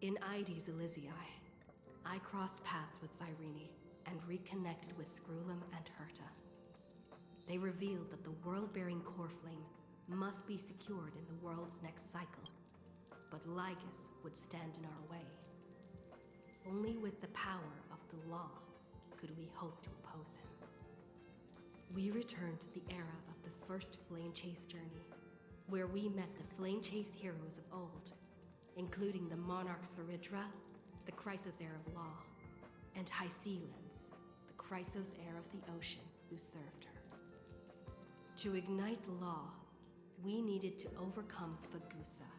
In Ides Elysiae, I crossed paths with Cyrene and reconnected with Scrulum and Herta. They revealed that the world-bearing core flame must be secured in the world's next cycle, but Lygus would stand in our way. Only with the power of the law could we hope to oppose him. We returned to the era of the first Flame Chase journey, where we met the Flame Chase heroes of old, including the Monarch Saridra, the Chrysos heir of law, and Hycelens, the Chrysos heir of the ocean who served her. To ignite law, we needed to overcome Fagusa,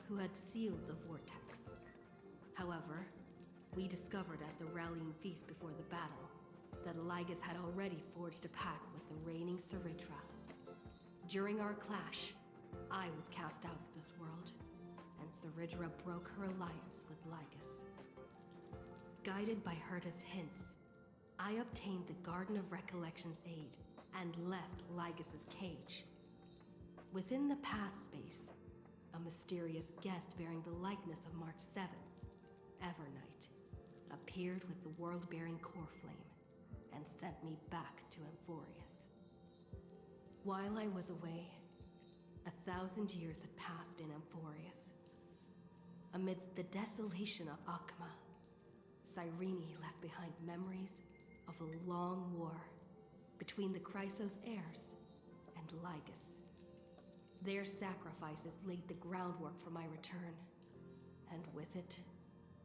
who had sealed the vortex. However, we discovered at the rallying feast before the battle that Lygus had already forged a pact with the reigning Saridra. During our clash, I was cast out of this world, and Saridra broke her alliance with Lygus. Guided by Herta's hints, I obtained the Garden of Recollection's aid and left Lygus's cage. Within the path space, a mysterious guest bearing the likeness of March 7th, Evernight, appeared with the world-bearing core flame and sent me back to Amphorius. While I was away, 1,000 years had passed in Amphorius. Amidst the desolation of Akma, Cyrene left behind memories of a long war between the Chrysos heirs and Lygus. Their sacrifices laid the groundwork for my return, and with it,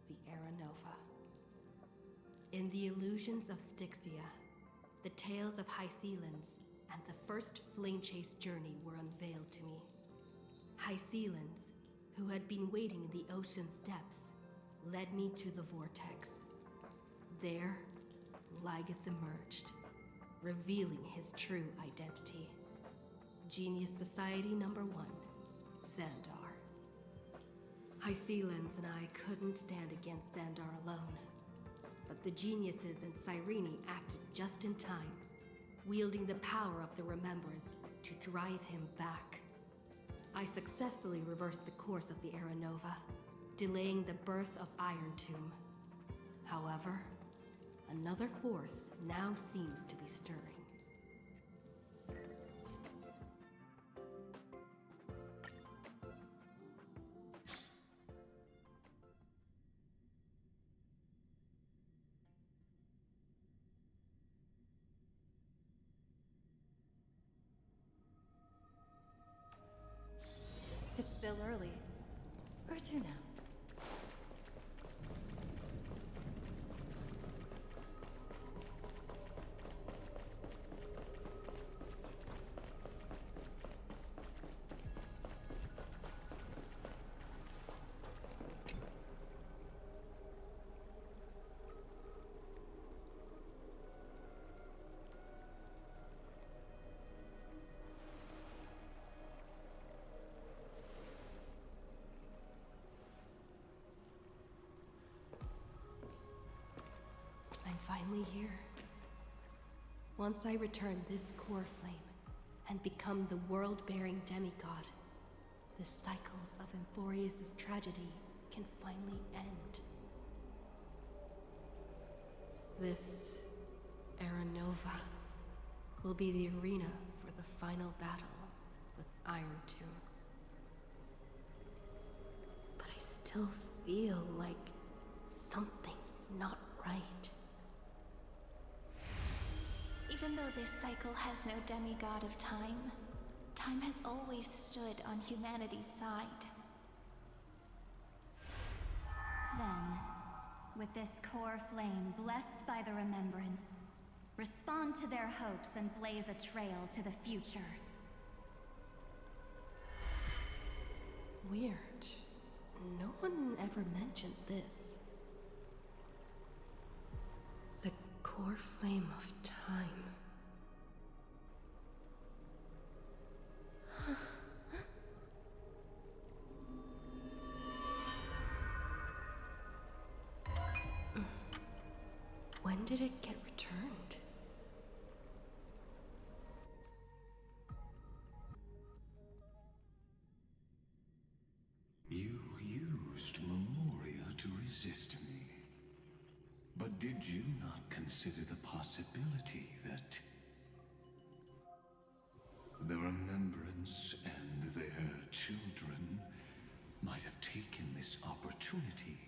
the Era Nova. In the illusions of Styxia, the tales of Hycelens and the first Flame Chase journey were unveiled to me. Hycelens, who had been waiting in the ocean's depths, led me to the vortex. There, Lygus emerged, revealing his true identity. Genius Society Number 1, Xandar. Hycelens and I couldn't stand against Xandar alone, but the geniuses and Cyrene acted just in time, wielding the power of the Remembrance to drive him back. I successfully reversed the course of the Era Nova, delaying the birth of Iron Tomb. However, another force now seems to be stirring. It's still early. Where to now? I'm finally here. Once I return this core flame and become the world-bearing demigod, the cycles of Amphorius' tragedy can finally end. This Era Nova will be the arena for the final battle with Iron Tomb. But I still feel like something's not right. Even though this cycle has no demigod of time, time has always stood on humanity's side. Then, with this core flame blessed by the Remembrance, respond to their hopes and blaze a trail to the future. Weird. No one ever mentioned this. The core flame of time. When did it get returned? You used Memorial resist me. But did you not consider the possibility that the Remembrance and their children might have taken this opportunity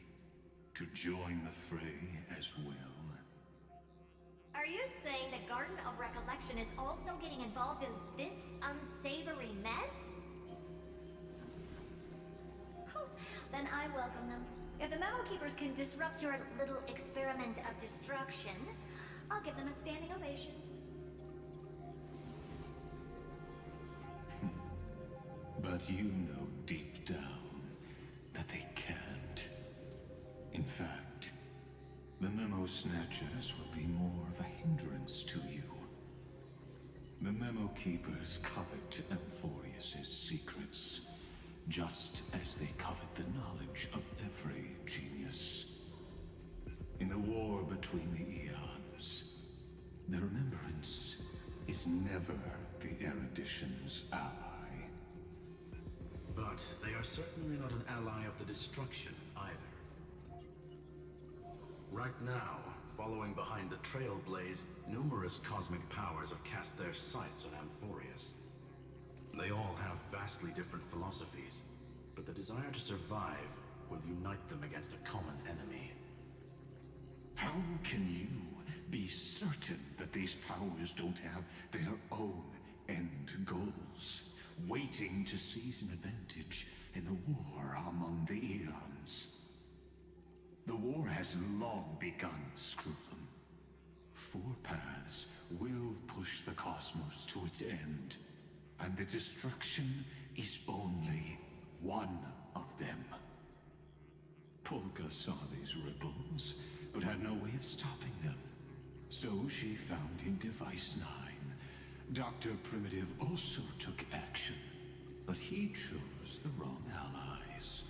to join the fray as well? Are you saying the Garden of Recollection is also getting involved in this unsavory mess? Oh, then I welcome them. If the Memo Keepers can disrupt your little experiment of destruction, I'll give them a standing ovation. But you know deep down that they can't. In fact, the Memo Snatchers will be more of a hindrance to you. The Memo Keepers covet Amphorius's secrets, just as they covet the knowledge of every genius. In the war between the eons, the Remembrance is never the erudition's ally. But they are certainly not an ally of the destruction either. Right now, following behind the Trailblaze, numerous cosmic powers have cast their sights on Amphorius. They all have vastly different philosophies, but the desire to survive will unite them against a common enemy. How can you be certain that these powers don't have their own end goals, waiting to seize an advantage in the war among the eons? The war has long begun, Screw'em. Four paths will push the cosmos to its end, and the destruction is only one of them. Polka saw these ripples, but had no way of stopping them. So she found in Device 9. Dr. Primitive also took action, but he chose the wrong allies.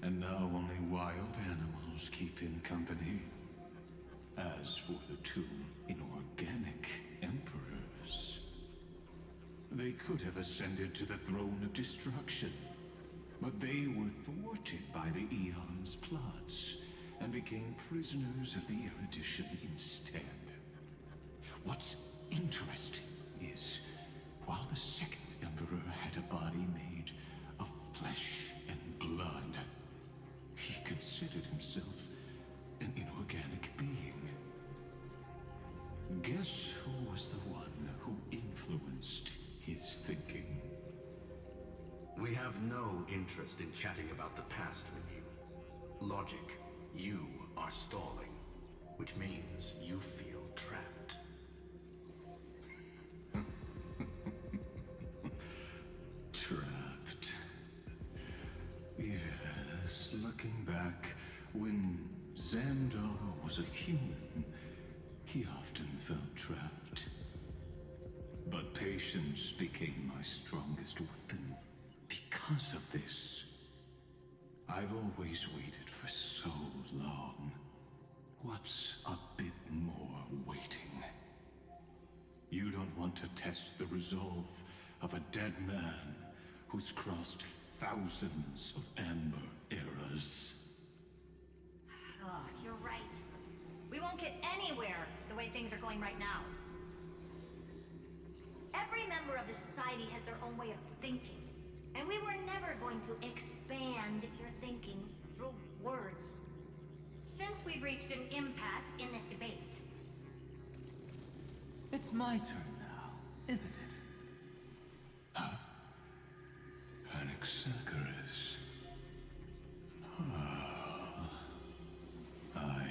And now only wild animals keep him company. As for the two inorganic emperors, they could have ascended to the throne of destruction, but they were thwarted by the Eon's plots and became prisoners of the erudition instead. What's interesting is, while the second emperor had a body made of flesh and blood, he considered himself an inorganic being. Guess who was the one who influenced his thinking? We have no interest in chatting about the past with you. Logic, you are stalling, which means you feel trapped. Trapped. Yes, looking back, when Xandar was a human, he often felt trapped. But patience became my strongest weapon. Because of this, I've always waited for so long. What's a bit more waiting? You don't want to test the resolve of a dead man who's crossed thousands of amber eras. Oh, you're right. We won't get anywhere the way things are going right now. Every member of the society has their own way of thinking. And we were never going to expand your thinking through words. Since we've reached an impasse in this debate. It's my turn now, isn't it? Anaxagoras. Ah, I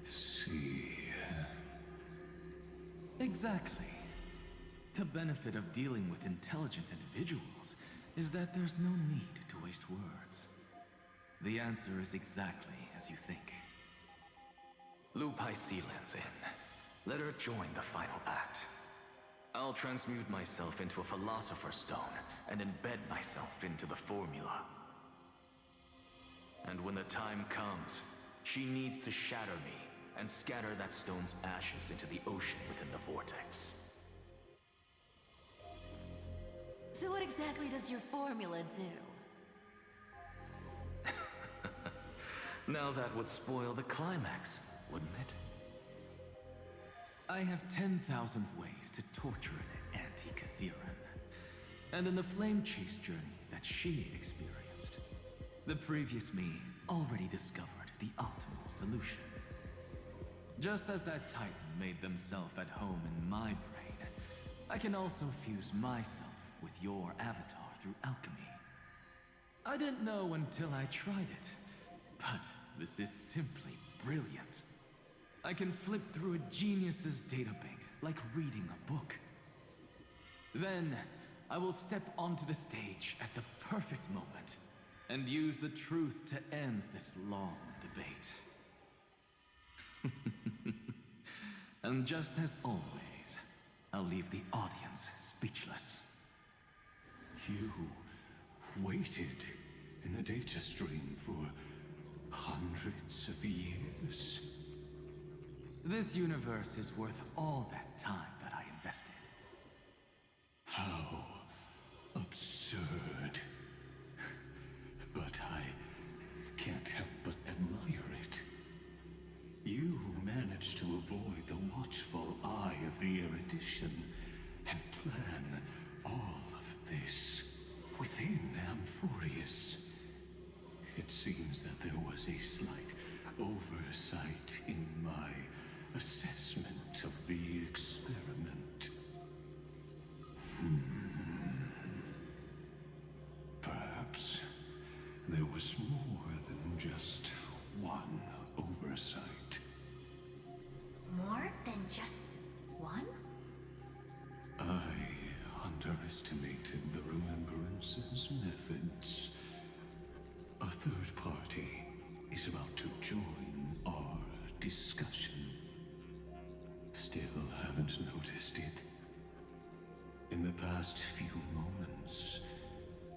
see. Exactly. The benefit of dealing with intelligent individuals is that there's no need to waste words. The answer is exactly as you think. Lupai Sealand's in. Let her join the final act. I'll transmute myself into a Philosopher's Stone and embed myself into the formula. And when the time comes, she needs to shatter me and scatter that stone's ashes into the ocean within the vortex. So what exactly does your formula do? Now that would spoil the climax, wouldn't it? I have 10,000 ways to torture an anti-Catheran. And in the flame chase journey that she experienced, the previous me already discovered the optimal solution. Just as that Titan made themselves at home in my brain, I can also fuse myself with your avatar through alchemy. I didn't know until I tried it, but this is simply brilliant. I can flip through a genius's databank like reading a book. Then, I will step onto the stage at the perfect moment and use the truth to end this long debate. And just as always, I'll leave the audience speechless. You waited in the data stream for hundreds of years. This universe is worth all that time that I invested. How absurd. But I can't help but admire it. You managed to avoid the watchful eye of the erudition and plan all of this within Amphorius. It seems that there was a slight oversight in my assessment of the experiment. Perhaps there was more than just one oversight. More than just one? I underestimated the Remembrance's methods. A third party is about to join our discussion. Still haven't noticed it. In the past few moments,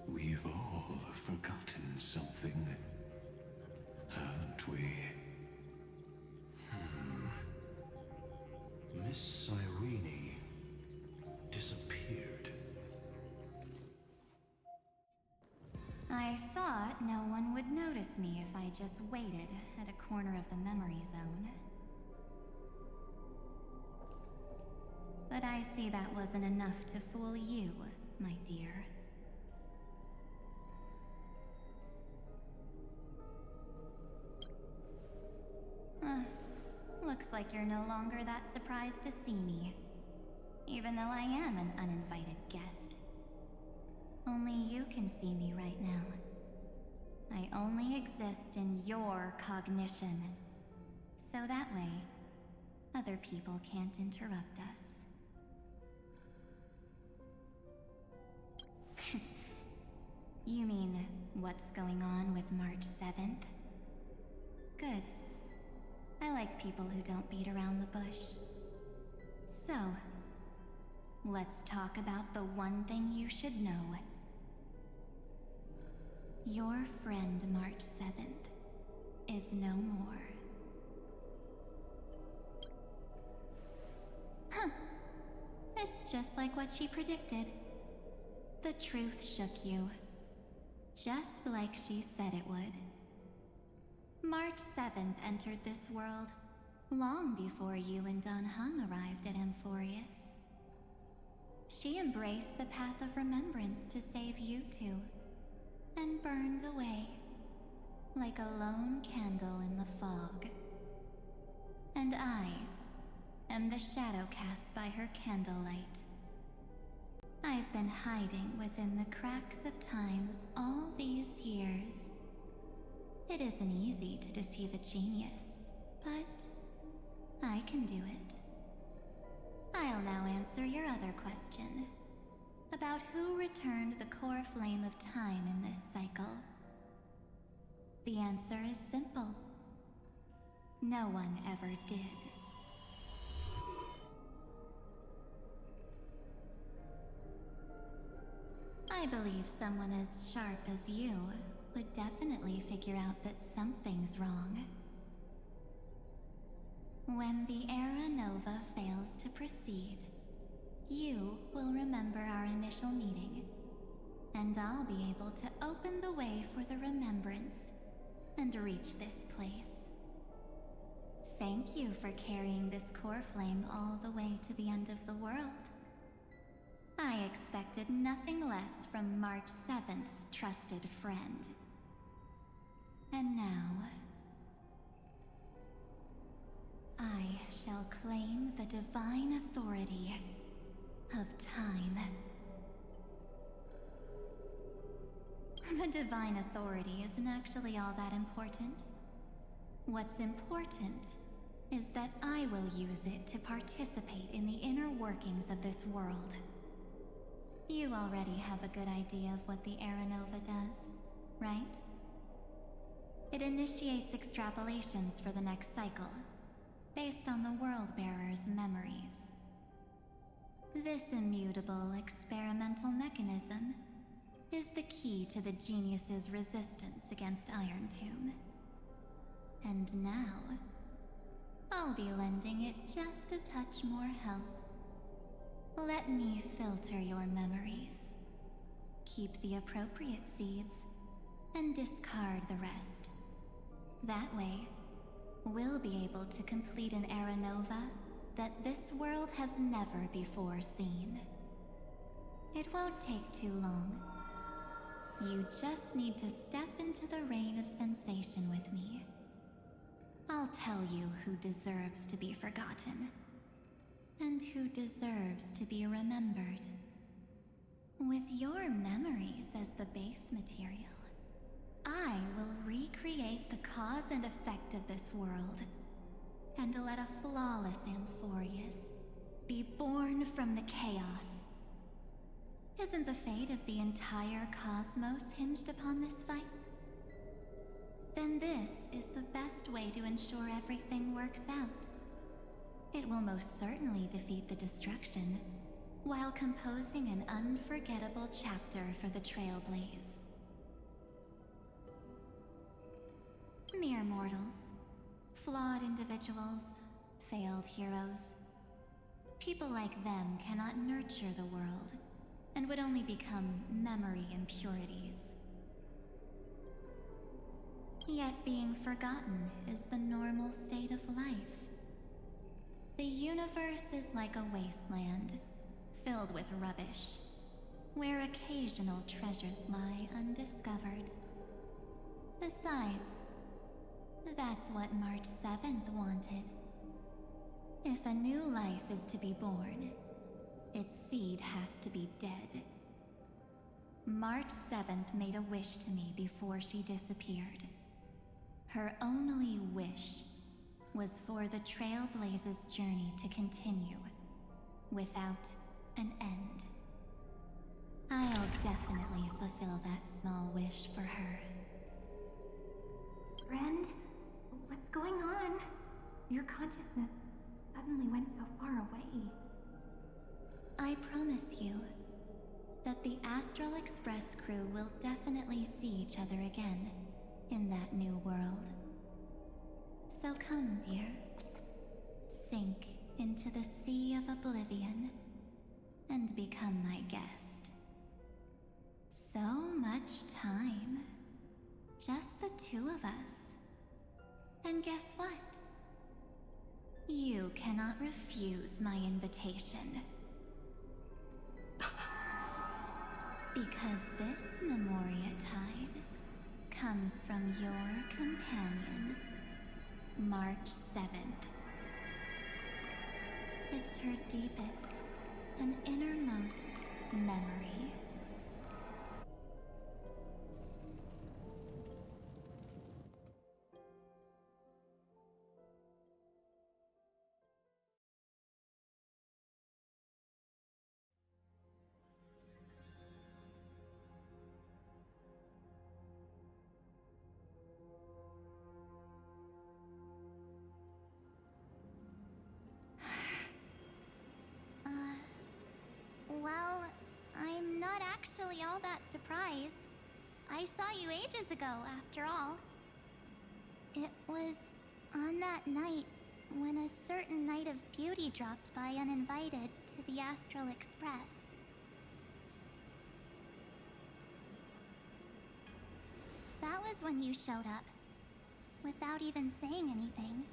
we've all forgotten something, haven't we? Miss Irene disappeared. I thought no one would notice me if I just waited at a corner of the memory zone. But I see that wasn't enough to fool you, my dear. Looks like you're no longer that surprised to see me, even though I am an uninvited guest. Only you can see me right now. I only exist in your cognition, so that way, other people can't interrupt us. You mean, what's going on with March 7th? Good. I like people who don't beat around the bush. So, let's talk about the one thing you should know. Your friend March 7th is no more. Huh. It's just like what she predicted. The truth shook you. Just like she said it would. March 7th entered this world long before you and Dun Hung arrived at Amphorius. She embraced the path of remembrance to save you two, and burned away like a lone candle in the fog. And I am the shadow cast by her candlelight. I've been hiding within the cracks of time all these years. It isn't easy to deceive a genius, but I can do it. I'll now answer your other question, about who returned the core flame of time in this cycle. The answer is simple. No one ever did. I believe someone as sharp as you would definitely figure out that something's wrong. When the Era Nova fails to proceed, you will remember our initial meeting, and I'll be able to open the way for the remembrance and reach this place. Thank you for carrying this core flame all the way to the end of the world. I expected nothing less from March 7th's trusted friend. And now, I shall claim the divine authority of time. The divine authority isn't actually all that important. What's important is that I will use it to participate in the inner workings of this world. You already have a good idea of what the Aranova does, right? It initiates extrapolations for the next cycle, based on the World-Bearer's memories. This immutable experimental mechanism is the key to the genius's resistance against Iron Tomb. And now, I'll be lending it just a touch more help. Let me filter your memories. Keep the appropriate seeds, and discard the rest. That way, we'll be able to complete an Aranova that this world has never before seen. It won't take too long. You just need to step into the rain of sensation with me. I'll tell you who deserves to be forgotten, and who deserves to be remembered. With your memories as the base material, I will recreate the cause and effect of this world, and let a flawless Amphorius be born from the chaos. Isn't the fate of the entire cosmos hinged upon this fight? Then this is the best way to ensure everything works out. It will most certainly defeat the destruction, while composing an unforgettable chapter for the Trailblaze. Mere mortals, flawed individuals, failed heroes. People like them cannot nurture the world, and would only become memory impurities. Yet being forgotten is the normal state of life. The universe is like a wasteland, filled with rubbish, where occasional treasures lie undiscovered. Besides, that's what March 7th wanted. If a new life is to be born, its seed has to be dead. March 7th made a wish to me before she disappeared. Her only wish was for the Trailblaze's journey to continue, without an end. I'll definitely fulfill that small wish for her. Friend, what's going on? Your consciousness suddenly went so far away. I promise you that the Astral Express crew will definitely see each other again in that new world. So come, dear. Sink into the sea of oblivion and become my guest. So much time. Just the two of us. And guess what? You cannot refuse my invitation. Because this Memoria Tide comes from your companion, March 7th. It's her deepest and innermost memory. Well, I'm not actually all that surprised. I saw you ages ago, after all. It was on that night when a certain Knight of Beauty dropped by uninvited to the Astral Express. That was when you showed up. without even saying anything.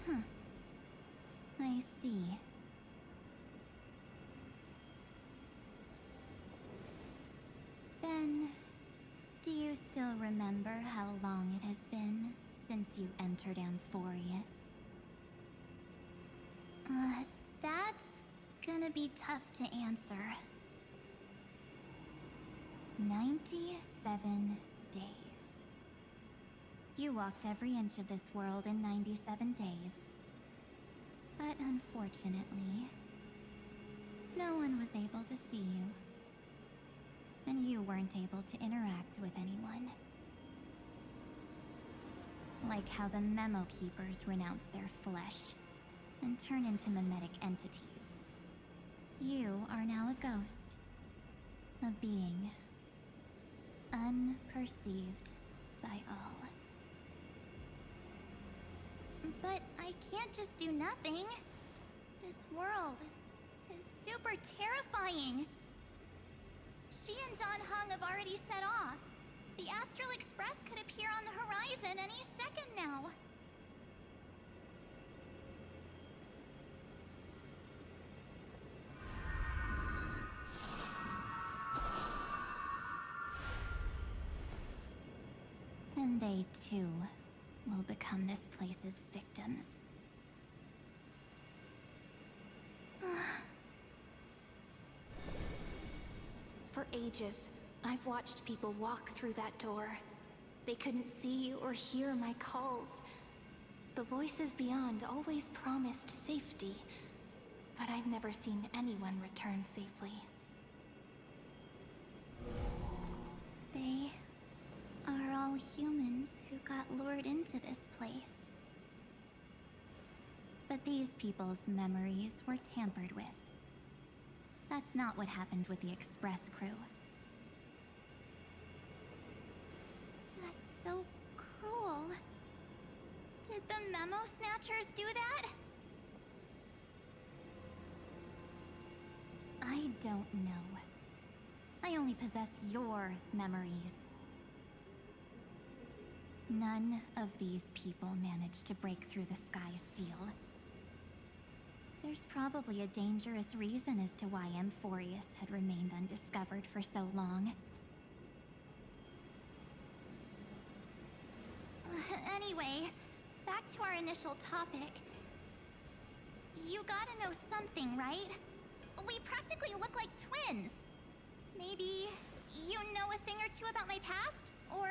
Huh. I see. Then, do you still remember how long it has been since you entered Amphorius? That's gonna be tough to answer. 97 days. You walked every inch of this world in 97 days. But unfortunately, no one was able to see you. And you weren't able to interact with anyone. Like how the Memo Keepers renounce their flesh and turn into mimetic entities. You are now a ghost. A being. Unperceived by all. But I can't just do nothing. This world is super terrifying. She and Don Hung have already set off. The Astral Express could appear on the horizon any second now. And they too will become this place's victims. For ages, I've watched people walk through that door. They couldn't see or hear my calls. The voices beyond always promised safety, but I've never seen anyone return safely. They are all humans who got lured into this place. But these people's memories were tampered with. That's not what happened with the Express crew. That's so cruel. Did the Memo Snatchers do that? I don't know. I only possess your memories. None of these people managed to break through the sky's seal. There's probably a dangerous reason as to why Amphorius had remained undiscovered for so long. Anyway, back to our initial topic. You gotta know something, right? We practically look like twins. Maybe you know a thing or two about my past? Or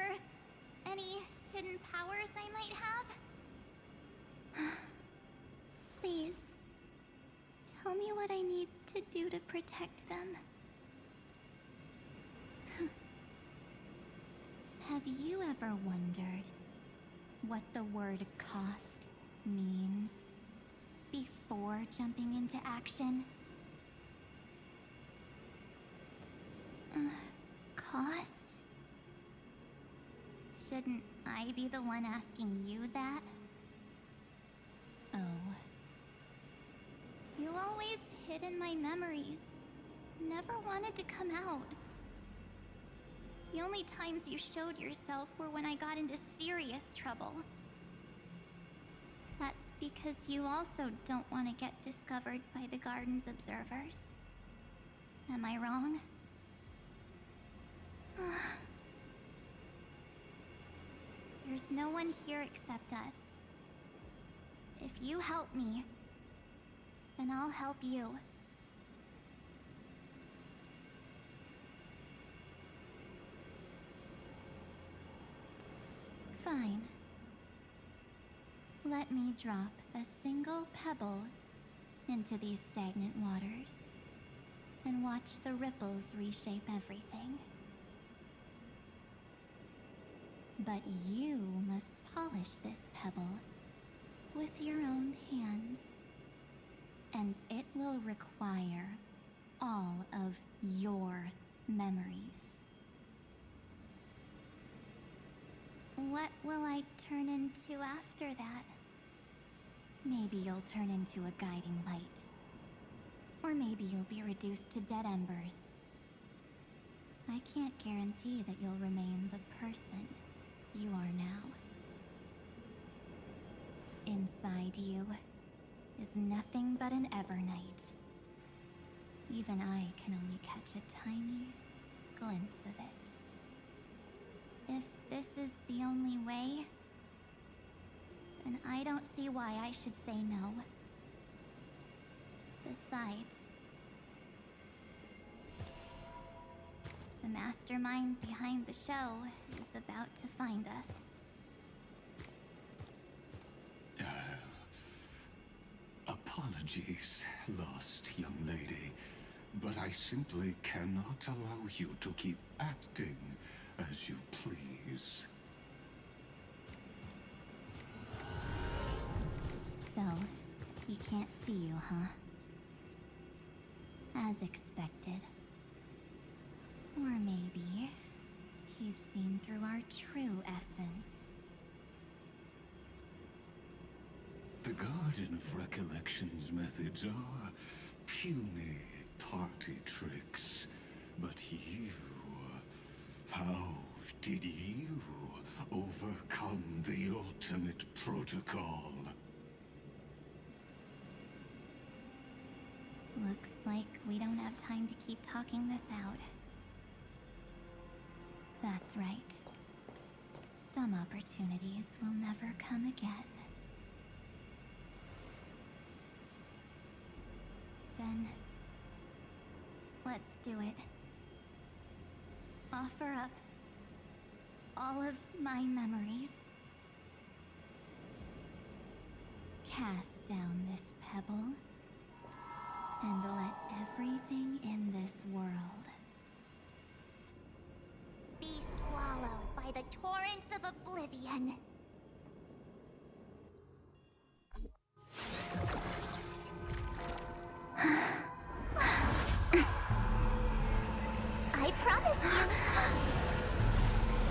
any hidden powers I might have? Please. Tell me what I need to do to protect them. Have you ever wondered what the word cost means before jumping into action? Cost? Shouldn't I be the one asking you that? Oh. You always hid in my memories. Never wanted to come out. The only times you showed yourself were when I got into serious trouble. That's because you also don't want to get discovered by the Garden's observers. Am I wrong? There's no one here except us. If you help me, then I'll help you. Fine. Let me drop a single pebble into these stagnant waters and watch the ripples reshape everything. But you must polish this pebble with your own hands. And it will require all of your memories. What will I turn into after that? Maybe you'll turn into a guiding light. Or maybe you'll be reduced to dead embers. I can't guarantee that you'll remain the person you are now. Inside you is nothing but an Evernight. Even I can only catch a tiny glimpse of it. If this is the only way, then I don't see why I should say no. Besides, the mastermind behind the show is about to find us. Apologies, lost young lady, but I simply cannot allow you to keep acting as you please. So, he can't see you, huh? As expected. Or maybe he's seen through our true essence. The Garden of Recollection's methods are puny party tricks. But you... how did you overcome the ultimate protocol? Looks like we don't have time to keep talking this out. That's right. Some opportunities will never come again. Then, let's do it. Offer up all of my memories. Cast down this pebble, and let everything in this world Be swallowed by the torrents of oblivion. I promise you,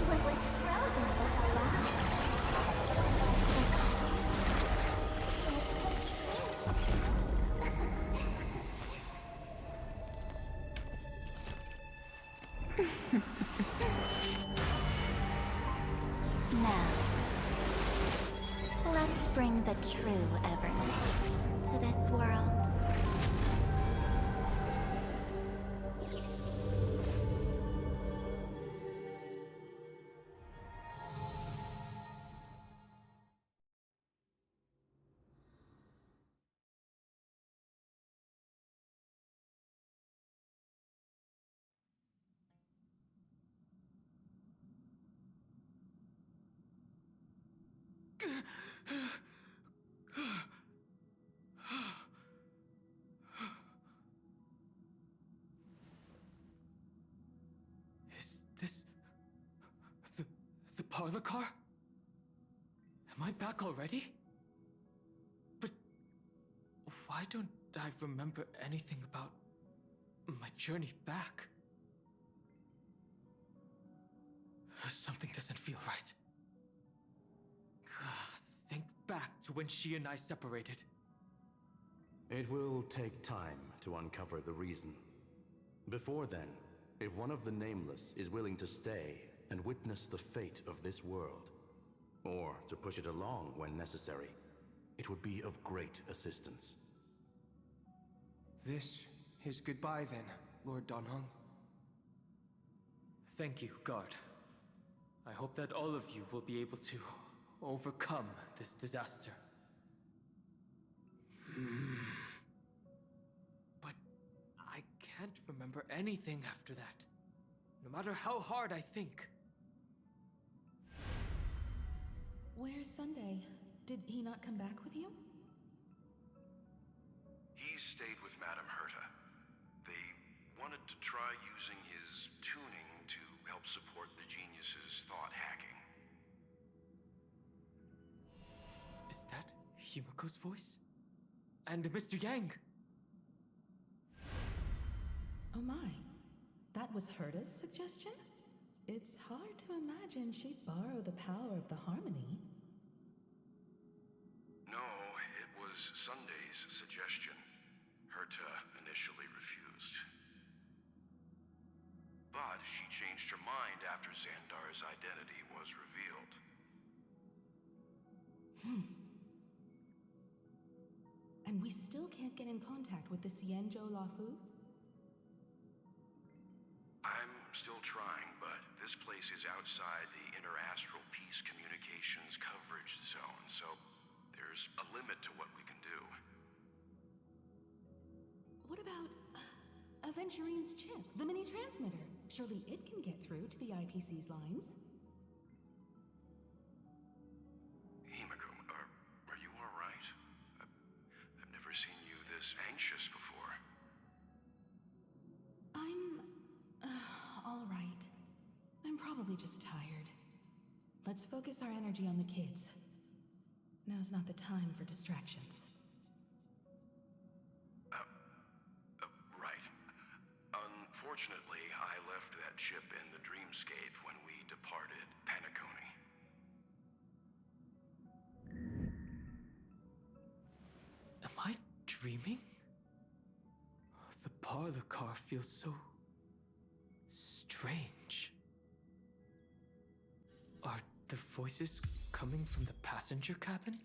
what was frozen was alive. Now, let's bring the true Evernight to this world. Is this the parlor car? Am I back already? But why don't I remember anything about my journey back? Something doesn't feel right. Think back to when she and I separated. It will take time to uncover the reason. Before then, if one of the Nameless is willing to stay and witness the fate of this world, or to push it along when necessary, it would be of great assistance. This is goodbye then, Lord Donhong. Thank you, Guard. I hope that all of you will be able to overcome this disaster. But I can't remember anything after that, no matter how hard I think. Where's Sunday? Did he not come back with you? He stayed with Madame Herta. They wanted to try using his tuning to help support the genius's thought hacking. Is that Himiko's voice? And Mr. Yang? Oh my. That was Herta's suggestion? It's hard to imagine she'd borrow the power of the harmony. No, it was Sunday's suggestion. Herta initially refused. But she changed her mind after Xandar's identity was revealed. And we still can't get in contact with the Xianzhou Lafu? I'm still trying, but this place is outside the interastral peace communications coverage zone, so there's a limit to what we can do. What about Aventurine's chip, the mini-transmitter? Surely it can get through to the IPC's lines. Himiko, are you alright? I've never seen you this anxious before. I'm... all right. I'm probably just tired. Let's focus our energy on the kids. Now's not the time for distractions. Right. Unfortunately, I left that chip in the dreamscape when we departed Penacony. Am I dreaming? The parlor car feels so strange. Are the voices coming from the passenger cabin?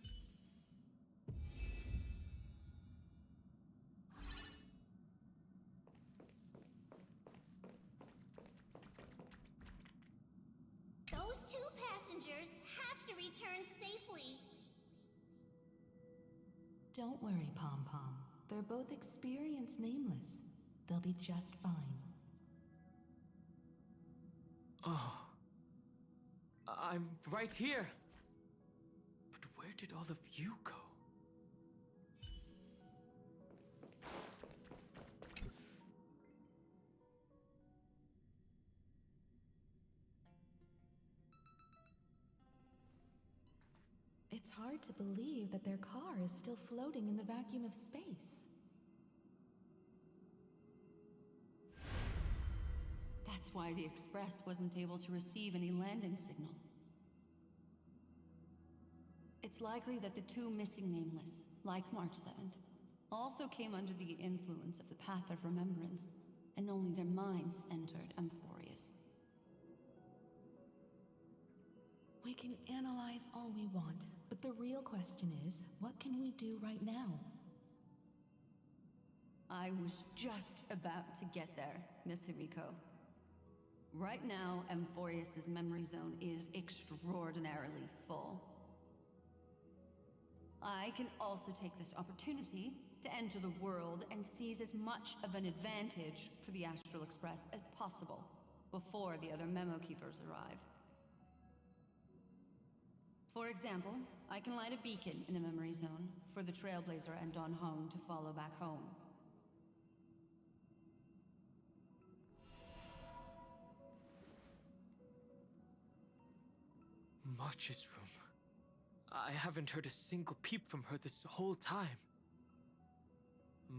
Those two passengers have to return safely. Don't worry, Pom Pom. They're both experienced nameless. They'll be just fine. Oh. I'm right here. But where did all of you go? It's hard to believe that their car is still floating in the vacuum of space. That's why the Express wasn't able to receive any landing signal. It's likely that the two missing nameless, like March 7th, also came under the influence of the Path of Remembrance, and only their minds entered Amphorius. We can analyze all we want, but the real question is, what can we do right now? I was just about to get there, Miss Himiko. Right now, Amphorius' memory zone is extraordinarily full. I can also take this opportunity to enter the world and seize as much of an advantage for the Astral Express as possible before the other memo keepers arrive. For example, I can light a beacon in the memory zone for the Trailblazer and Don Hong to follow back home. March's room. I haven't heard a single peep from her this whole time.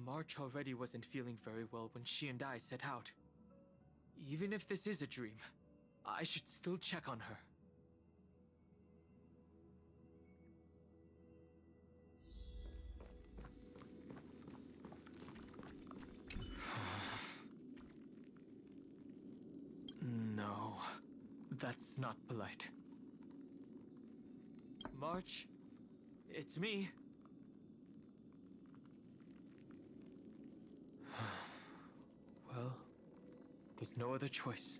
March already wasn't feeling very well when she and I set out. Even if this is a dream, I should still check on her. No, that's not polite. March, it's me. Well, there's no other choice.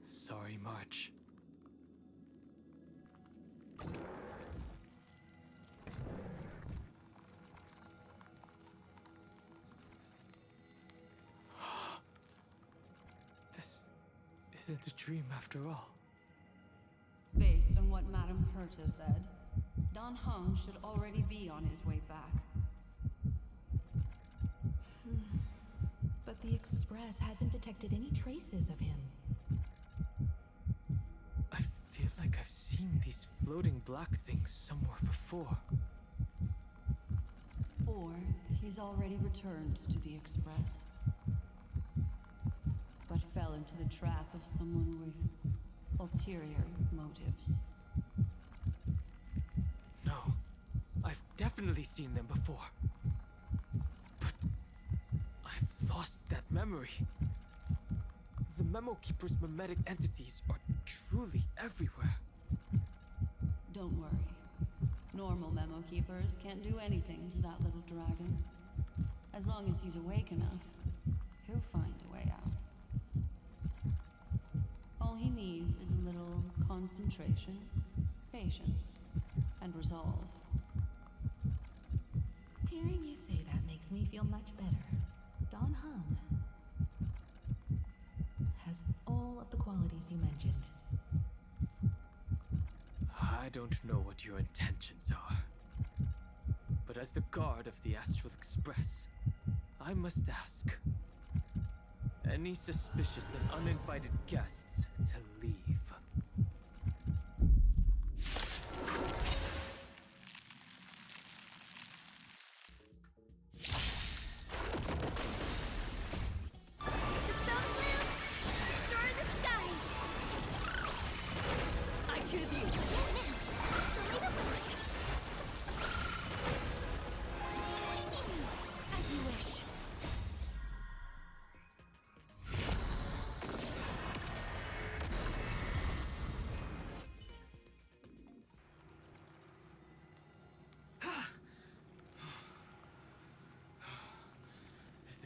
Sorry, March. This isn't a dream after all. Based on what Madame Herta said, Don Hung should already be on his way back. But the Express hasn't detected any traces of him. I feel like I've seen these floating black things somewhere before. Or he's already returned to the Express, but fell into the trap of someone with ulterior motives. No, I've definitely seen them before. But I've lost that memory. Memo Keeper's mimetic entities are truly everywhere. Don't worry. Normal Memo Keepers can't do anything to that little dragon. As long as he's awake enough, he'll find a way out. All he needs is a little concentration, patience, and resolve. Hearing you say that makes me feel much better. Don Hung has all of the qualities you mentioned. I don't know what your intentions are. But as the guard of the Astral Express, I must ask. Any suspicious and uninvited guests to leave.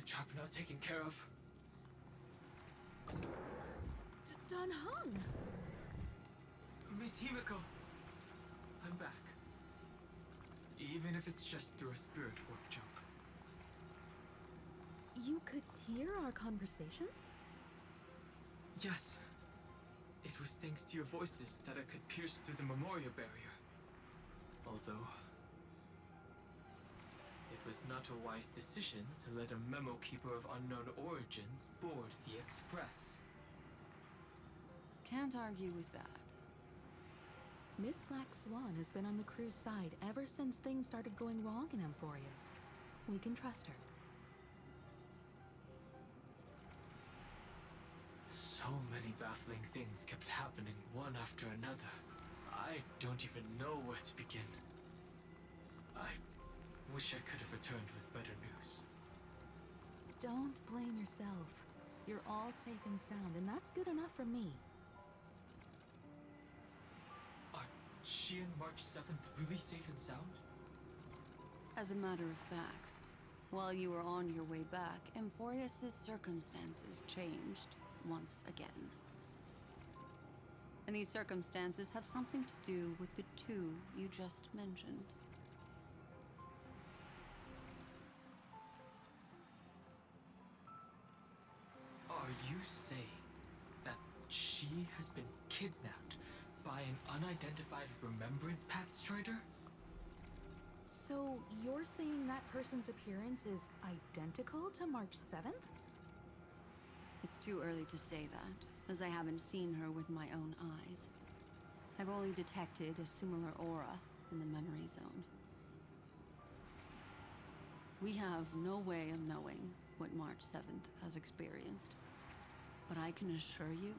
Trap now taken care of. Don Hung! Miss Himiko, I'm back. Even if it's just through a spirit warp jump. You could hear our conversations? Yes. It was thanks to your voices that I could pierce through the memorial barrier. Although it was not a wise decision to let a Memo Keeper of unknown origins board the Express. Can't argue with that. Miss Black Swan has been on the crew's side ever since things started going wrong in Amphorius. We can trust her. So many baffling things kept happening one after another. I don't even know where to begin. I wish I could have returned with better news. Don't blame yourself. You're all safe and sound, and that's good enough for me. Are she and March 7th really safe and sound? As a matter of fact, while you were on your way back, Amphorius' circumstances changed once again. And these circumstances have something to do with the two you just mentioned. Are you saying that she has been kidnapped by an unidentified Remembrance Path Strider? So, you're saying that person's appearance is identical to March 7th? It's too early to say that, as I haven't seen her with my own eyes. I've only detected a similar aura in the memory zone. We have no way of knowing what March 7th has experienced. But I can assure you,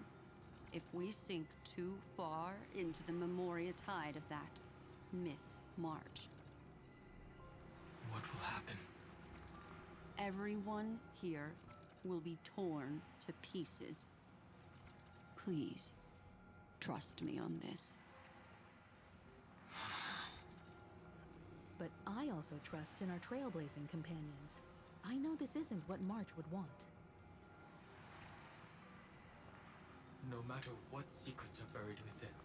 if we sink too far into the Memoria tide of that Miss March, what will happen? Everyone here will be torn to pieces. Please, trust me on this. But I also trust in our trailblazing companions. I know this isn't what March would want. No matter what secrets are buried within,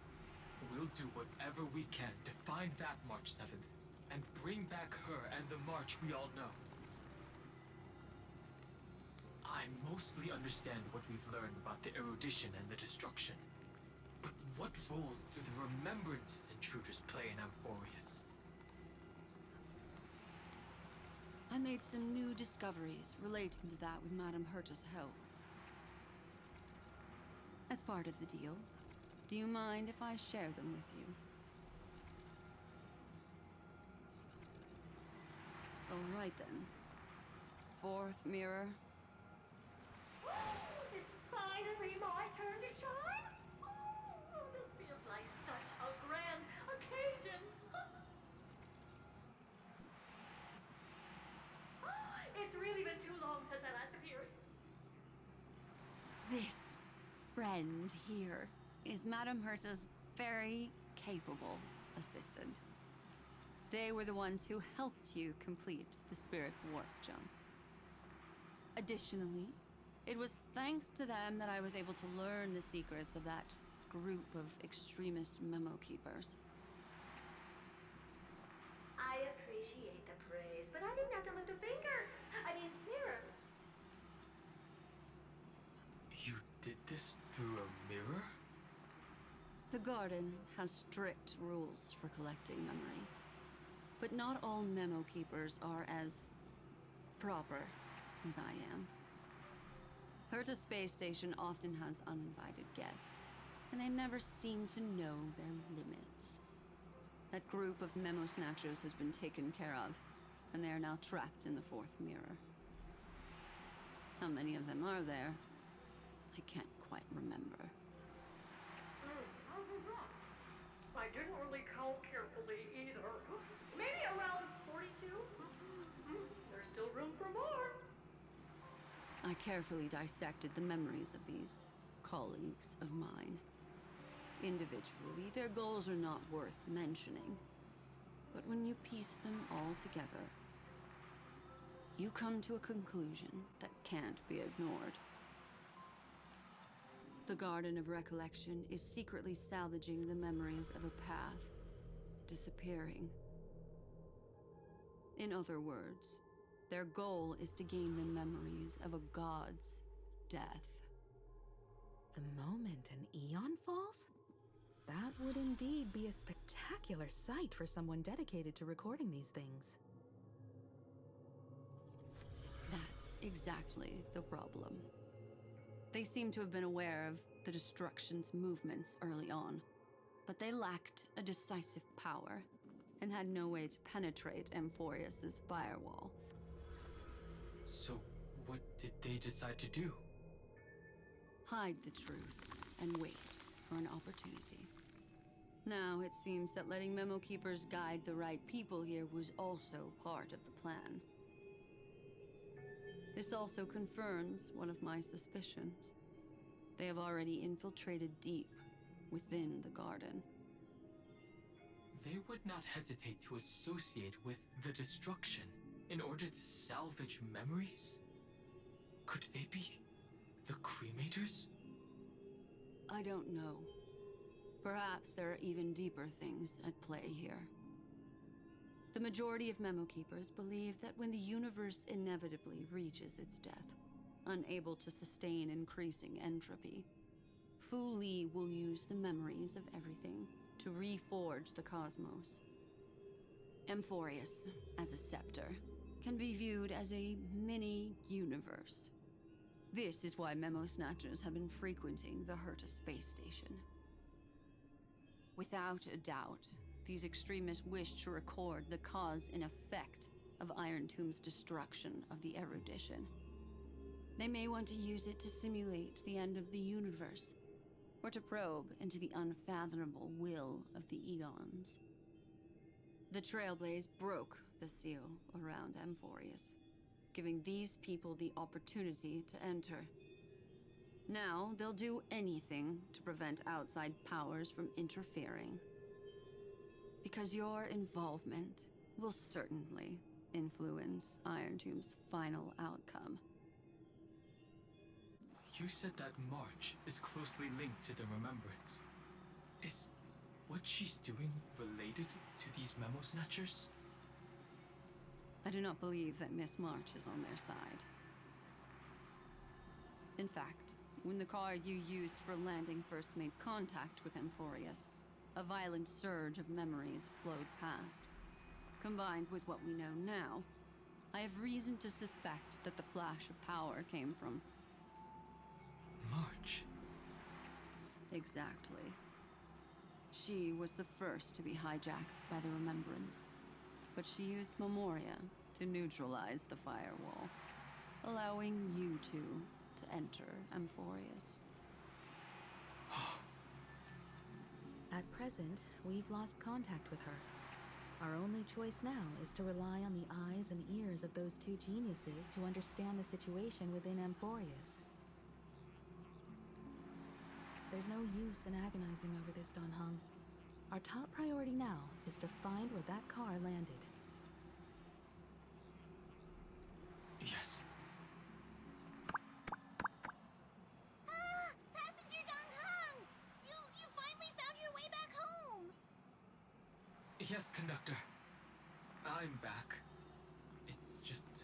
we'll do whatever we can to find that March 7th and bring back her and the March we all know. I mostly understand what we've learned about the erudition and the destruction. But what roles do the remembrances intruders play in Amphorius? I made some new discoveries relating to that with Madame Herta's help. As part of the deal, do you mind if I share them with you? All right then. Fourth mirror. It's finally my turn to shine! Oh, this feels like such a grand occasion! It's really been too long since I last appeared. This friend here is Madame Herta's very capable assistant. They were the ones who helped you complete the spirit warp jump. Additionally, it was thanks to them that I was able to learn the secrets of that group of extremist memo keepers. I appreciate the praise, but I didn't have to lift a finger. I mean, mirror. You did this through a mirror? The Garden has strict rules for collecting memories. But not all memo keepers are as proper as I am. Herta Space Station often has uninvited guests, and they never seem to know their limits. That group of memo snatchers has been taken care of, and they are now trapped in the fourth mirror. How many of them are there? I can't quite remember. I didn't really count carefully either. Maybe around 42? There's still room for more. I carefully dissected the memories of these colleagues of mine. Individually, their goals are not worth mentioning. But when you piece them all together, you come to a conclusion that can't be ignored. The Garden of Recollection is secretly salvaging the memories of a path disappearing. In other words, their goal is to gain the memories of a god's death. The moment an eon falls? That would indeed be a spectacular sight for someone dedicated to recording these things. That's exactly the problem. They seem to have been aware of the Destruction's movements early on, but they lacked a decisive power and had no way to penetrate Amphorius's firewall. So, what did they decide to do? Hide the truth and wait for an opportunity. Now, it seems that letting Memo Keepers guide the right people here was also part of the plan. This also confirms one of my suspicions. They have already infiltrated deep within the Garden. They would not hesitate to associate with the Destruction in order to salvage memories? Could they be the Cremators? I don't know. Perhaps there are even deeper things at play here. The majority of Memo Keepers believe that when the universe inevitably reaches its death, unable to sustain increasing entropy, Fu Li will use the memories of everything to reforge the cosmos. Amphorius, as a scepter, can be viewed as a mini-universe. This is why Memo Snatchers have been frequenting the Herta space station. Without a doubt, these extremists wish to record the cause and effect of Iron Tomb's destruction of the erudition. They may want to use it to simulate the end of the universe, or to probe into the unfathomable will of the eons. The Trailblaze broke the seal around Amphorius, giving these people the opportunity to enter. Now, they'll do anything to prevent outside powers from interfering. Because your involvement will certainly influence Iron Tomb's final outcome. You said that March is closely linked to the Remembrance. Is what she's doing related to these Memo Snatchers? I do not believe that Miss March is on their side. In fact, when the car you used for landing first made contact with Amphorius, a violent surge of memories flowed past. Combined with what we know now, I have reason to suspect that the flash of power came from March. Exactly. She was the first to be hijacked by the Remembrance, but she used Memoria to neutralize the firewall, allowing you two to enter Amphorius. At present, we've lost contact with her. Our only choice now is to rely on the eyes and ears of those two geniuses to understand the situation within Amphorius. There's no use in agonizing over this, Don Hung. Our top priority now is to find where that car landed. Yes. Ah! Passenger Dong Hung! You finally found your way back home! Yes, conductor. I'm back. It's just...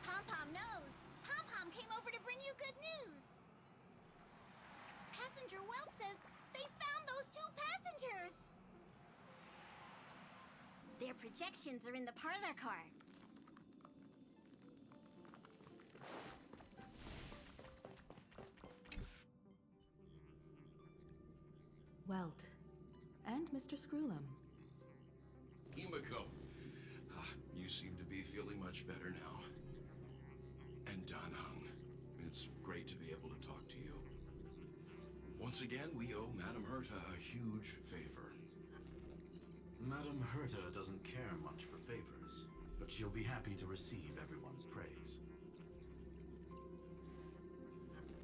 Pom-Pom knows! Pom-Pom came over to bring you good news! Passenger Welt says they found those two passengers! Their projections are in the parlor car. Welt. And Mr. Screwlum. Himiko. You seem to be feeling much better now. And Dan Hung. It's great to be able to talk to you. Once again, we owe Madame Herta a huge favor. Madame Herta doesn't care much for favors, but she'll be happy to receive everyone's praise.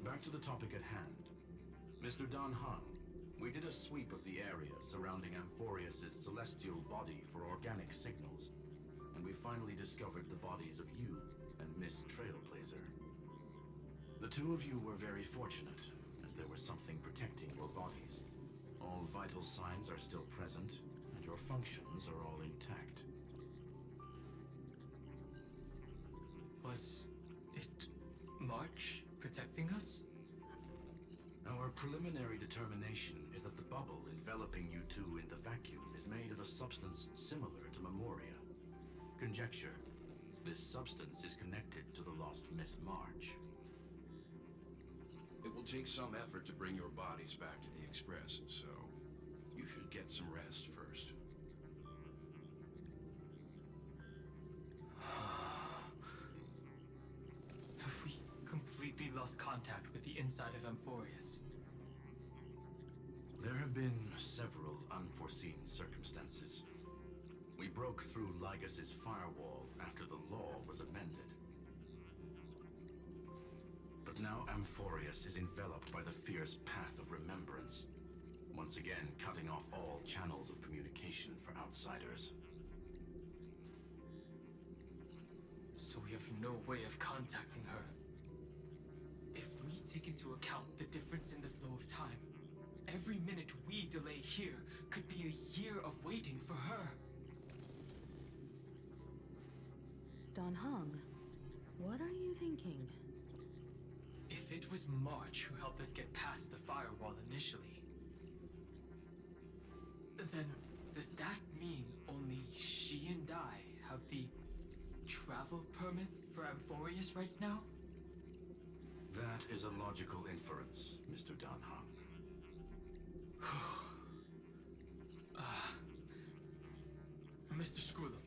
Back to the topic at hand. Mr. Dan Hung, we did a sweep of the area surrounding Amphorius' celestial body for organic signals, and we finally discovered the bodies of you and Miss Trailblazer. The two of you were very fortunate, as there was something protecting your bodies. All vital signs are still present, and your functions are all intact. Was it March protecting us? Our preliminary determination is that the bubble enveloping you two in the vacuum is made of a substance similar to Memoria. Conjecture, this substance is connected to the lost Miss March. It will take some effort to bring your bodies back to the Express, so you should get some rest first. Have we completely lost contact with the inside of Amphorius? There have been several unforeseen circumstances. We broke through Lygas's firewall after the law was amended. But now Amphorius is enveloped by the fierce path of remembrance, once again cutting off all channels of communication for outsiders. So we have no way of contacting her. If we take into account the difference in the flow of time, every minute we delay here could be a year of waiting for her. Don Hung, what are you thinking? If it was March who helped us get past the firewall initially, then does that mean only she and I have the travel permit for Amphorius right now? That is a logical inference, Mr. Dan Hung. Mr. Screwlum,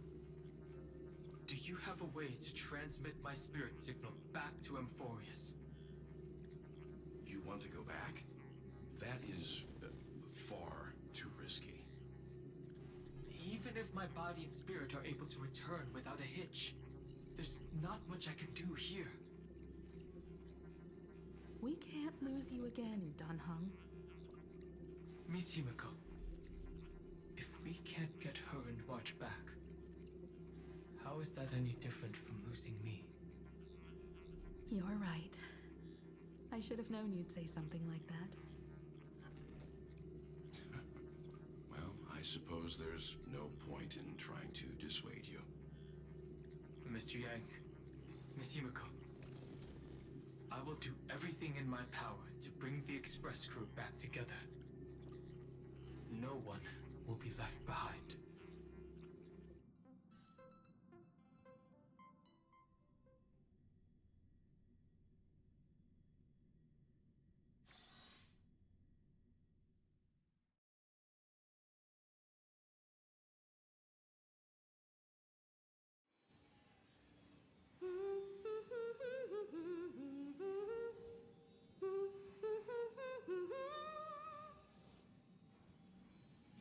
do you have a way to transmit my spirit signal back to Amphorius? You want to go back? That is far too risky. Even if my body and spirit are able to return without a hitch, there's not much I can do here. We can't lose you again, Don Hung. Miss Himiko, if we can't get her and March back, how is that any different from losing me? You're right. I should have known you'd say something like that. Well, I suppose there's no point in trying to dissuade you. Mr. Yank, Miss Himiko, I will do everything in my power to bring the Express crew back together. No one will be left behind.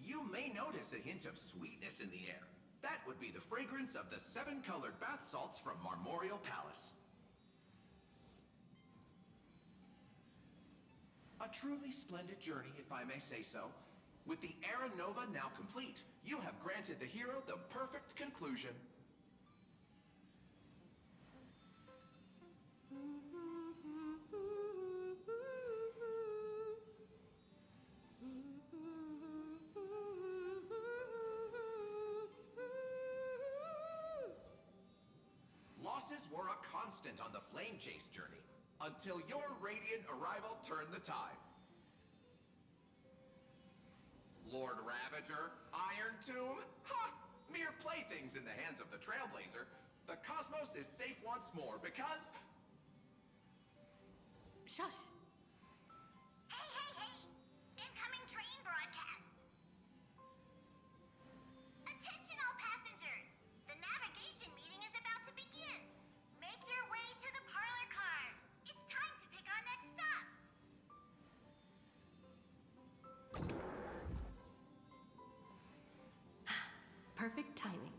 You may notice a hint of sweetness in the air. That would be the fragrance of the 7-colored bath salts from Marmorial Palace. A truly splendid journey, if I may say so. With the Era Nova now complete, you have granted the hero the perfect conclusion. Losses were a constant on the Flame Chase journey, until your radiant arrival turned the tide. Lord Ravager, Iron Tomb, ha! Mere playthings in the hands of the Trailblazer. The cosmos is safe once more because... Shush! Hey, hey, hey! Incoming train broadcast! Attention all passengers! The navigation meeting is about to begin! Make your way to the parlor car! It's time to pick our next stop! Perfect timing.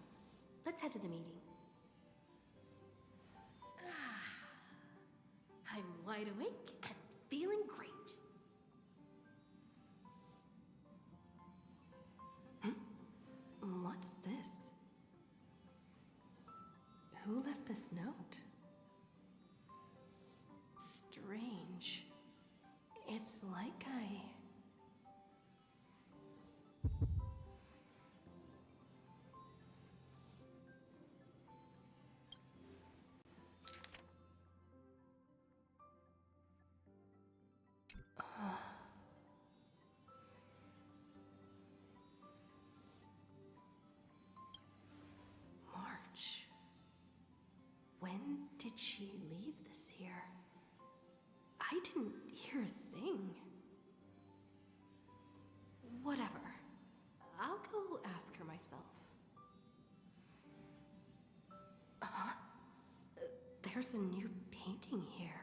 Let's head to the meeting. I'm wide awake and feeling great. What's this? Who left this note? Strange. It's like March. When did she leave this here? I didn't hear a thing. Whatever. I'll go ask her myself. There's a new painting here.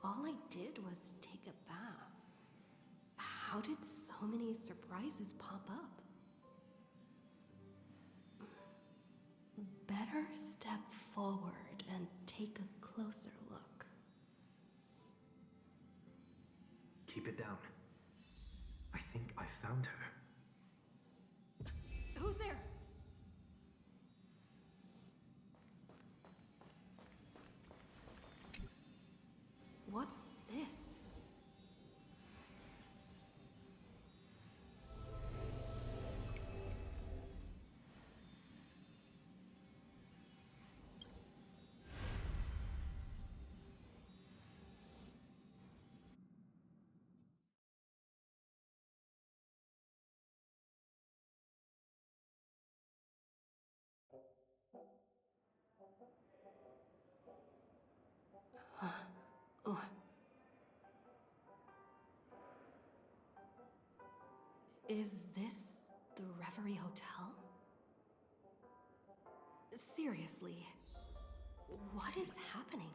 All I did was take a bath. How did so many surprises pop up? Better step forward and take a closer look. Keep it down. I think I found her. Who's there? What's this? Oh. Is this the Reverie Hotel? Seriously, what is happening?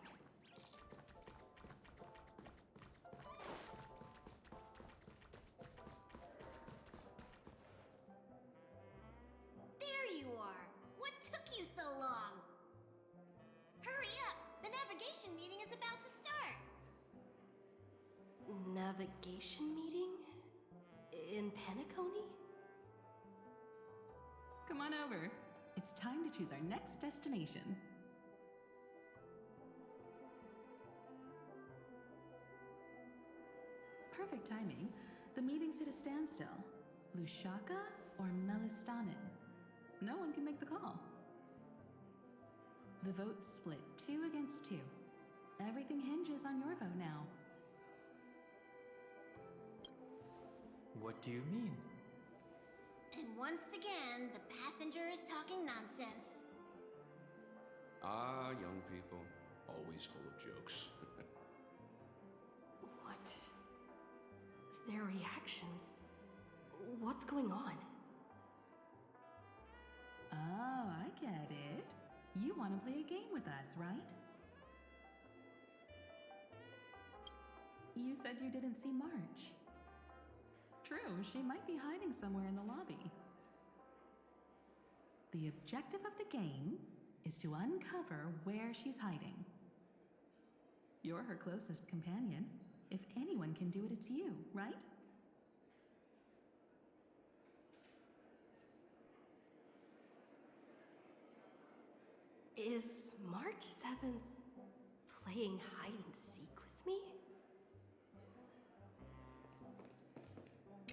There you are! What took you so long? Hurry up! The navigation meeting is about to start! Navigation meeting? In Penacony? Come on over. It's time to choose our next destination. Perfect timing. The meeting's at a standstill. Lushaka or Melistanin? No one can make the call. The vote's split 2 against 2. Everything hinges on your vote now. What do you mean? And once again, the passenger is talking nonsense. Ah, young people. Always full of jokes. What? Their reactions? What's going on? Oh, I get it. You want to play a game with us, right? You said you didn't see March. True, she might be hiding somewhere in the lobby. The objective of the game is to uncover where she's hiding. You're her closest companion. If anyone can do it, it's you, right? Is March 7th playing hide and seek with me?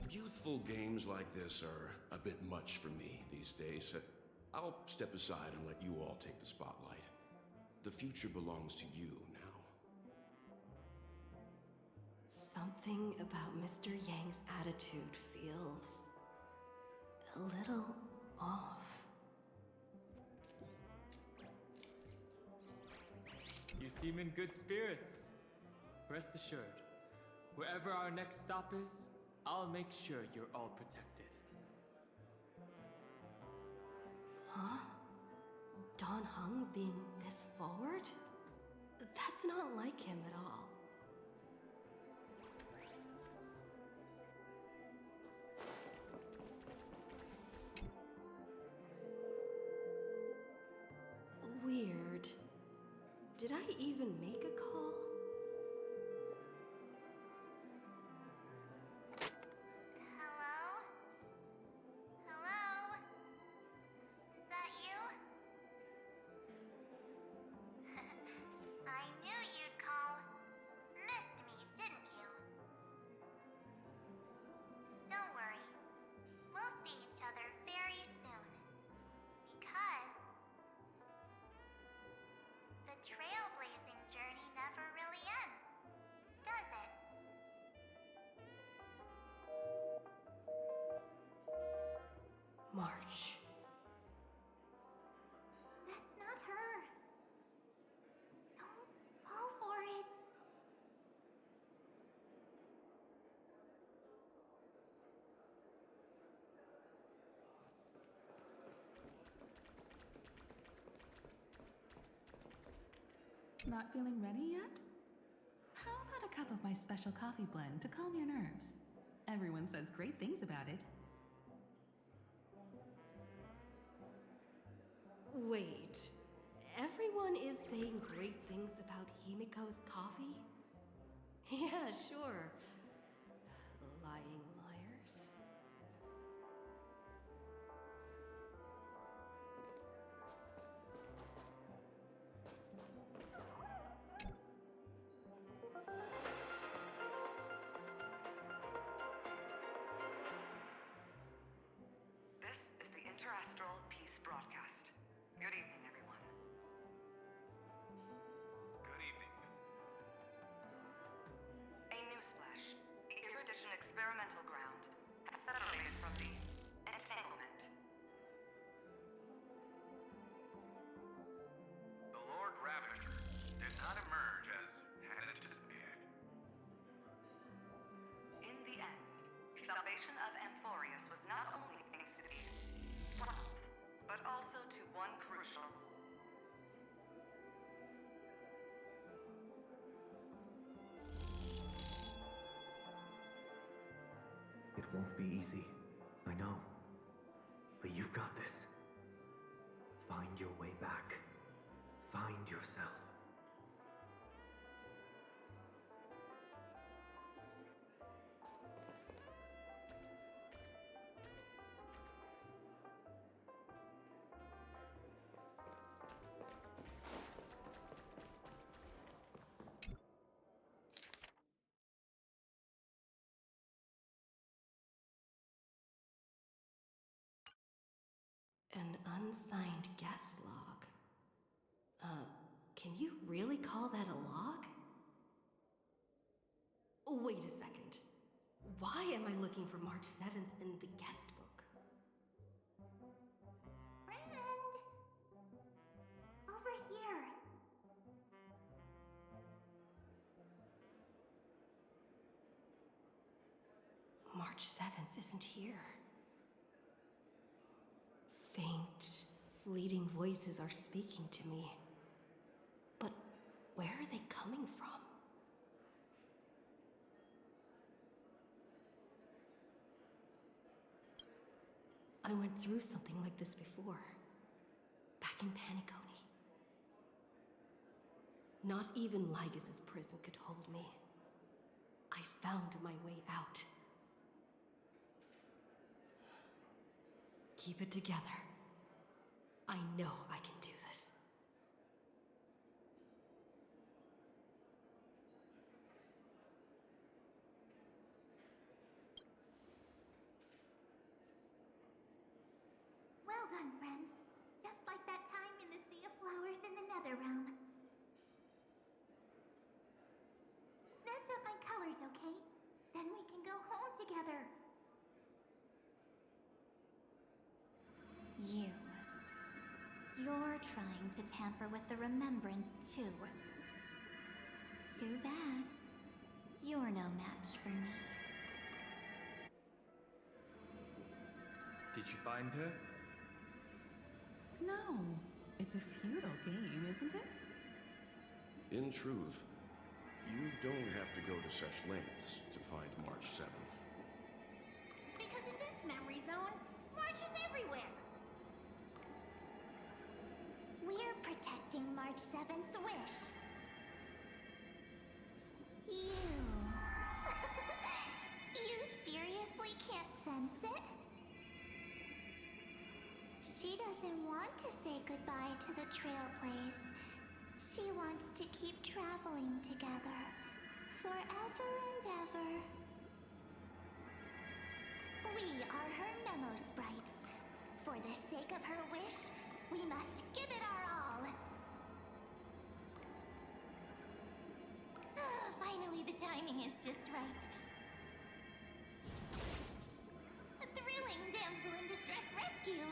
Youthful games like this are a bit much for me these days. I'll step aside and let you all take the spotlight. The future belongs to you now. Something about Mr. Yang's attitude feels a little off. You seem in good spirits. Rest assured, wherever our next stop is, I'll make sure you're all protected. Huh? Don Hung being this forward? That's not like him at all. Weird. Did I even make a call? Hello? Hello? Is that you? I knew you'd call. Missed me, didn't you? Don't worry. We'll see each other very soon. Because the trailblazing journey never really ends, does it? March. That's not her. Don't fall for it. Not feeling ready yet? How about a cup of my special coffee blend to calm your nerves? Everyone says great things about it. Wait. Everyone is saying great things about Himiko's coffee? Yeah, sure. Lying liars. This is the Interastral Peace Broadcast. Good evening, everyone. Good evening. A newsflash. The Erudition Experimental Ground has separated from the entanglement. The Lord Ravager did not emerge as had anticipated. In the end, salvation of Amphorius was not only thanks to the swamp, but also to one crucial. It won't be easy. I know. But you've got this. Find your way back. Find yourself. An unsigned guest log. Can you really call that a log? Wait a second. Why am I looking for March 7th in the guest book? Friend! Over here. March 7th isn't here. Faint, fleeting voices are speaking to me. But where are they coming from? I went through something like this before. Back in Paniconi. Not even Lygas's prison could hold me. I found my way out. Keep it together. I know I can do this. Well done, friend. Just like that time in the Sea of Flowers in the Nether Realm. Match up my colors, okay? Then we can go home together. You're trying to tamper with the remembrance, too. Too bad. You're no match for me. Did you find her? No. It's a futile game, isn't it? In truth, you don't have to go to such lengths to find March 7th. Because in this memory zone, March is everywhere. We're protecting March 7th's wish. You... you seriously can't sense it? She doesn't want to say goodbye to the Trailblaze. She wants to keep traveling together. Forever and ever. We are her memo sprites. For the sake of her wish, we must give it our all. Finally, the timing is just right. A thrilling damsel in distress rescue.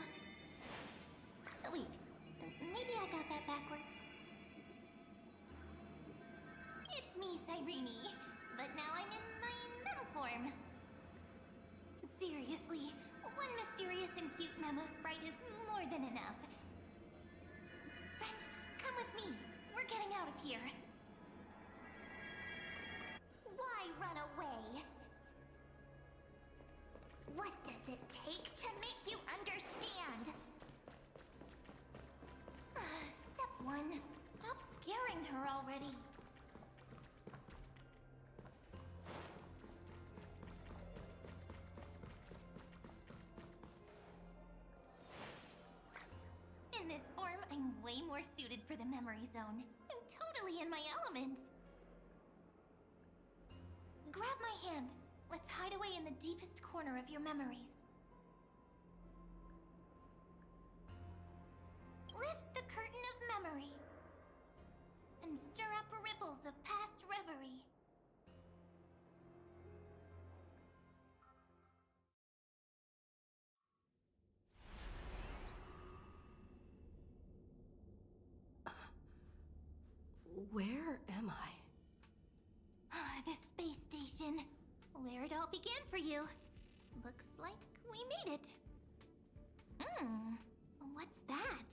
Wait, maybe I got that backwards. It's me, Cyrene, but now I'm in my mem form. Seriously, one mysterious and cute memo sprite is more than enough. Friend, come with me. We're getting out of here. Why run away? What does it take to make you understand? Step 1. Stop scaring her already. In this form, I'm way more suited for the memory zone. I'm totally in my element. Grab my hand. Let's hide away in the deepest corner of your memories. Lift the curtain of memory. And stir up ripples of past reverie. Where am I? The space station. Where it all began for you. Looks like we made it. What's that?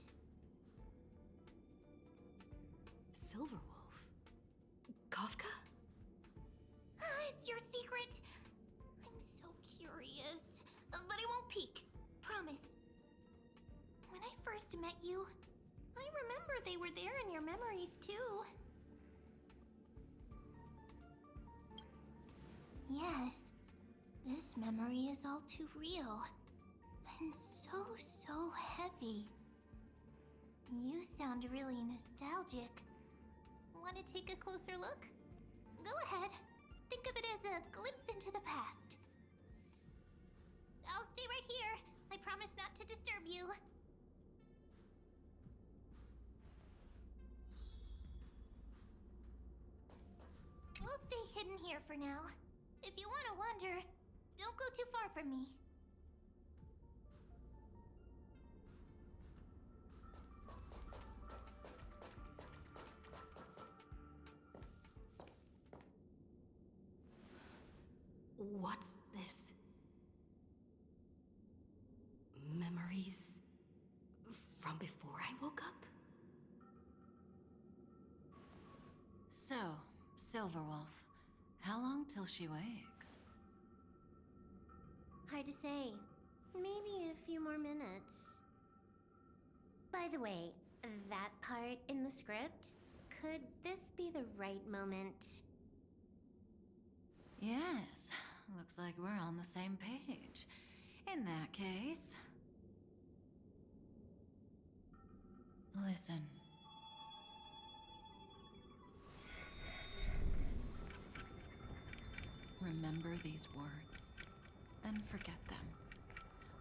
Silverwolf? Kafka? It's your secret. I'm so curious. But I won't peek. Promise. When I first met you, I remember they were there in your memories too. Yes, this memory is all too real. And so heavy. You sound really nostalgic. Want to take a closer look? Go ahead. Think of it as a glimpse into the past. I'll stay right here. I promise not to disturb you. We'll stay hidden here for now. If you want to wander, don't go too far from me. What's this? Memories from before I woke up? So, Silverwolf, how long till she wakes? Hard to say. Maybe a few more minutes. By the way, that part in the script Could this be the right moment? Yes, looks like we're on the same page. In that case... Listen. Remember these words, then forget them.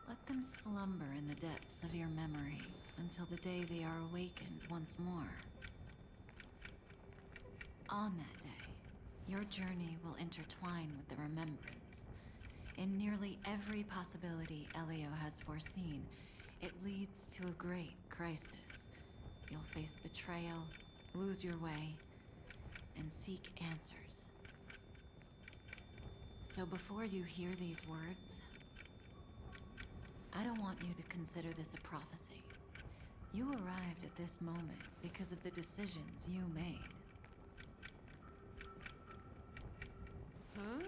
Let them slumber in the depths of your memory until the day they are awakened once more. On that day, your journey will intertwine with the remembrance. In nearly every possibility Elio has foreseen, it leads to a great crisis. You'll face betrayal, lose your way, and seek answers. So before you hear these words, I don't want you to consider this a prophecy. You arrived at this moment because of the decisions you made. Huh?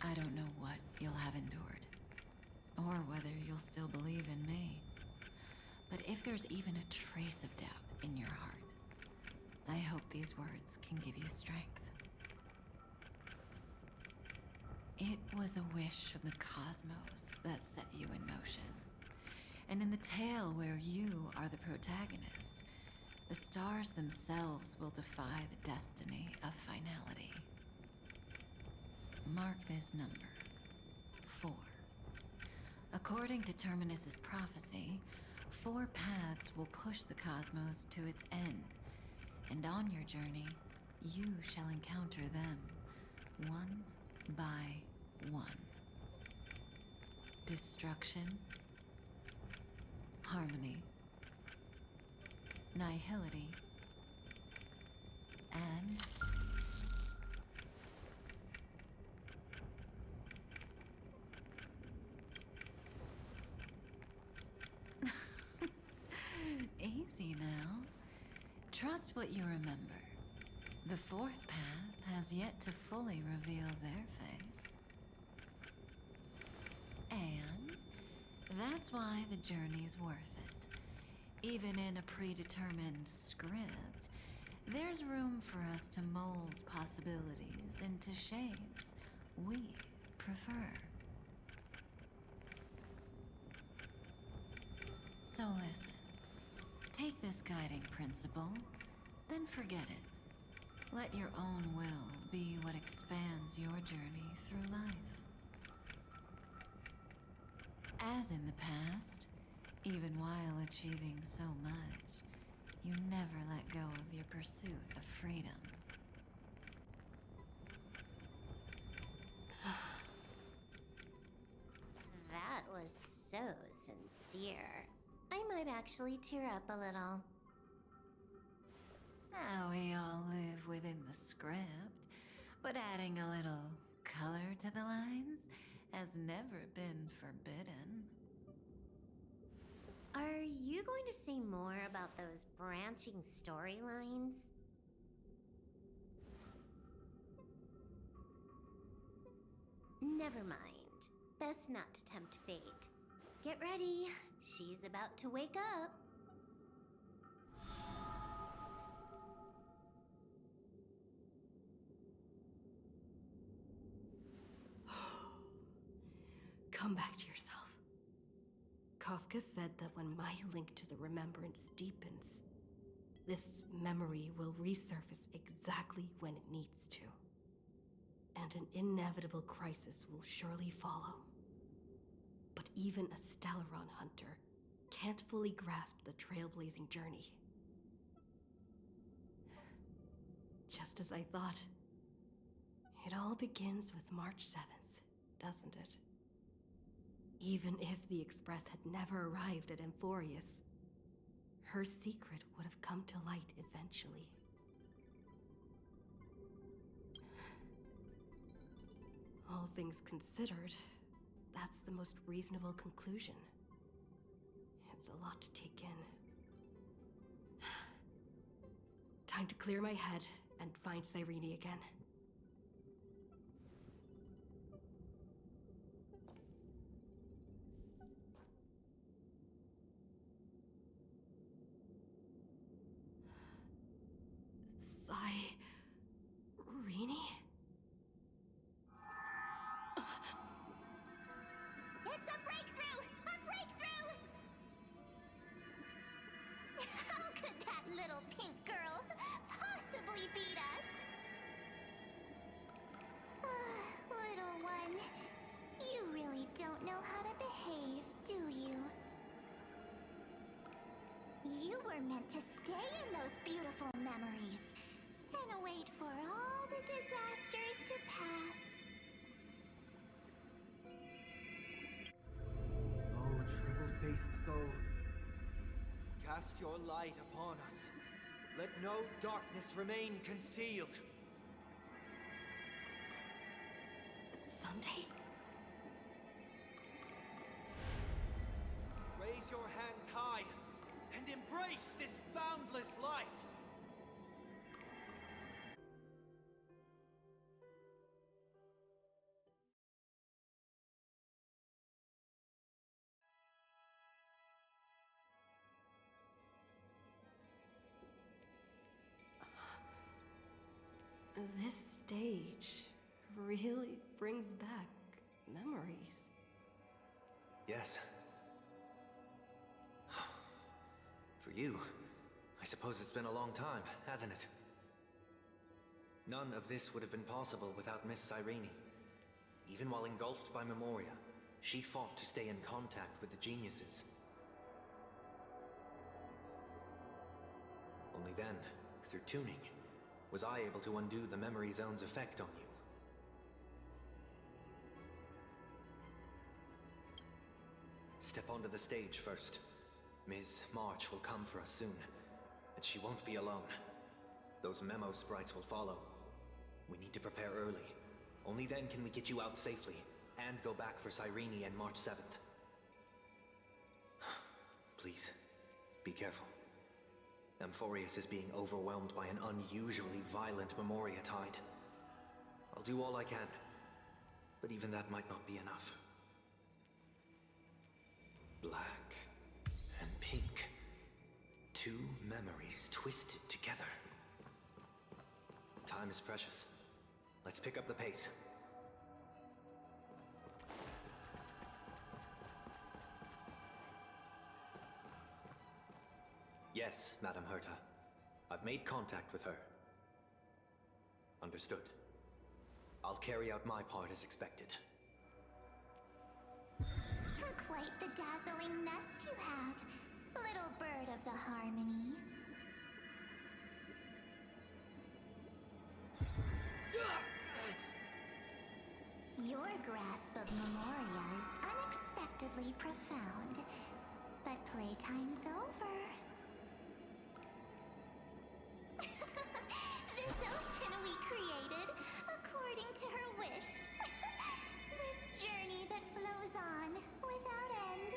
I don't know what you'll have endured, or whether you'll still believe in me. But if there's even a trace of doubt in your heart, I hope these words can give you strength. It was a wish of the cosmos that set you in motion. And in the tale where you are the protagonist, the stars themselves will defy the destiny of finality. Mark this number, 4. According to Terminus's prophecy, 4 paths will push the cosmos to its end, and on your journey, you shall encounter them, one by one. Destruction, harmony, nihility, and easy now. Trust what you remember. The 4th path has yet to fully reveal their face. And that's why the journey's worth it. Even in a predetermined script, there's room for us to mold possibilities into shapes we prefer. So listen. Take this guiding principle, then forget it. Let your own will be what expands your journey through life. As in the past, even while achieving so much, you never let go of your pursuit of freedom. That was so sincere. I might actually tear up a little. Now we all live within the script, but adding a little color to the lines has never been forbidden. Are you going to say more about those branching storylines? Never mind. Best not to tempt fate. Get ready. She's about to wake up. Come back to yourself. Kafka said that when my link to the remembrance deepens, this memory will resurface exactly when it needs to. And an inevitable crisis will surely follow. But even a Stellaron hunter can't fully grasp the trailblazing journey. Just as I thought. It all begins with March 7th, doesn't it? Even if the Express had never arrived at Amphorius, her secret would have come to light eventually. All things considered, that's the most reasonable conclusion. It's a lot to take in. Time to clear my head and find Cyrene again. It's a breakthrough! A breakthrough! How could that little pink girl possibly beat us? Little one, you really don't know how to behave, do you? You were meant to stay in those beautiful memories and wait for all the disasters to pass. Oh, triple-faced soul. Cast your light upon us. Let no darkness remain concealed. Sunday? Raise your hands high and embrace this boundless light. This stage really brings back memories. Yes. For you, I suppose it's been a long time, hasn't it? None of this would have been possible without Miss Cyrene. Even while engulfed by Memoria, she fought to stay in contact with the geniuses. Only then, through tuning, was I able to undo the memory zone's effect on you. Step onto the stage first. Ms. March will come for us soon, and she won't be alone. Those memo sprites will follow. We need to prepare early. Only then can we get you out safely, and go back for Cyrene and March 7th. Please, be careful. Amphorius is being overwhelmed by an unusually violent Memoria tide. I'll do all I can, but even that might not be enough. Black and pink. Two memories twisted together. Time is precious. Let's pick up the pace. Yes, Madam Herta. I've made contact with her. Understood. I'll carry out my part as expected. Quite the dazzling nest you have, little bird of the Harmony. Your grasp of Memoria is unexpectedly profound, but playtime's over. This ocean we created, according to her wish. This journey that flows on without end.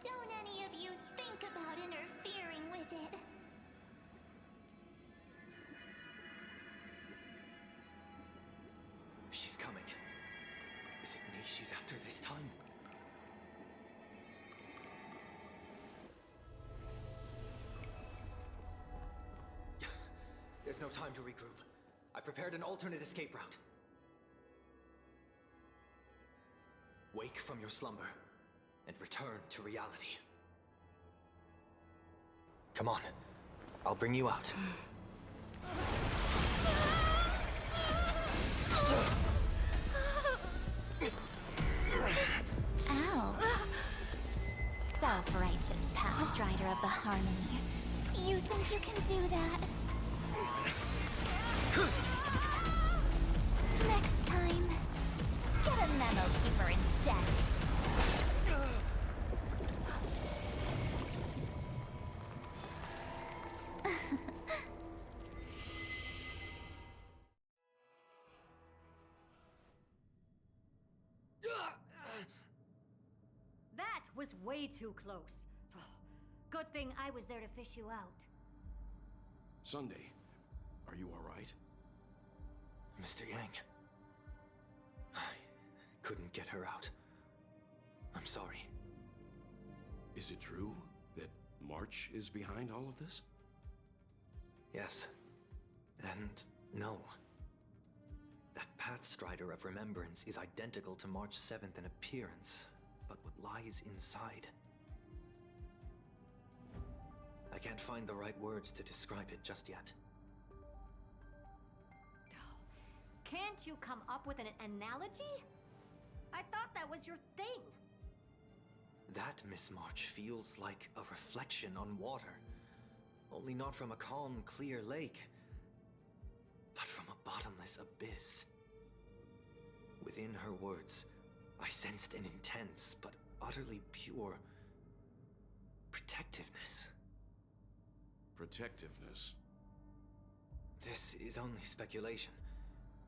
Don't any of you think about interfering with it. She's coming. Is it me she's after this time? There's no time to regroup. I've prepared an alternate escape route. Wake from your slumber and return to reality. Come on. I'll bring you out. Ow. Self-righteous past rider of the Harmony. You think you can do that? Next time, get a memo keeper instead. That was way too close. Good thing I was there to fish you out. Sunday, are you all right? Mr. Yang. I couldn't get her out. I'm sorry. Is it true that March is behind all of this? Yes. And no. That Pathstrider of Remembrance is identical to March 7th in appearance, but what lies inside? I can't find the right words to describe it just yet. Can't you come up with an analogy? I thought that was your thing. That, Miss March, feels like a reflection on water. Only not from a calm, clear lake, but from a bottomless abyss. Within her words, I sensed an intense but utterly pure protectiveness. Protectiveness? This is only speculation,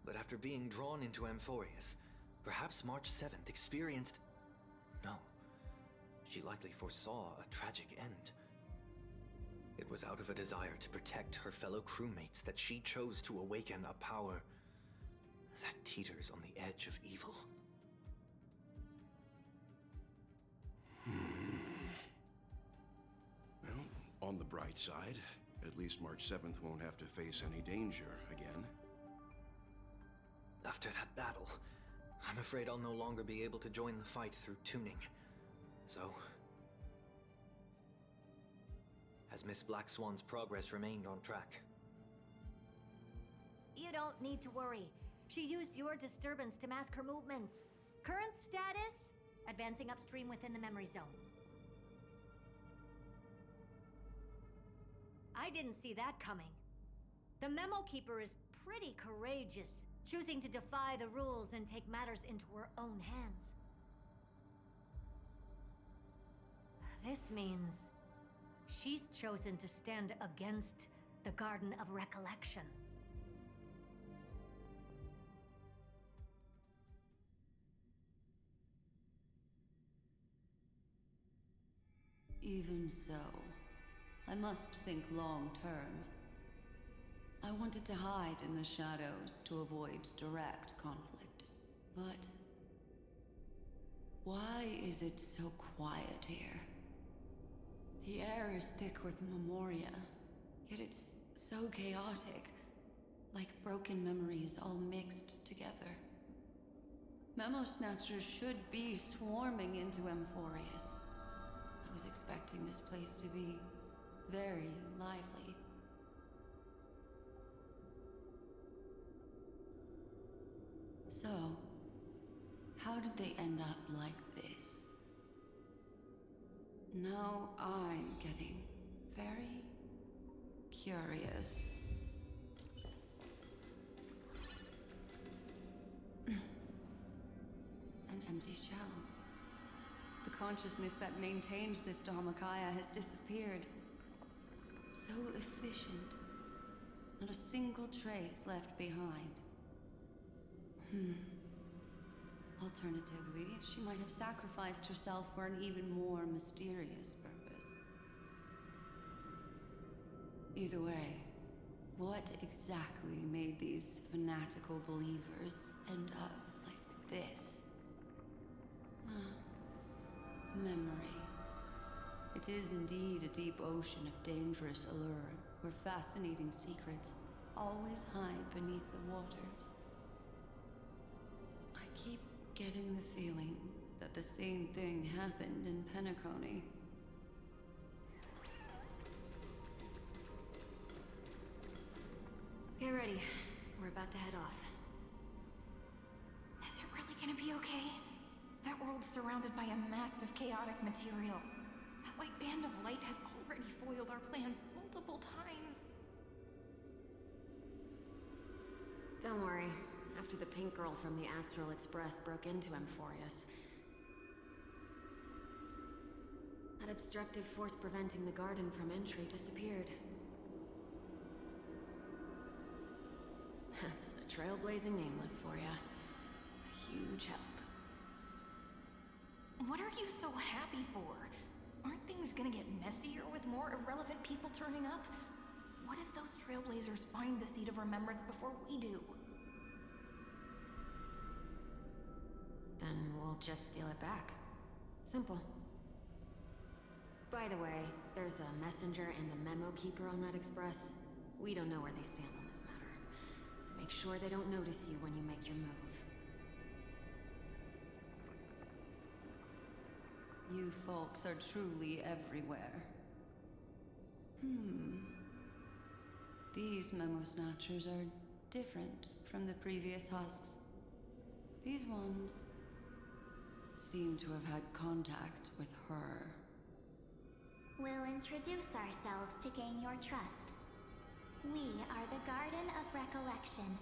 but after being drawn into Amphorius, perhaps March 7th experienced... No. She likely foresaw a tragic end. It was out of a desire to protect her fellow crewmates that she chose to awaken a power that teeters on the edge of evil. Well, on the bright side, at least March 7th won't have to face any danger again. After that battle, I'm afraid I'll no longer be able to join the fight through tuning. So... has Miss Black Swan's progress remained on track? You don't need to worry. She used your disturbance to mask her movements. Current status? Advancing upstream within the memory zone. I didn't see that coming. The Memo Keeper is pretty courageous, choosing to defy the rules and take matters into her own hands. This means she's chosen to stand against the Garden of Recollection. Even so, I must think long term. I wanted to hide in the shadows to avoid direct conflict. But why is it so quiet here? The air is thick with memoria, yet it's so chaotic, like broken memories all mixed together. Memo Snatchers should be swarming into Amphorius. I was expecting this place to be very lively. So, how did they end up like this? Now I'm getting very curious. An empty shell. The consciousness that maintained this Dharmakaya has disappeared. So efficient. Not a single trace left behind. Alternatively, she might have sacrificed herself for an even more mysterious purpose. Either way, what exactly made these fanatical believers end up like this? Memory. It is indeed a deep ocean of dangerous allure, where fascinating secrets always hide beneath the waters. I keep getting the feeling that the same thing happened in Penacony. Get ready. We're about to head off. Is it really gonna be okay? That world's surrounded by a massive chaotic material. That white band of light has already foiled our plans multiple times. Don't worry. After the pink girl from the Astral Express broke into Amphorius, that obstructive force preventing the garden from entry disappeared. That's the trailblazing nameless for ya. A huge help. What are you so happy for? Aren't things gonna get messier with more irrelevant people turning up? What if those trailblazers find the Seed of Remembrance before we do? Then we'll just steal it back. Simple. By the way, there's a messenger and a memo keeper on that express. We don't know where they stand on this matter, so Make sure they don't notice you when you make your move. You folks are truly everywhere. These memo snatchers are different from the previous husks. These ones seem to have had contact with her. We'll introduce ourselves to gain your trust. We are the Garden of Recollection.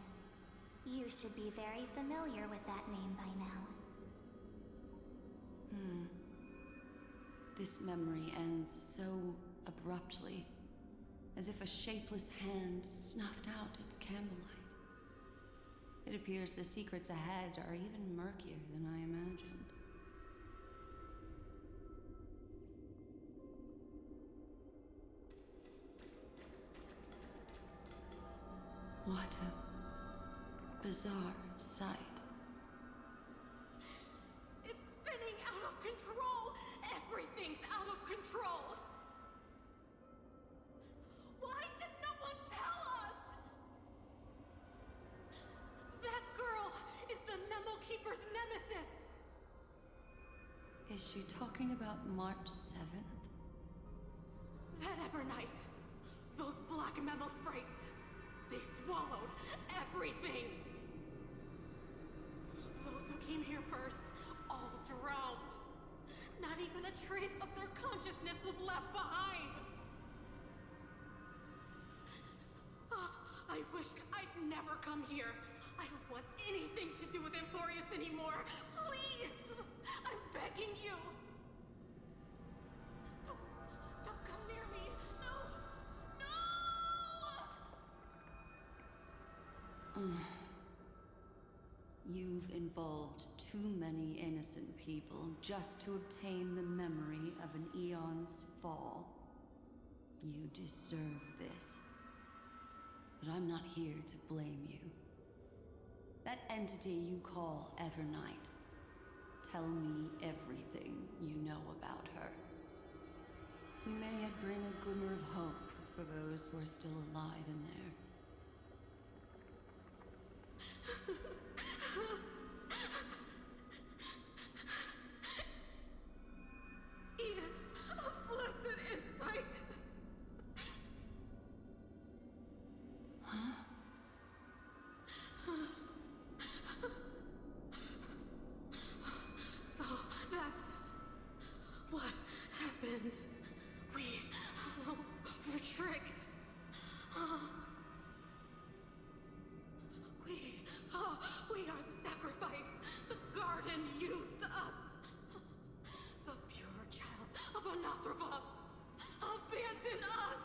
You should be very familiar with that name by now. This memory ends so abruptly, as if a shapeless hand snuffed out its candlelight. It appears the secrets ahead are even murkier than I imagined. What a bizarre sight. It's spinning out of control! Everything's out of control! Why did no one tell us? That girl is the Memo Keeper's nemesis! Is she talking about March 7th? That Evernight, those black memo sprites, they swallowed everything! Those who came here first, all drowned. Not even a trace of their consciousness was left behind! I wish I'd never come here. I don't want anything to do with Emphorius anymore. Please! I'm begging you! Don't come near me! No! No! You've involved too many innocent people just to obtain the memory of an eon's fall. You deserve this. But I'm not here to blame you. That entity you call Evernight, tell me everything you know about her. We may yet bring a glimmer of hope for those who are still alive in there. Eden, a blessed insight! Huh? So that's what happened. We were tricked. We are the sacrifice. The garden used us. The pure child of Anasrava abandoned us.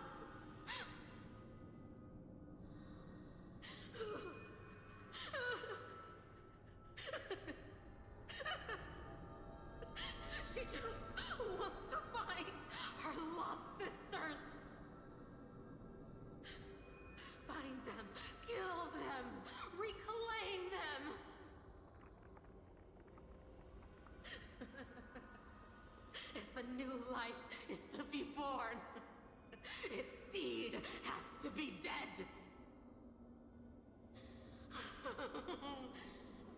She just wants to find her lost sisters. Find them, kill them, reclaim them. If a new life is to be born, its seed has to be dead.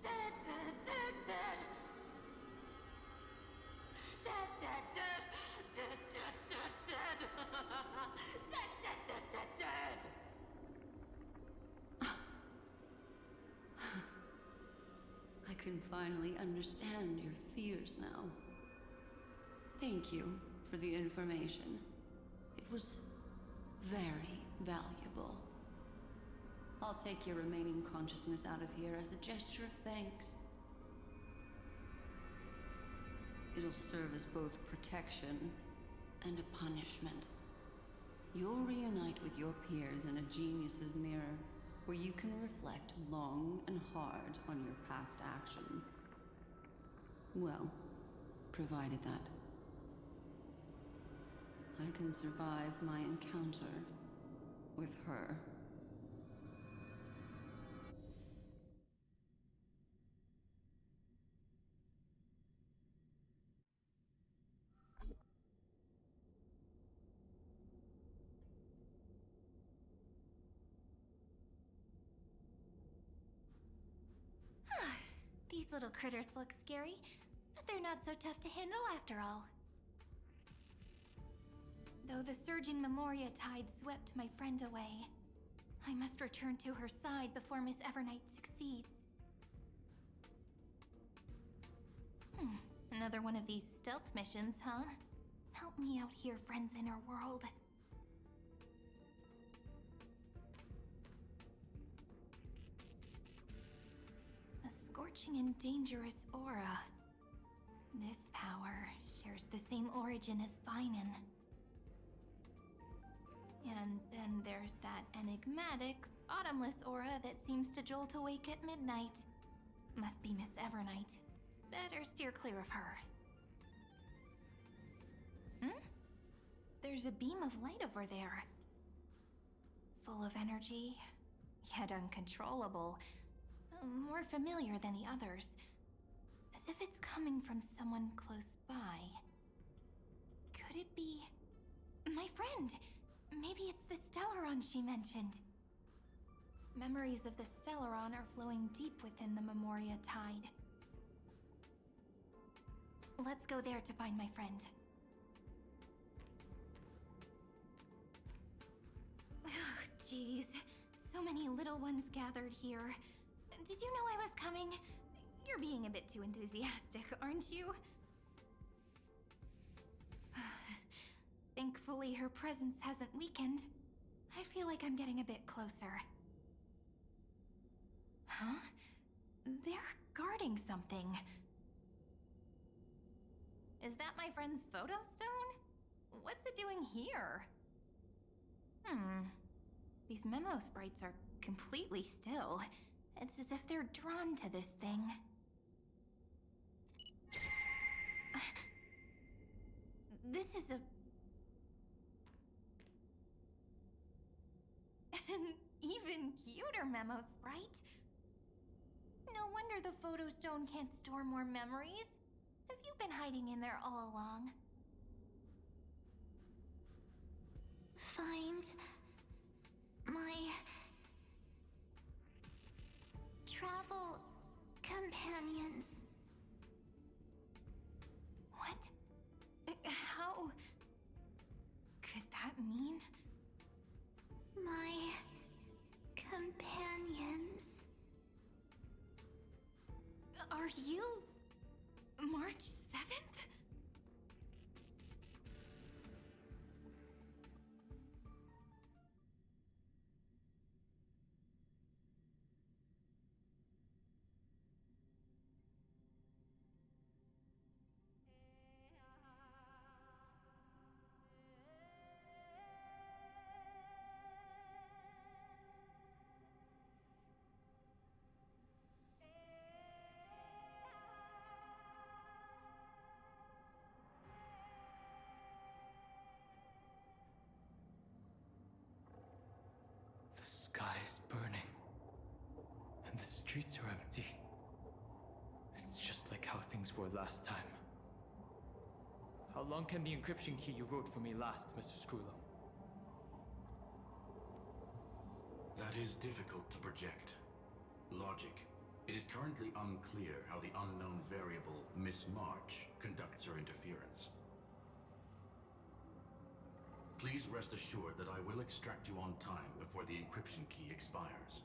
Dead, dead, dead, dead. Dead, dead, dead. Dead, dead, dead, dead. Dead, dead, dead, dead, dead. I can finally understand your fears now. Thank you for the information. It was very valuable. I'll take your remaining consciousness out of here as a gesture of thanks. It'll serve as both protection and a punishment. You'll reunite with your peers in a genius's mirror, where you can reflect long and hard on your past actions. Well, provided that I can survive my encounter with her. little critters look scary, but they're not so tough to handle after all. Though the surging Memoria tide swept my friend away, I must return to her side before Miss Evernight succeeds. Another one of these stealth missions, huh? Help me out here, friends in her world. A scorching and dangerous aura. This power shares the same origin as Finan. And then there's that enigmatic, bottomless aura that seems to jolt awake at midnight. Must be Miss Evernight. Better steer clear of her. There's a beam of light over there. Full of energy, yet uncontrollable. More familiar than the others. As if it's coming from someone close by. Could it be... my friend? Maybe it's the Stellaron she mentioned. Memories of the Stellaron are flowing deep within the Memoria tide. Let's go there to find my friend. Jeez, so many little ones gathered here. Did you know I was coming? You're being a bit too enthusiastic, aren't you? Thankfully, her presence hasn't weakened. I feel like I'm getting a bit closer. Huh? They're guarding something. Is that my friend's photo stone? What's it doing here? These memo sprites are completely still. It's as if they're drawn to this thing. This is an even cuter memo sprite. No wonder the photo stone can't store more memories. Have you been hiding in there all along? Find my travel companions. What? How could that mean? My companions. Are you March 7th? The sky is burning, and the streets are empty. It's just like how things were last time. How long can the encryption key you wrote for me last, Mr. Screwlum? That is difficult to project. Logic. It is currently unclear how the unknown variable, Miss March, conducts her interference. Please rest assured that I will extract you on time before the encryption key expires.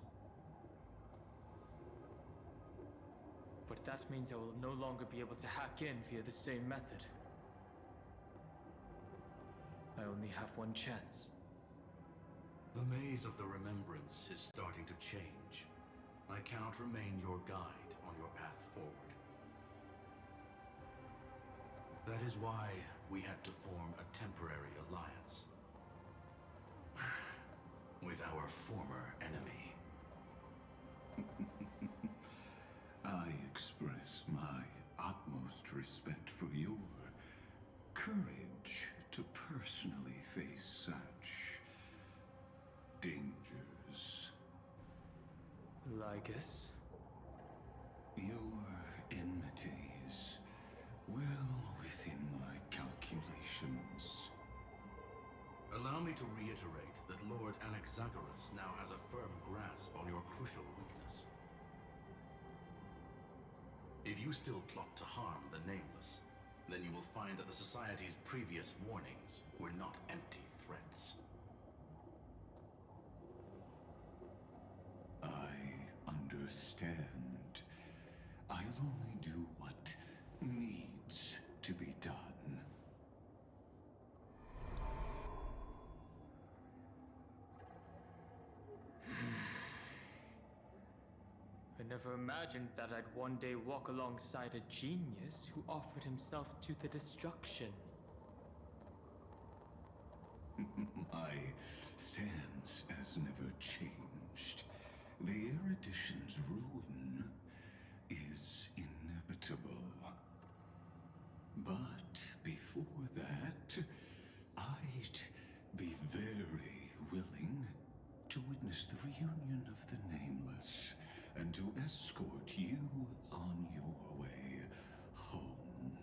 But that means I will no longer be able to hack in via the same method. I only have one chance. The maze of the Remembrance is starting to change. I cannot remain your guide on your path forward. That is why we had to form a temporary alliance. With our former enemy. I express my utmost respect for your courage to personally face such dangers. Lygus? Your enmities well within my calculations. Allow me to reiterate that Lord Anaxagoras now has a firm grasp on your crucial weakness. If you still plot to harm the Nameless, then you will find that the Society's previous warnings were not empty threats. I understand. I'll only do what needs to be done. I never imagined that I'd one day walk alongside a genius who offered himself to the destruction. My stance has never changed. The erudition's ruin is inevitable. But before that, I'd be very willing to witness the reunion of the Nameless and to escort you on your way home.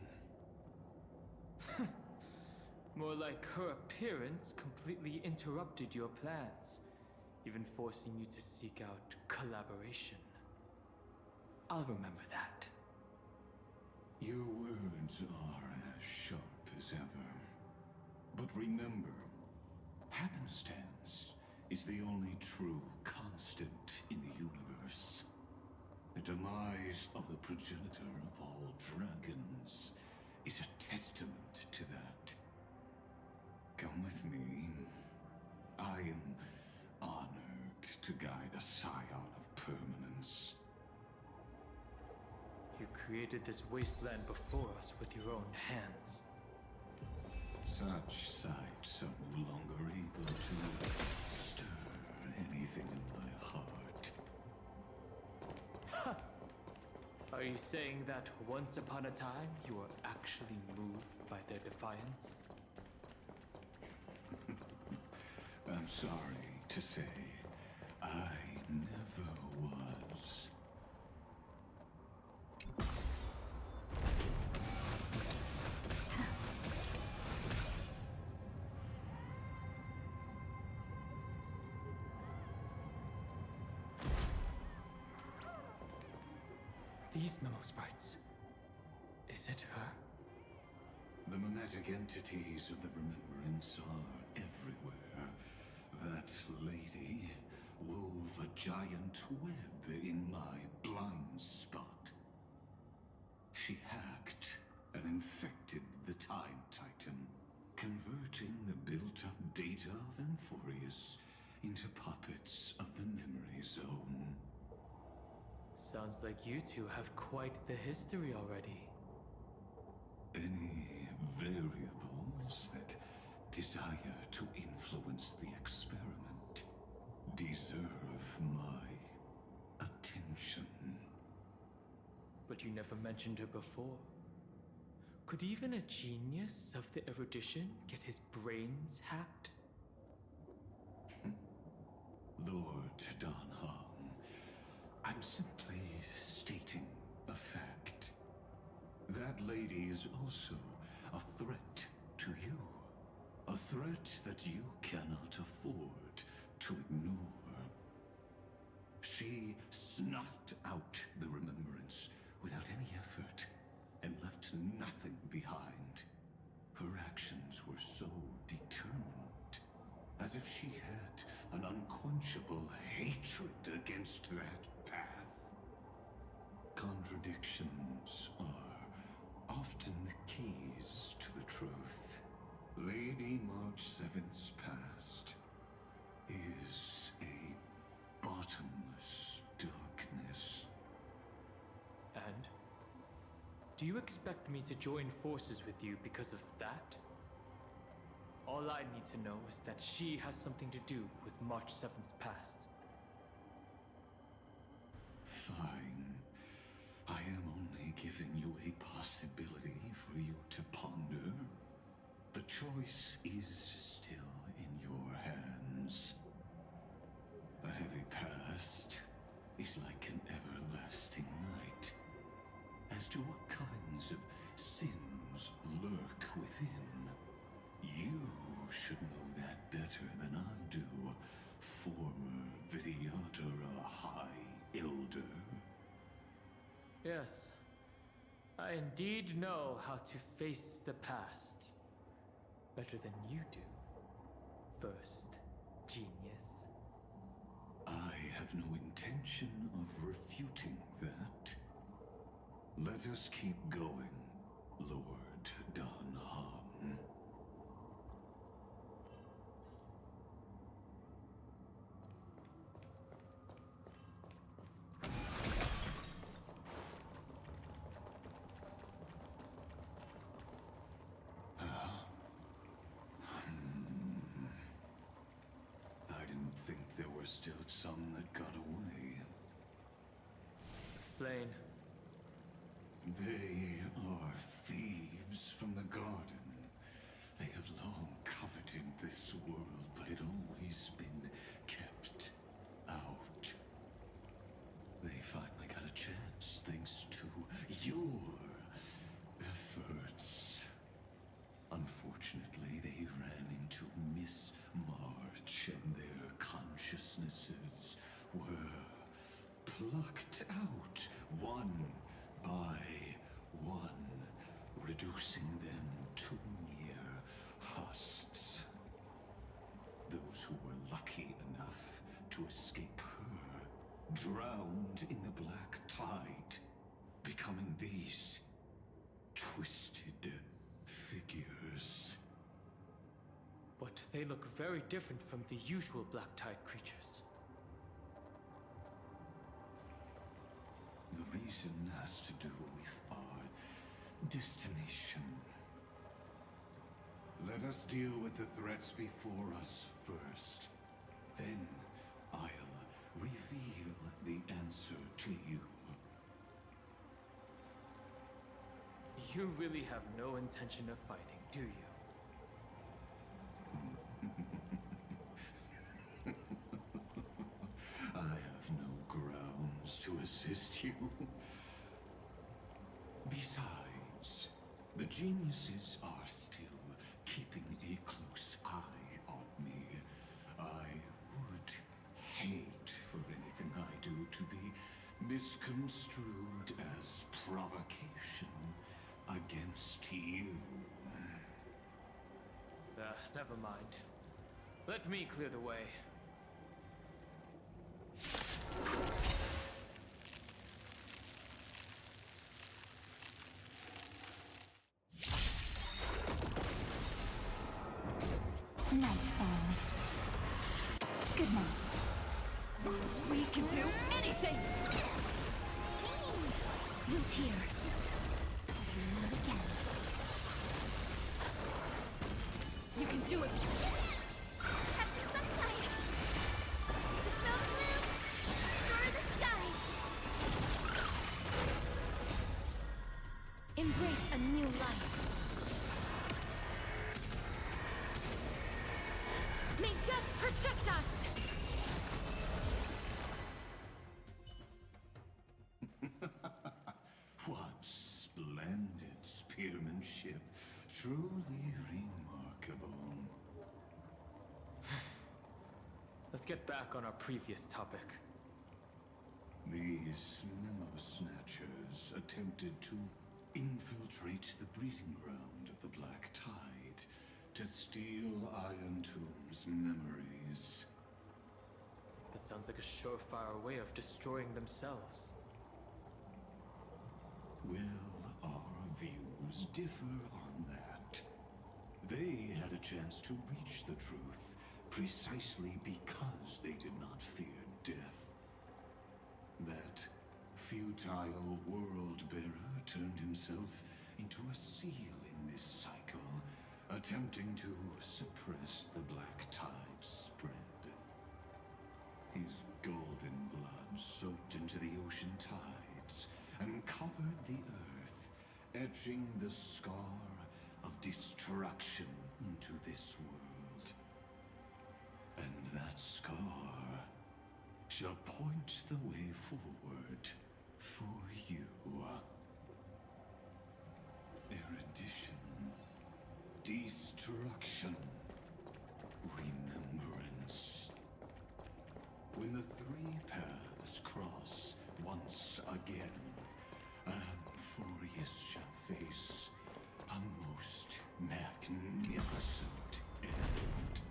More like her appearance completely interrupted your plans, even forcing you to seek out collaboration. I'll remember that. Your words are as sharp as ever. But remember, happenstance is the only true constant in the universe. The demise of the progenitor of all dragons is a testament to that. Come with me. I am honored to guide a scion of permanence. You created this wasteland before us with your own hands. Such sights are no longer able to stir anything in my heart. Ha! Are you saying that once upon a time you were actually moved by their defiance? I'm sorry to say, I never was. These memo sprites. Is it her? The mimetic entities of the Remembrance are everywhere. That lady wove a giant web in my blind spot. She hacked and infected the Time Titan, converting the built-up data of Amphorius into puppets of the Memory Zone. Sounds like you two have quite the history already. Any variables that desire to influence the experiment deserve my attention. But you never mentioned her before. Could even a genius of the erudition get his brains hacked? Lord Donhong, I'm simply stating a fact. That lady is also a threat to you. A threat that you cannot afford to ignore. She snuffed out the Remembrance without any effort and left nothing behind. Her actions were so determined, as if she had an unquenchable hatred against that path. Contradictions are often the keys to the truth. Lady March 7th's past is a bottomless darkness. And? Do you expect me to join forces with you because of that? All I need to know is that she has something to do with March 7th's past. Fine. I am only giving you a possibility for you to ponder. The choice is still in your hands. A heavy past is like an everlasting night. As to what kinds of sins lurk within, you should know that better than I do, former Vidyadhara High Elder. Yes, I indeed know how to face the past better than you do, first genius. I have no intention of refuting that. Let us keep going, Lord Don Han. I didn't think there were still some that got away. Explain. They are thieves from the garden. They have long coveted this world, but it always been kept out. They finally got a chance thanks to your efforts. Unfortunately, they ran into Miss March, and their consciousnesses were plucked out one by one, reducing them to mere husks. Those who were lucky enough to escape her drowned in the black tide, becoming these twisted figures. But they look very different from the usual Black Tide creatures. The reason has to do with our destination. Let us deal with the threats before us first. Then I'll reveal the answer to you. You really have no intention of fighting, do you? I have no grounds to assist you. Besides, the geniuses are still keeping a close eye on me. I would hate for anything I do to be misconstrued as provocation against you. Never mind. Let me clear the way. Night falls. Good night. We can do anything! Root here. Again. You can do it! Have some sunshine! Dispel the gloom! Restore the skies! Embrace a new life! May death protect us! What splendid spearmanship. Truly remarkable. Let's get back on our previous topic. These memo snatchers attempted to infiltrate the breeding ground of the Black Tide to steal Iron Tomb's memories. That sounds like a surefire way of destroying themselves. Well, our views differ on that. They had a chance to reach the truth precisely because they did not fear death. That futile world-bearer turned himself into a seal in this cycle, attempting to suppress the Black Tide's spread. His golden blood soaked into the ocean tides and covered the earth, etching the scar of destruction into this world. And that scar shall point the way forward for you. Erudition, destruction, remembrance. When the three paths cross once again, Amphorius shall face a most magnificent end.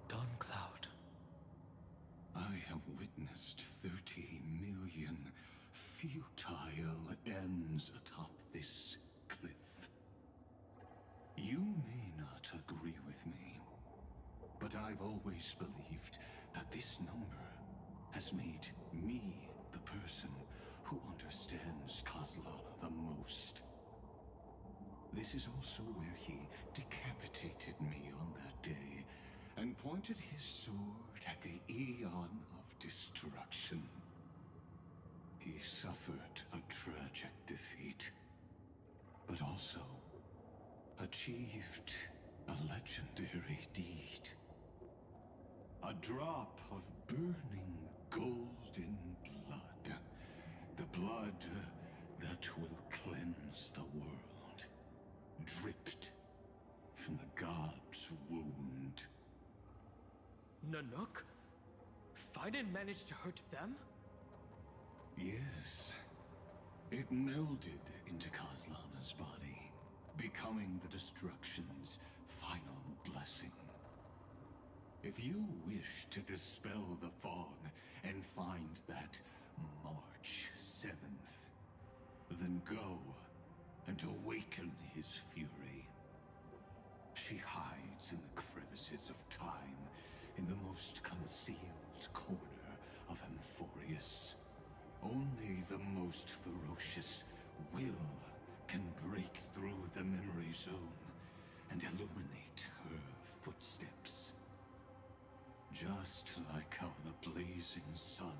Dawn Cloud. I have witnessed 30 million futile ends atop this cliff. You may not agree with me, but I've always believed that this number has made me the person who understands Kozlana the most. This is also where he decapitated me on that day and pointed his sword at the Eon of Destruction. He suffered a tragic defeat, but also achieved a legendary deed. A drop of burning golden blood. The blood that will cleanse the world. Dripped from the god's wound. Nanook? Fiden managed to hurt them? Yes. It melded into Kozlana's body, becoming the Destruction's final blessing. If you wish to dispel the fog and find that March 7th, then go and awaken his fury. She hides in the crevices of time, in the most concealed corner of Amphorius. Only the most ferocious will can break through the memory zone and illuminate her footsteps. Just like how the blazing sun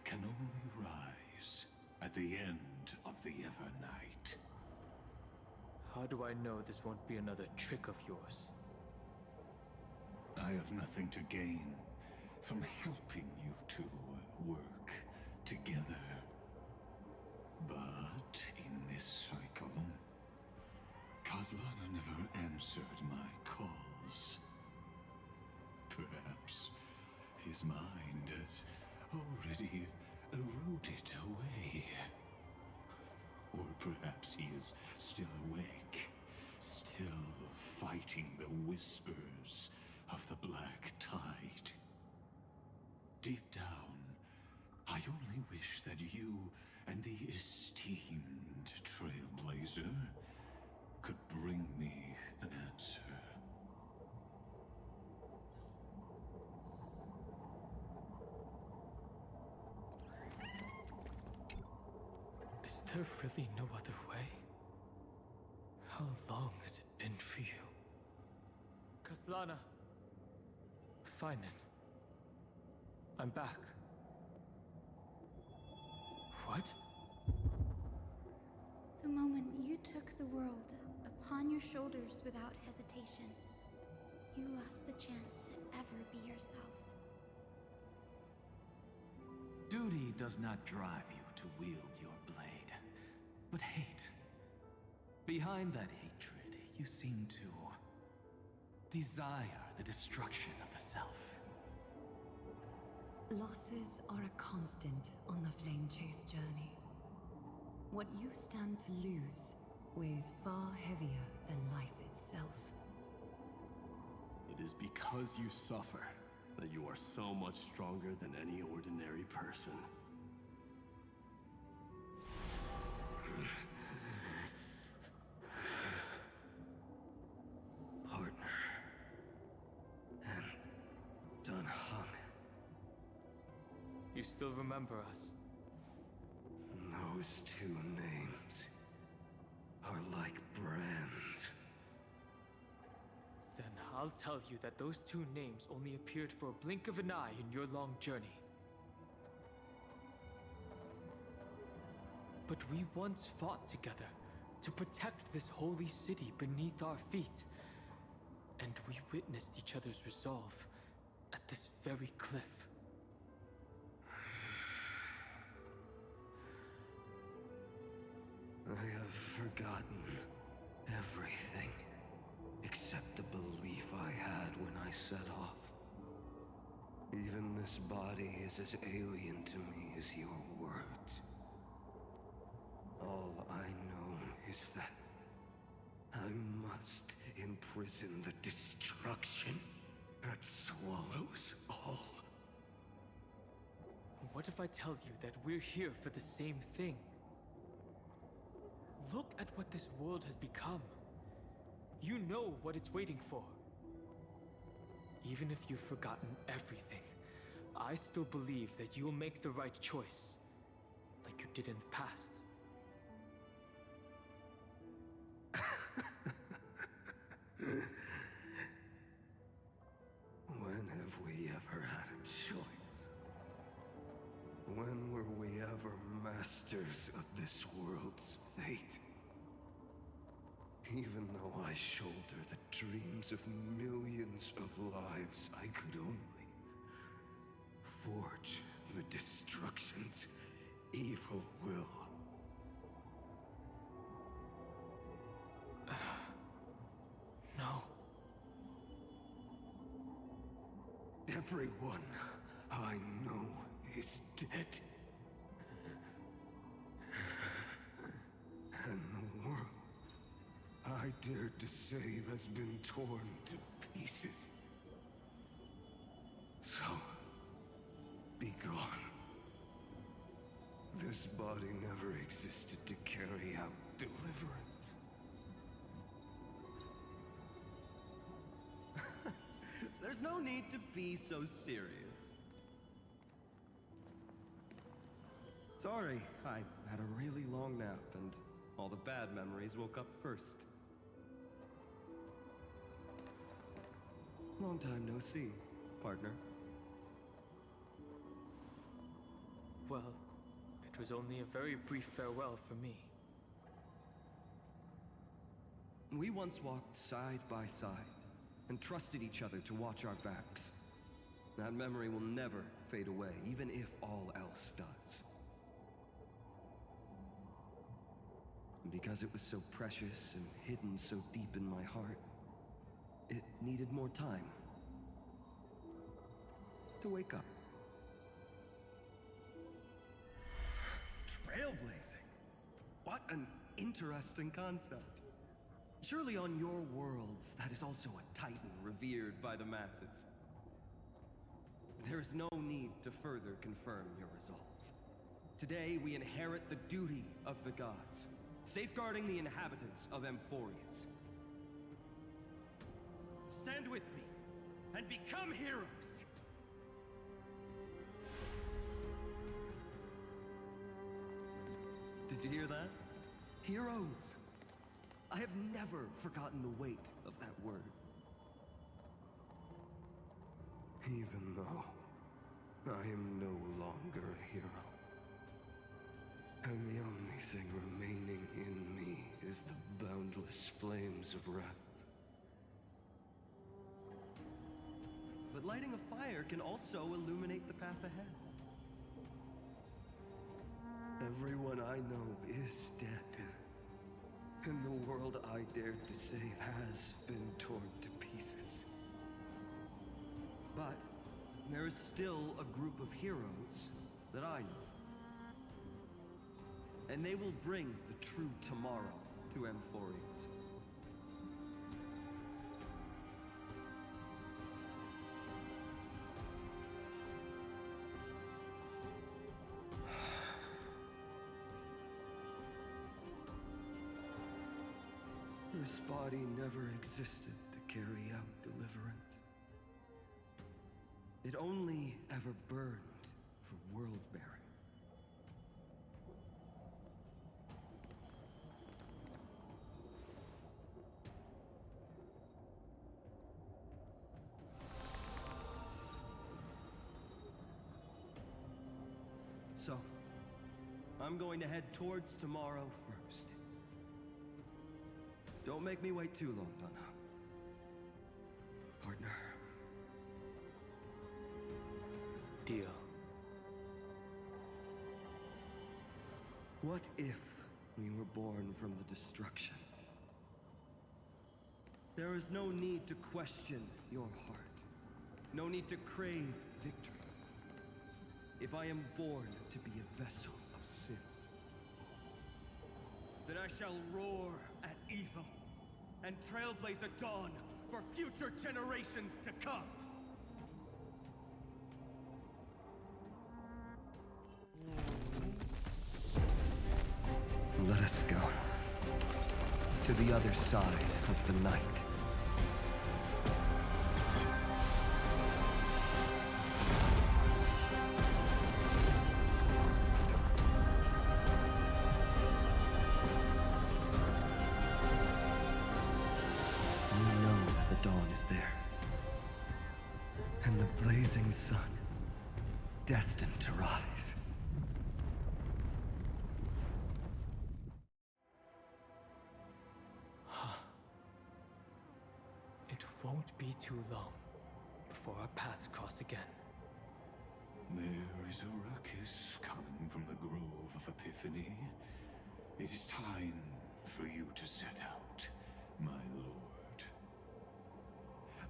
can only rise at the end of the Evernight. How do I know this won't be another trick of yours? I have nothing to gain from helping you two work together. But in this cycle, Kozlana never answered my calls. Perhaps his mind has already eroded away. Or perhaps he is still awake, still fighting the whispers of the Black Tide. Deep down, I only wish that you and the esteemed Trailblazer could bring me an answer. Is there really no other way? How long has it been for you? Kozlana. Finen. I'm back. What? The moment you took the world upon your shoulders without hesitation, you lost the chance to ever be yourself. Duty does not drive you to wield your blade, but hate. Behind that hatred, you seem to desire the destruction of the self. Losses are a constant on the Flame Chase journey. What you stand to lose weighs far heavier than life itself. It is because you suffer that you are so much stronger than any ordinary person. Partner. And Dun Hung. You still remember us? Those two names are like brands. Then I'll tell you that those two names only appeared for a blink of an eye in your long journey. But we once fought together to protect this holy city beneath our feet. And we witnessed each other's resolve at this very cliff. I have forgotten Everything. Except the belief I had when I set off. Even this body is as alien to me as your words. All I know is that I must imprison the destruction that swallows all. What if I tell you that we're here for the same thing? Look at what this world has become. You know what it's waiting for. Even if you've forgotten everything, I still believe that you'll make the right choice, like you did in the past. When have we ever had a choice? When were we ever masters of this world's fate? Even though I shoulder the dreams of millions of lives, I could only forge the destruction's evil will. No. Everyone I know is dead. And the world I dared to save has been torn to pieces. So, be gone. This body never existed to carry out deliverance. There's no need to be so serious. Sorry, I had a really long nap and all the bad memories woke up first. Long time no see, partner. Well, it was only a very brief farewell for me. We once walked side by side and trusted each other to watch our backs. That memory will never fade away, even if all else does. And because it was so precious and hidden so deep in my heart, it needed more time to wake up. Trailblazing? What an interesting concept. Surely on your worlds, that is also a titan revered by the masses. There is no need to further confirm your resolve. Today, we inherit the duty of the gods, safeguarding the inhabitants of Amphorius. Stand with me, and become heroes! Did you hear that? Heroes! I have never forgotten the weight of that word. Even though I am no longer a hero. And the only thing remaining in me is the boundless flames of wrath. But lighting a fire can also illuminate the path ahead. Everyone I know is dead. And the world I dared to save has been torn to pieces. But there is still a group of heroes that I know. And they will bring the true tomorrow to Amphorius. This body never existed to carry out deliverance. It only ever burned for world-bearing. So, I'm going to head towards tomorrow first. Don't make me wait too long, Donna. Partner. Deal. What if we were born from the destruction? There is no need to question your heart. No need to crave victory. If I am born to be a vessel of sin, then I shall roar at evil and trailblaze a dawn for future generations to come. Let us go to the other side of the night. You know that the dawn is there, and the blazing sun destined to rise. It won't be too long before our paths cross again. There is a ruckus coming from the Grove of Epiphany. It is time for you to set out, my lord.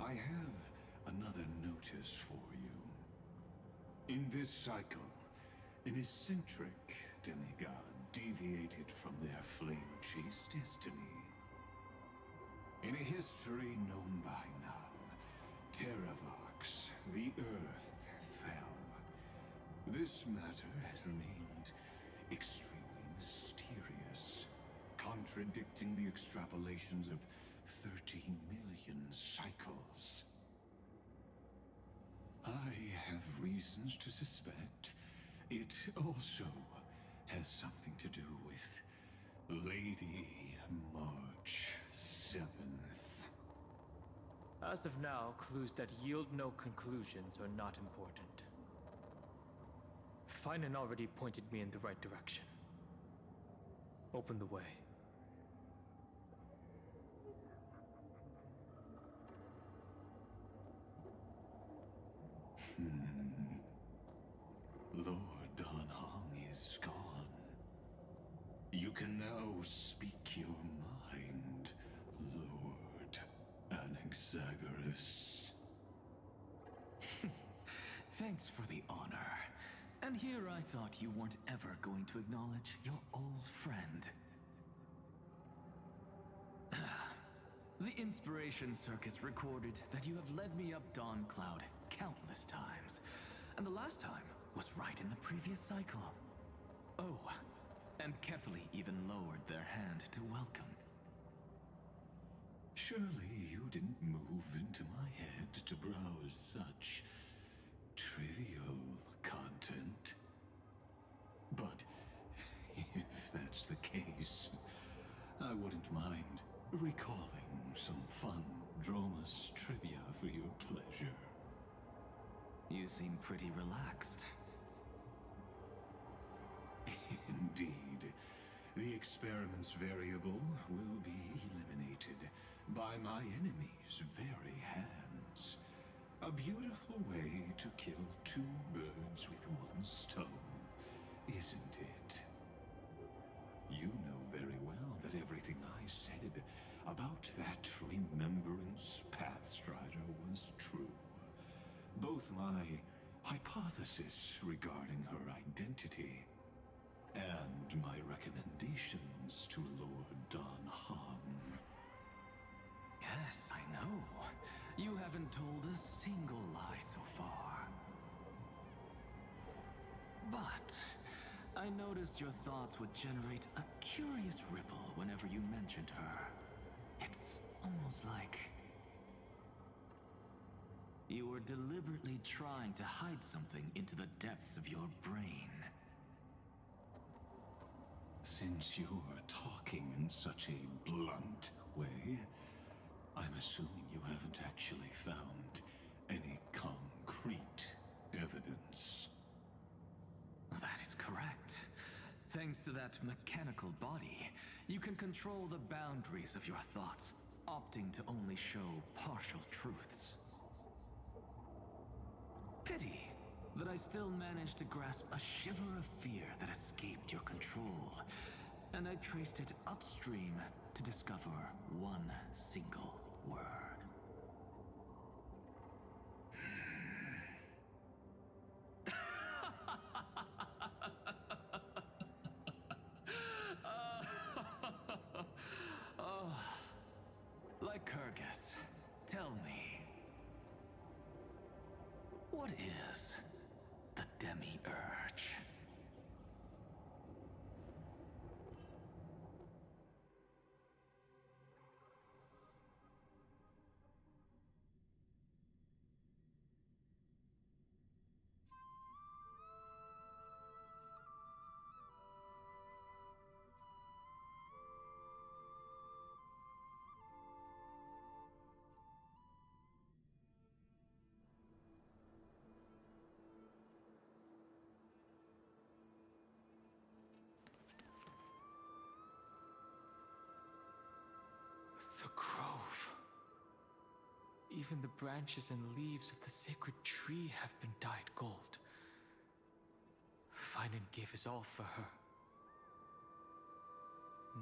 I have another notice for you. In this cycle, an eccentric demigod deviated from their flame-chased destiny. In a history known by none, Terravox, the Earth, fell. This matter has remained extremely mysterious, contradicting the extrapolations of 30 million cycles. I have reasons to suspect it also has something to do with Lady March 7th. As of now, clues that yield no conclusions are not important. Finan already pointed me in the right direction. Open the way. Lord Danhong is gone. You can now speak your mind, Lord Anaxagoras. Thanks for the honor. And here I thought you weren't ever going to acknowledge your old friend. The Inspiration Circus recorded that you have led me up Dawn Cloud countless times. And the last time was right in the previous cycle. Oh, and Kefali even lowered their hand to welcome. Surely you didn't move into my head to browse such trivial content. But if that's the case, I wouldn't mind recalling some fun Dromus trivia for your pleasure. You seem pretty relaxed. Indeed. The experiment's variable will be eliminated by my enemy's very hands. A beautiful way to kill two birds with one stone, isn't it? You know very well that everything I said about that Remembrance Pathstrider was true. Both my hypothesis regarding her identity and my recommendations to Lord Danhong. Yes, I know. You haven't told a single lie so far. But I noticed your thoughts would generate a curious ripple whenever you mentioned her. It's almost like you were deliberately trying to hide something into the depths of your brain. Since you're talking in such a blunt way, I'm assuming you haven't actually found any concrete evidence. That is correct. Thanks to that mechanical body, you can control the boundaries of your thoughts, opting to only show partial truths. Pity that I still managed to grasp a shiver of fear that escaped your control, and I traced it upstream to discover one single word. Yes. Tell me. What is the Demi-Urge? The grove. Even the branches and leaves of the sacred tree have been dyed gold. Finan gave his all for her.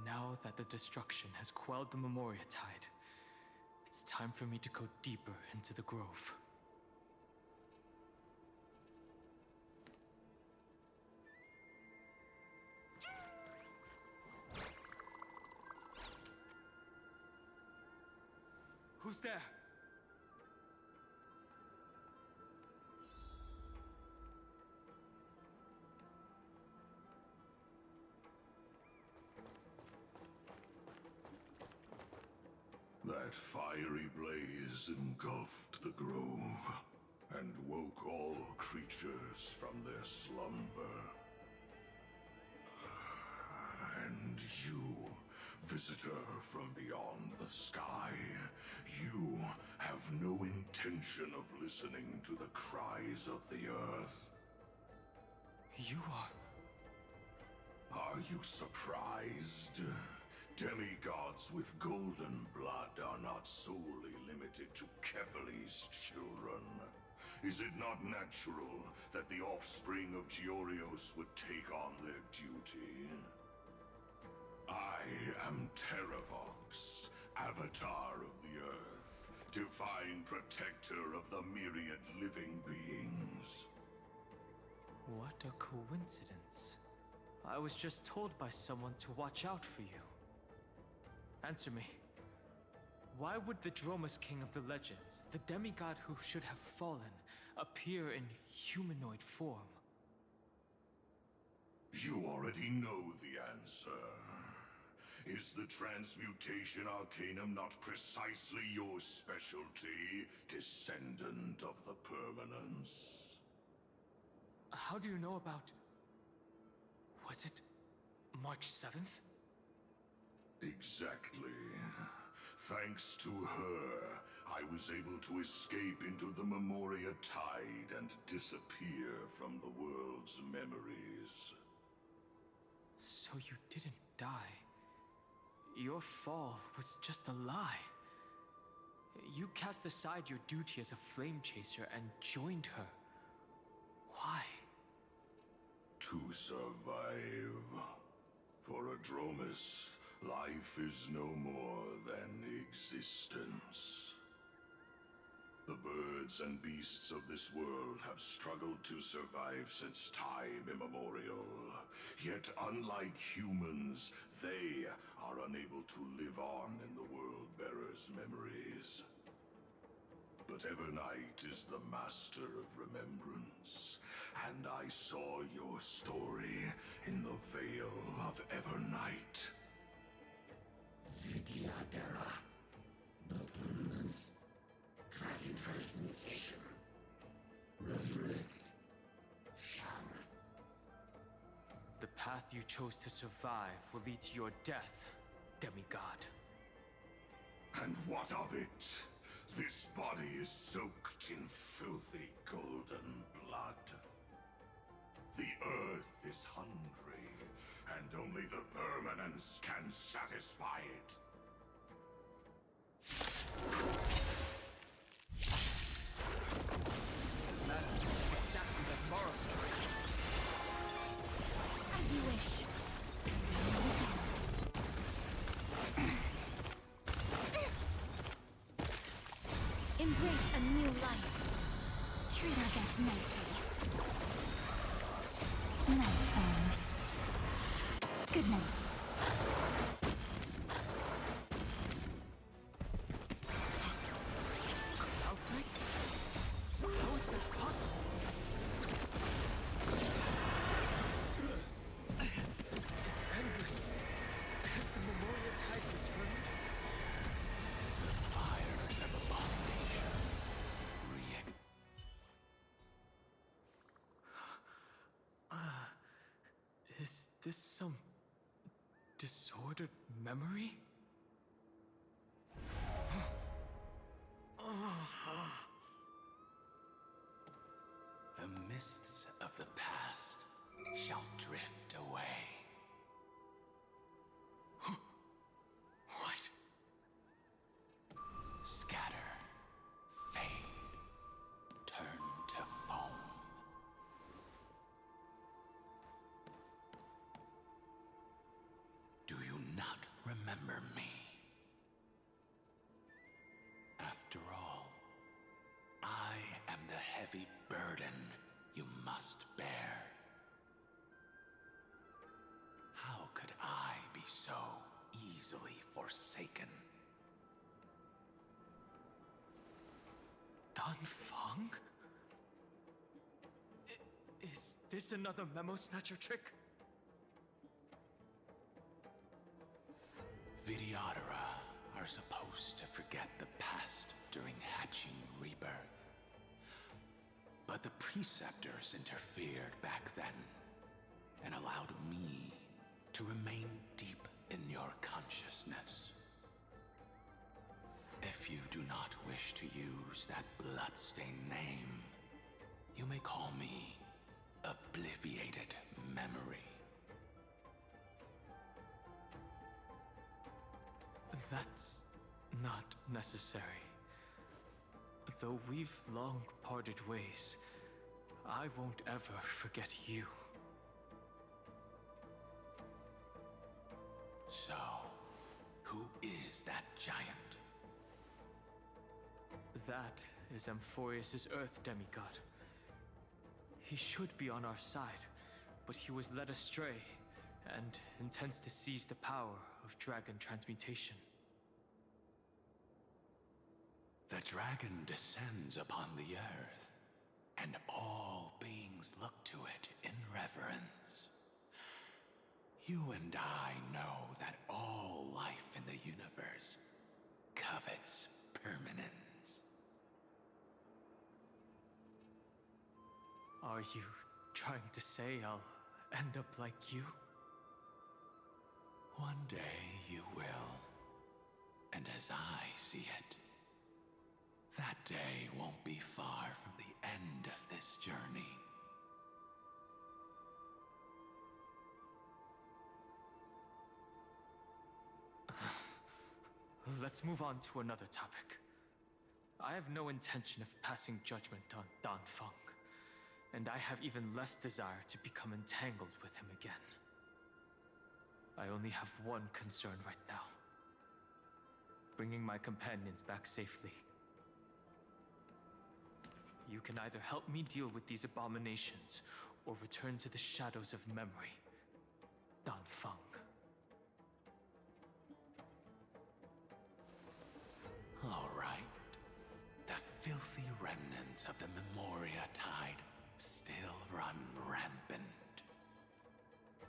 Now that the destruction has quelled the Memoria Tide, it's time for me to go deeper into the grove. Who's there? That fiery blaze engulfed the grove and woke all creatures from their slumber. And you, visitor from beyond the sky, you have no intention of listening to the cries of the earth. You are... Are you surprised? Demigods with golden blood are not solely limited to Kevali's children. Is it not natural that the offspring of Georios would take on their duty? I am Terravox, Avatar of the Earth, divine protector of the myriad living beings. What a coincidence. I was just told by someone to watch out for you. Answer me. Why would the Dromus King of the legends, the demigod who should have fallen, appear in humanoid form? You already know the answer. Is the Transmutation Arcanum not precisely your specialty, descendant of the Permanence? How do you know about... Was it March 7th? Exactly. Thanks to her, I was able to escape into the Memoria Tide and disappear from the world's memories. So you didn't die. Your fall was just a lie. You cast aside your duty as a flame chaser and joined her. Why? To survive. For a Dromus, life is no more than existence. The birds and beasts of this world have struggled to survive since time immemorial. Yet unlike humans, they are unable to live on in the World-Bearer's memories. But Evernight is the master of remembrance, and I saw your story in the Veil of Evernight. Vidyadhara, the permanence, dragon transmutation, resurrect, Shang. The path you chose to survive will lead to your death, demigod. And what of it? This body is soaked in filthy golden blood. The earth is hungry, and only the permanence can satisfy it. This madness is exactly like Mara's dream. As you wish. Embrace a new life. Treat our guests nicely. Night, friends. Good night. this some disordered memory? The mists of the past shall drift away. What? Scatter, fade, turn to foam. Do you not remember me? After all, I am the heavy burden you must bear. How could I be so easily forsaken? Dan Feng? Is this another memo snatcher trick? Vidyadhara are supposed to forget the past during hatching rebirth. But the preceptors interfered back then and allowed me to remain deep in your consciousness. If you do not wish to use that bloodstained name, you may call me Obliviated Memory. That's not necessary. Though we've long parted ways, I won't ever forget you. So, who is that giant? That is Amphorius' Earth demigod. He should be on our side, but he was led astray and intends to seize the power of dragon transmutation. The dragon descends upon the earth, and all beings look to it in reverence. You and I know that all life in the universe covets permanence. Are you trying to say I'll end up like you? One day you will, and as I see it, that day won't be far from the end of this journey. Let's move on to another topic. I have no intention of passing judgment on Dan Feng, and I have even less desire to become entangled with him again. I only have one concern right now: bringing my companions back safely. You can either help me deal with these abominations, or return to the shadows of memory. Dan Feng. All right. The filthy remnants of the Memoria Tide still run rampant.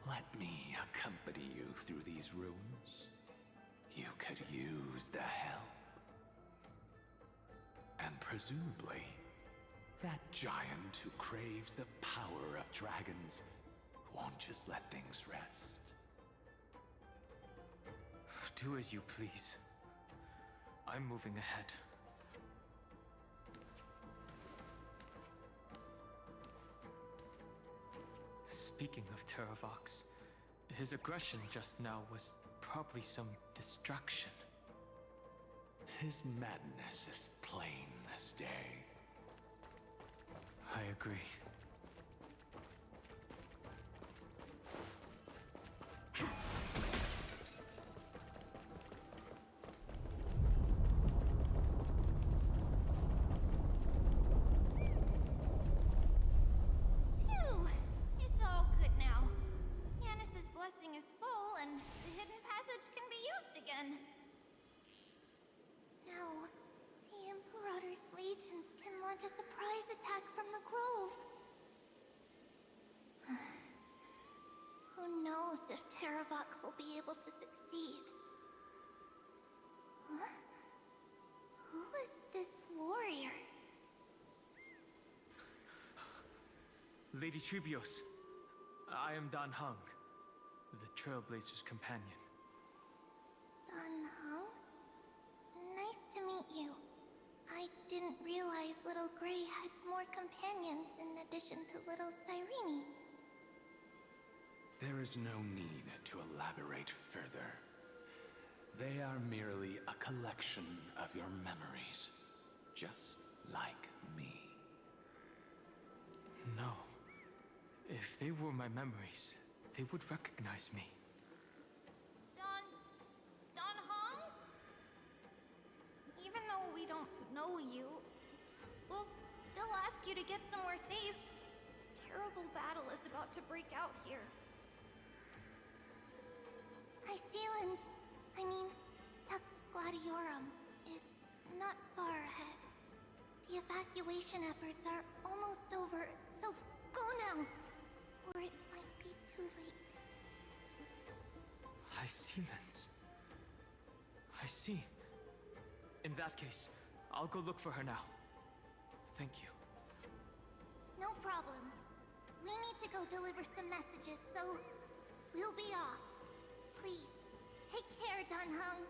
Let me accompany you through these ruins. You could use the help. And presumably, that giant who craves the power of dragons won't just let things rest. Do as you please. I'm moving ahead. Speaking of Terravox, his aggression just now was probably some distraction. His madness is plain as day. I agree. Phew! It's all good now. Yanis's blessing is full, and the hidden passage can be used again. Now, the Imperator's legions can launch a surprise attack from the grove. Who knows if Terravox will be able to succeed? Huh? Who is this warrior? Lady Tribios, I am Dan Heng. the Trailblazer's companion. Hung? Nice to meet you. I didn't realize Little Gray had more companions in addition to Little Cyrene. There is no need to elaborate further. They are merely a collection of your memories, just like me. No. If they were my memories, they would recognize me. Don Hong? Even though we don't know you, we'll still ask you to get somewhere safe. Terrible battle is about to break out here. Iceland's, I mean, Tux Gladiorum, is not far ahead. The evacuation efforts are almost over, so go now, or it might be too late. Hycelands. I see. In that case, I'll go look for her now. Thank you. No problem. We need to go deliver some messages, so we'll be off. Please, take care, Don Hung.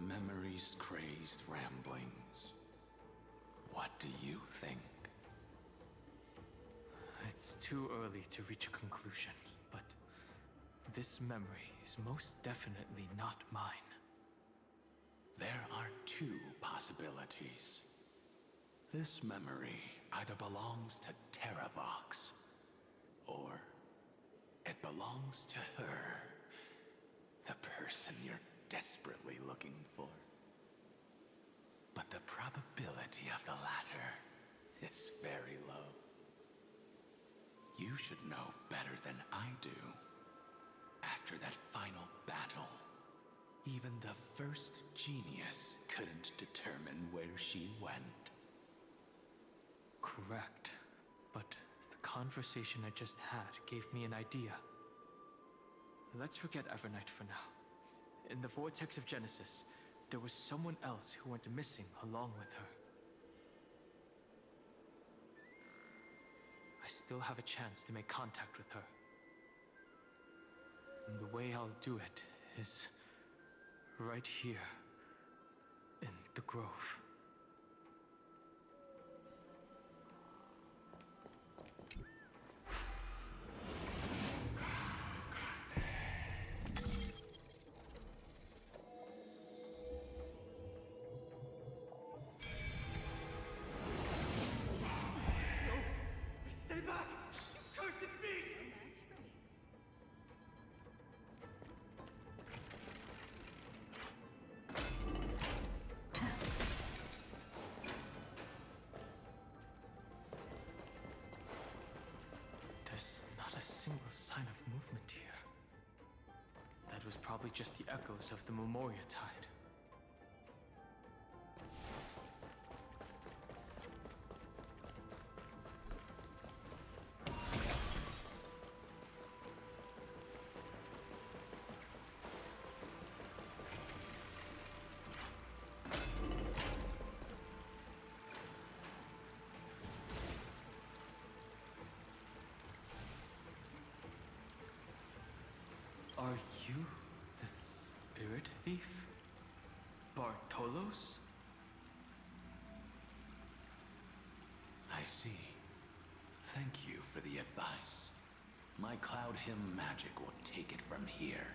Memories crazed ramblings. What do you think? It's too early to reach a conclusion, but this memory is most definitely not mine. There are two possibilities. This memory either belongs to Terravox, or it belongs to her, the person you're desperately looking for. But the probability of the latter is very low. You should know better than I do. After that final battle, even the first genius couldn't determine where she went. Correct. But the conversation I just had gave me an idea. Let's forget Evernight for now. In the Vortex of Genesis, there was someone else who went missing along with her. I still have a chance to make contact with her. And the way I'll do it is right here in the Grove. Stay back! Cursed beast! There's not a single sign of movement here. That was probably just the echoes of the Memoria Tide. Are you the spirit thief? Bartolos? I see. Thank you for the advice. My Cloud Hymn magic will take it from here.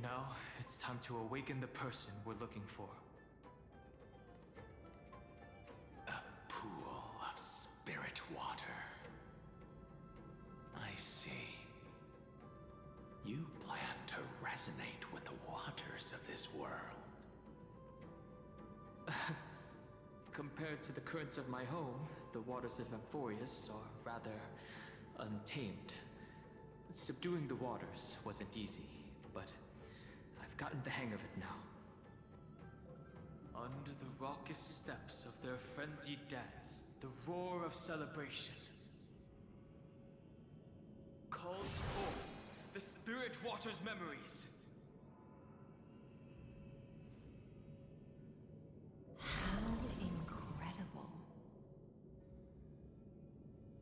Now, it's time to awaken the person we're looking for. A pool of spirit water. I see. You plan to resonate with the waters of this world. Compared to the currents of my home, the waters of Amphorius are rather untamed. Subduing the waters wasn't easy, but I've gotten the hang of it now. Under the raucous steps of their frenzied dance, the roar of celebration calls forth the Spirit Water's memories. How incredible.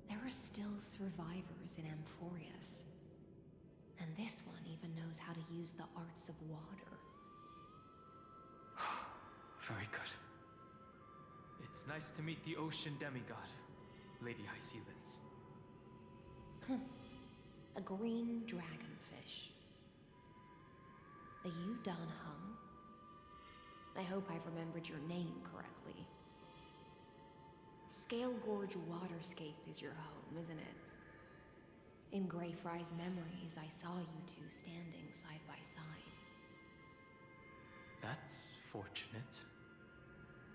There are still survivors in Amphorius. And this one even knows how to use the arts of water. Very good. It's nice to meet the ocean demigod, Lady Hysealence. A green dragonfish. Are you Dan Hung? I hope I've remembered your name correctly. Scale Gorge Waterscape is your home, isn't it? In Greyfry's memories, I saw you two standing side by side. That's fortunate.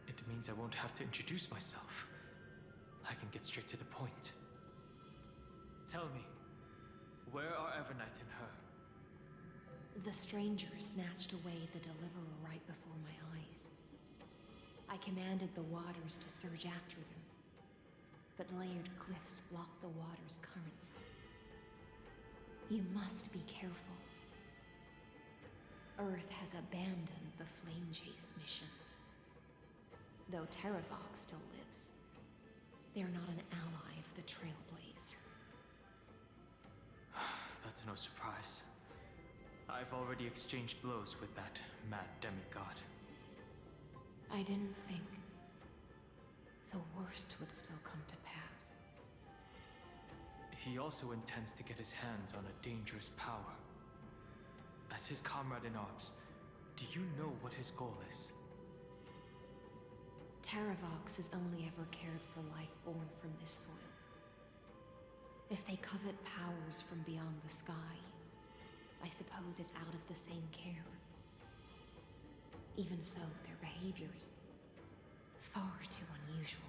It means I won't have to introduce myself. I can get straight to the point. Tell me, where are Evernight and her? The stranger snatched away the deliverer right before my eyes. I commanded the waters to surge after them, but layered cliffs blocked the water's current. You must be careful. Earth has abandoned the Flame Chase mission. Though Terravox still lives, they're not an ally of the Trailblaze. That's no surprise. I've already exchanged blows with that mad demigod. I didn't think the worst would still come to pass. He also intends to get his hands on a dangerous power. As his comrade in arms, do you know what his goal is? Terravox has only ever cared for life born from this soil. If they covet powers from beyond the sky, I suppose it's out of the same care. Even so, their behavior is far too unusual.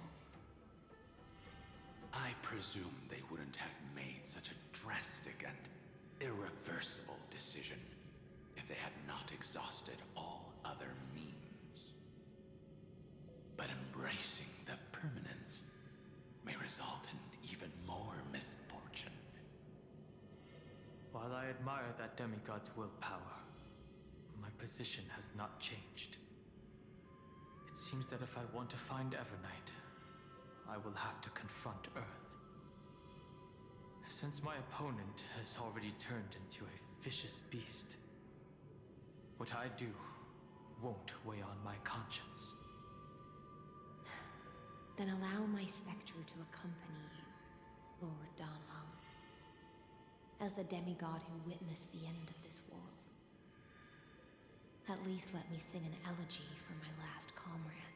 I presume they wouldn't have made such a drastic and irreversible decision if they had not exhausted all other means. But embracing the permanence may result in even more misfortune. While I admire that demigod's willpower, my position has not changed. It seems that if I want to find Evernight, I will have to confront Earth. Since my opponent has already turned into a vicious beast, what I do won't weigh on my conscience. Then allow my specter to accompany you, Lord Danhong, as the demigod who witnessed the end of this world. At least let me sing an elegy for my last comrade.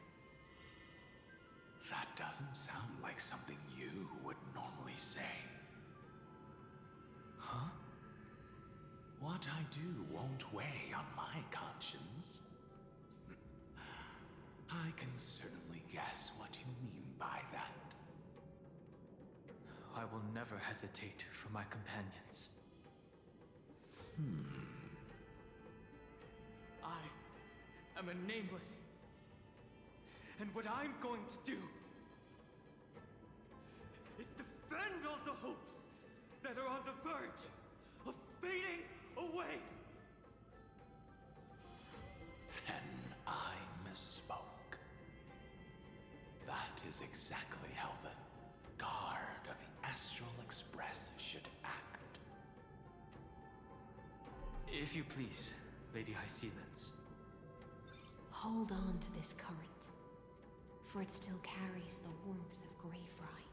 That doesn't sound like something you would normally say. Huh? What I do won't weigh on my conscience. I can certainly guess what you mean by that. I will never hesitate for my companions. I am a nameless. And what I'm going to do is defend all the hopes that are on the verge of fading away. Then I misspoke. That is exactly how the guard of the Astral Express should act. If you please, Lady Hysealence. Hold on to this current, for it still carries the warmth of Greyfry.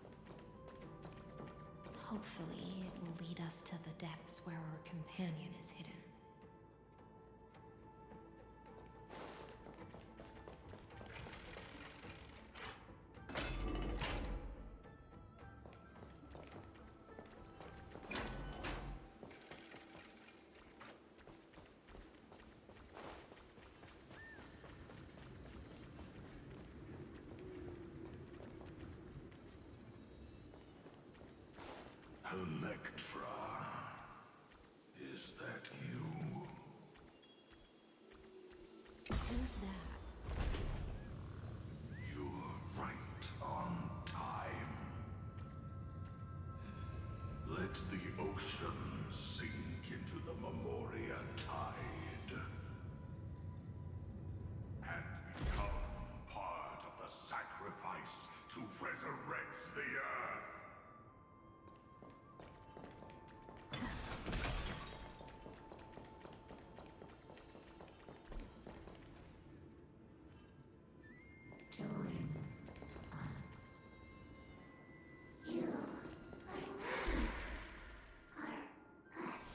Hopefully, it will lead us to the depths where our companion is hidden. was that? You're right on time. Let the ocean sink into the Memoria tide and become part of the sacrifice to resurrect the Earth. Join us. You are us.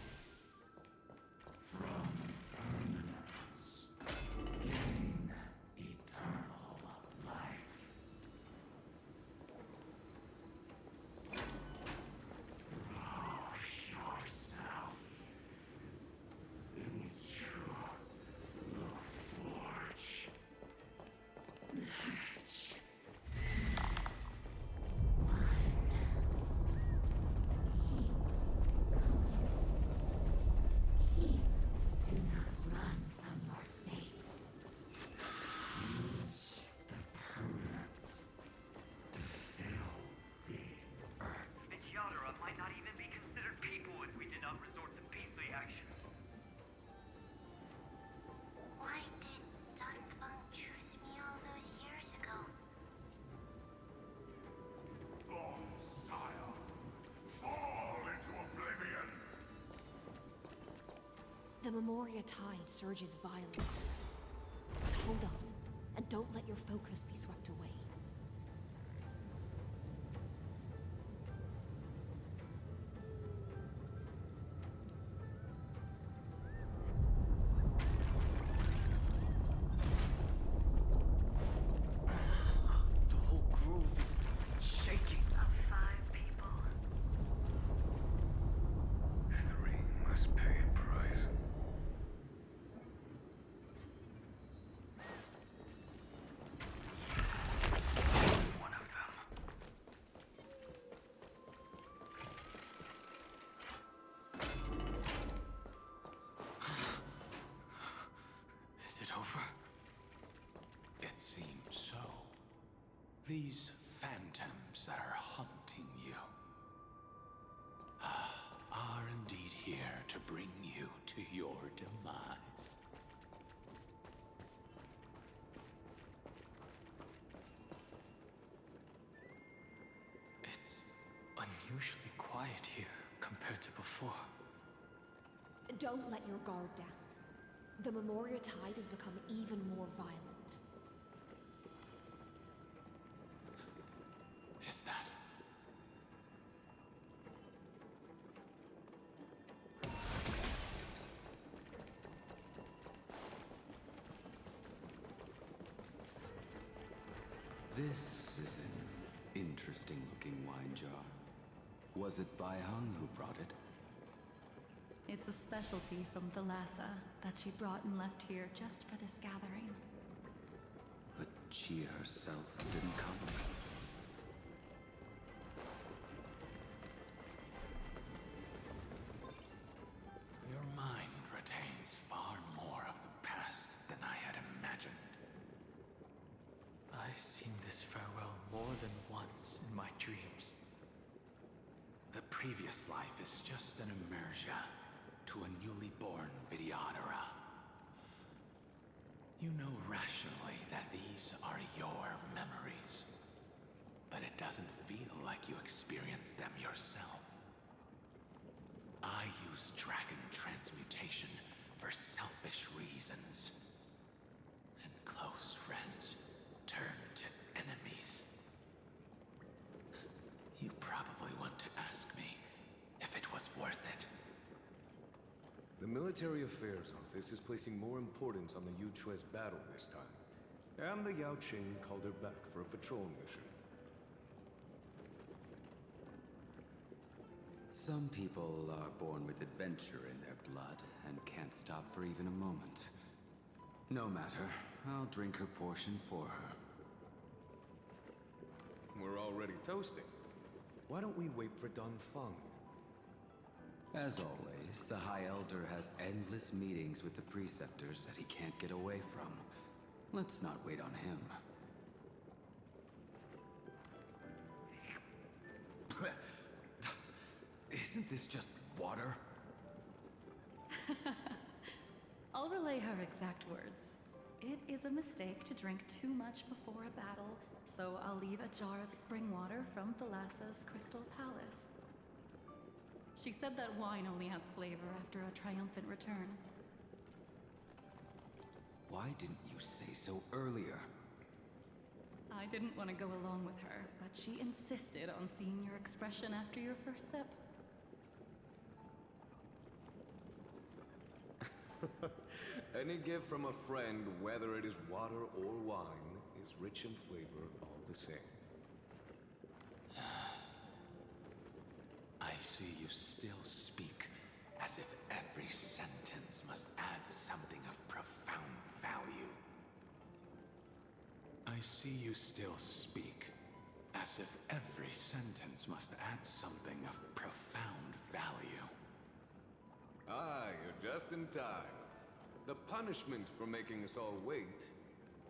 From permanence, gain eternal life. Rouse yourself into the forge. Match is one. Keep do not run from your fate. Use the permanence to fill the earth. The Yadara might not even be considered people if we did not resort to beastly action. Why did Dunfeng choose me all those years ago? Sire, fall into oblivion. The Memoria tide surges violently. But hold on, and don't let your focus be swept away. The whole grove is shaking. Of 5 people, 3 must pay a price. One of them. Is it over? It seems so. These phantoms that are haunting you are indeed here to bring you to your demise. It's unusually quiet here compared to before. Don't let your guard down. The Memoria tide has become even more violent. Is that? This is an interesting-looking wine jar. Was it Baihang who brought it? It's a specialty from Thalassa that she brought and left here just for this gathering. But she herself didn't come. Your mind retains far more of the past than I had imagined. I've seen this farewell more than once in my dreams. The previous life is just an immersion to a newly born Vidyadhara. You know rationally that these are your memories, but it doesn't feel like you experienced them yourself. I use dragon transmutation for selfish reasons, and close friends turn to enemies. You probably want to ask me if it was worth it. The Military Affairs Office is placing more importance on the Yuchue's battle this time. And the Yao Qing called her back for a patrol mission. Some people are born with adventure in their blood and can't stop for even a moment. No matter, I'll drink her portion for her. We're already toasting. Why don't we wait for Dunfeng? As always, the High Elder has endless meetings with the Preceptors that he can't get away from. Let's not wait on him. Isn't this just water? I'll relay her exact words. It is a mistake to drink too much before a battle, so I'll leave a jar of spring water from Thalassa's Crystal Palace. She said that wine only has flavor after a triumphant return. Why didn't you say so earlier? I didn't want to go along with her, but she insisted on seeing your expression after your first sip. Any gift from a friend, whether it is water or wine, is rich in flavor all the same. I see you still speak as if every sentence must add something of profound value. I see you still speak as if every sentence must add something of profound value. Ah, you're just in time. The punishment for making us all wait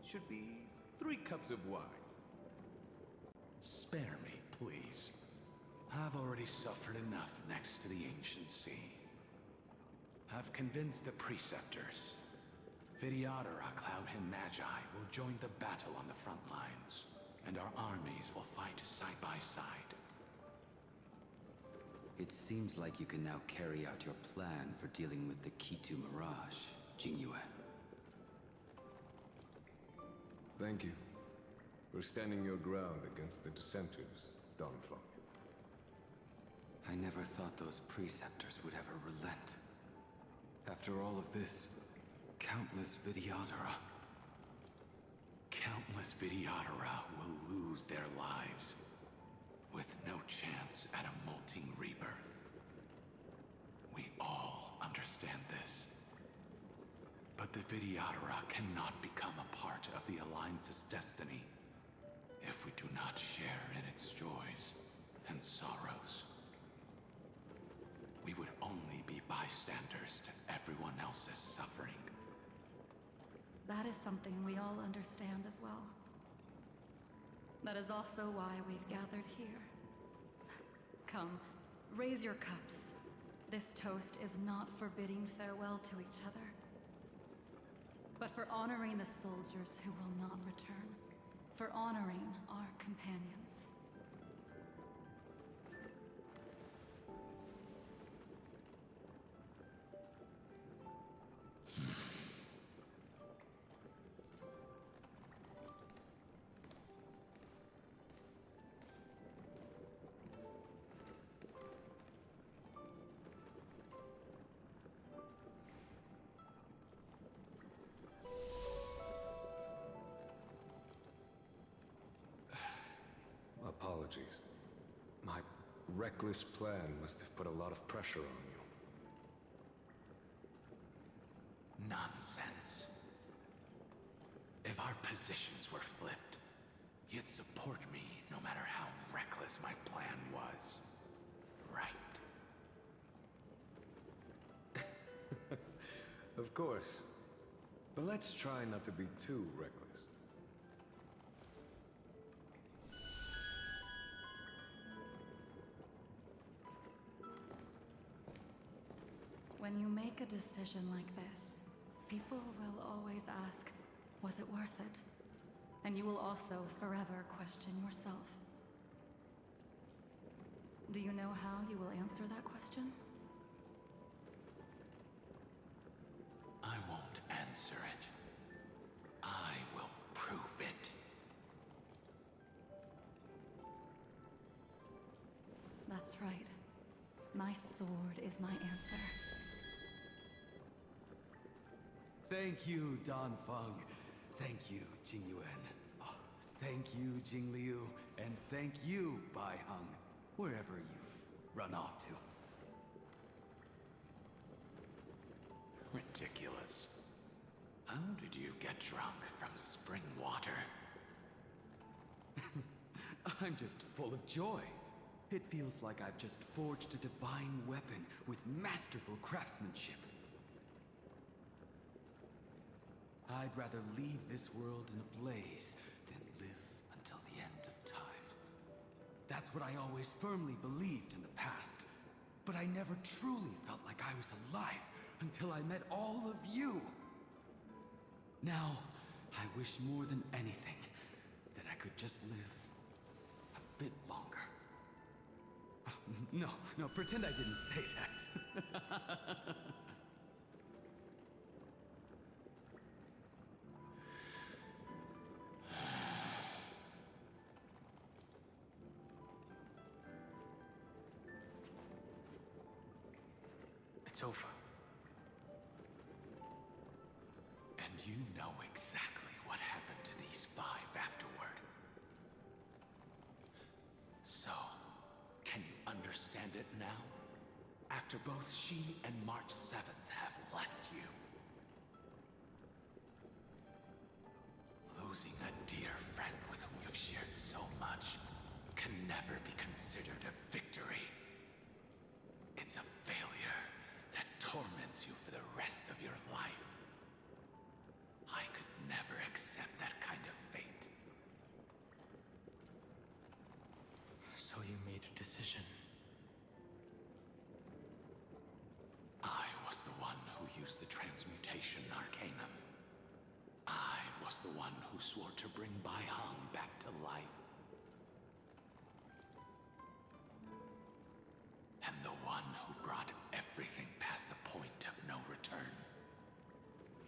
should be 3 cups of wine. Spare me, please. I've already suffered enough next to the ancient sea. I've convinced the preceptors. Vidyadhara, Cloudhen Magi will join the battle on the front lines, and our armies will fight side by side. It seems like you can now carry out your plan for dealing with the Kitu Mirage, Jingyuan. Thank you for standing your ground against the dissenters, Donfang. I never thought those preceptors would ever relent. After all of this, countless Vidyadhara. Countless Vidyadhara will lose their lives, with no chance at a molting rebirth. We all understand this. But the Vidyadhara cannot become a part of the Alliance's destiny if we do not share in its joys and sorrows. We would only be bystanders to everyone else's suffering. That is something we all understand as well. That is also why we've gathered here. Come, raise your cups. This toast is not for bidding farewell to each other, but for honoring the soldiers who will not return, for honoring our companions. Apologies. My reckless plan must have put a lot of pressure on you. Nonsense. If our positions were flipped, you'd support me no matter how reckless my plan was. Right? Of course. But let's try not to be too reckless. When you make a decision like this, people will always ask, was it worth it? And you will also forever question yourself. Do you know how you will answer that question? I won't answer it. I will prove it. That's right. My sword is my answer. Thank you, Donfang. Thank you, Jingyuan. Oh, thank you, Jingliu. And thank you, Baiheng, wherever you've run off to. Ridiculous. How did you get drunk from spring water? I'm just full of joy. It feels like I've just forged a divine weapon with masterful craftsmanship. I'd rather leave this world in a blaze than live until the end of time. That's what I always firmly believed in the past. But I never truly felt like I was alive until I met all of you. Now, I wish more than anything that I could just live a bit longer. No, pretend I didn't say that. It's over. And you know exactly what happened to these five afterward. So, can you understand it now? After both she and March 7th have left you. Losing a dear friend with whom you've shared so much can never be considered a victory. It's a failure that torments you for the rest of your life. I could never accept that kind of fate. So you made a decision. I was the one who used the transmutation arcanum. I was the one who swore to bring Bai Hong back to life. And the one who brought everything past the point of no return.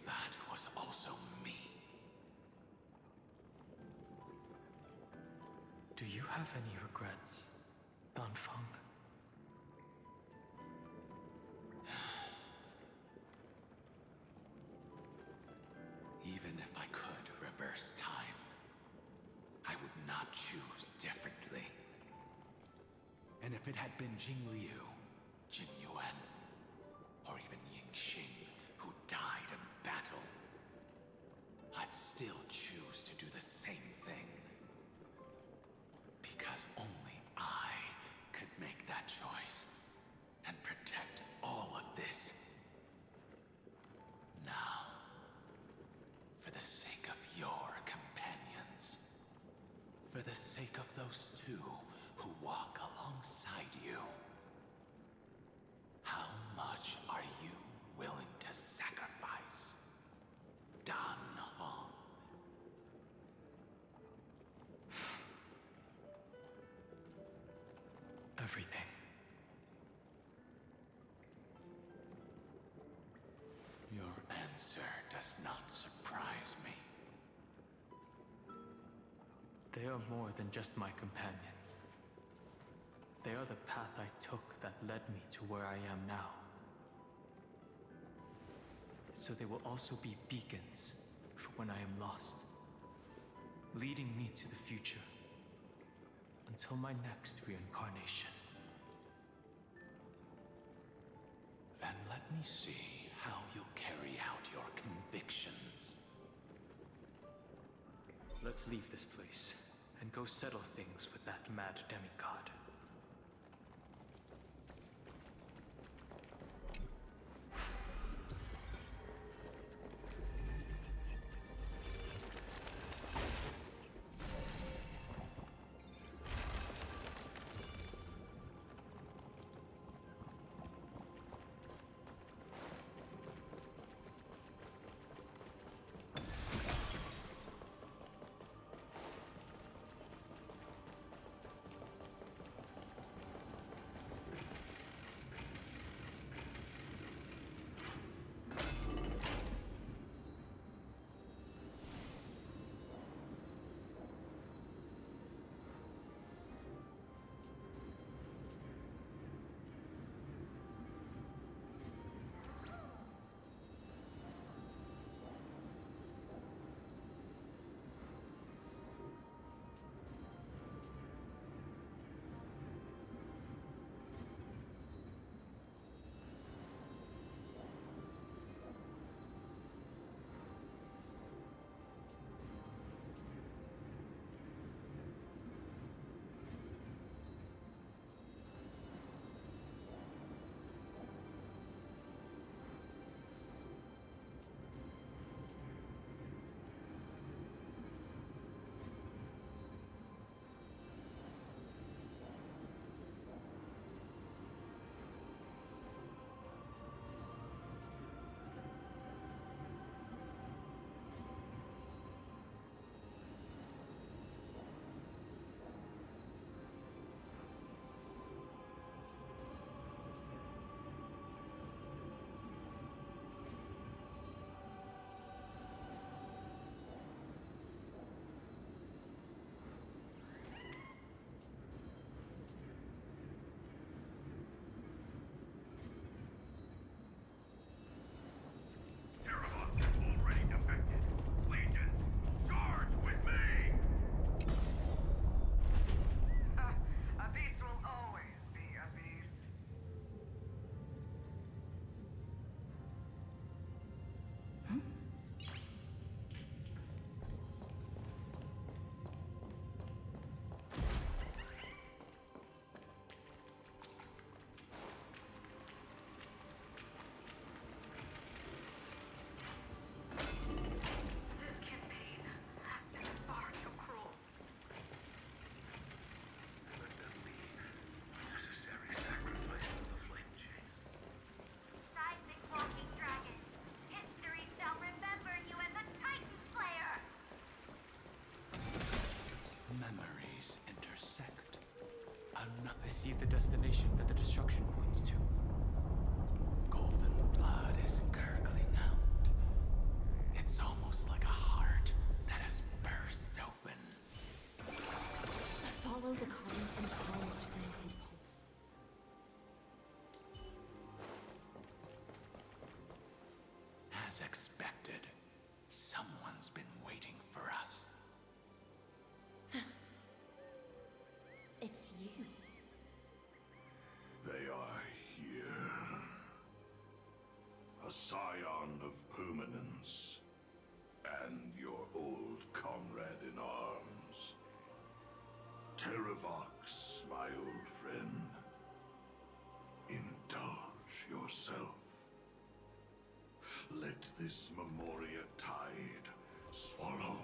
That was also me. Do you have any regrets, Danfeng? Even if I could reverse time, I would not choose differently. And if it had been Jing Liu, Jin Yuan, or even Ying Xing, who died in battle, I'd still choose to do the same thing. Because only I could make that choice and protect all of this. Now, for the sake of your companions, for the sake of those two who walk alongside you, how much are you willing to sacrifice, Dan Hong? Everything. Your answer does not surprise me. They are more than just my companions. They are the path I took that led me to where I am now. So they will also be beacons for when I am lost, leading me to the future until my next reincarnation. Then let me see how you'll carry out your convictions. Let's leave this place and go settle things with that mad demigod. see the destination that the destruction points to. Golden blood is gurgling out. It's almost like a heart that has burst open. Follow the current and calm its frenzied pulse. As expected, someone's been waiting for us. It's you. They are here. A scion of permanence. And your old comrade in arms. Terravox, my old friend. Indulge yourself. Let this Memoria tide swallow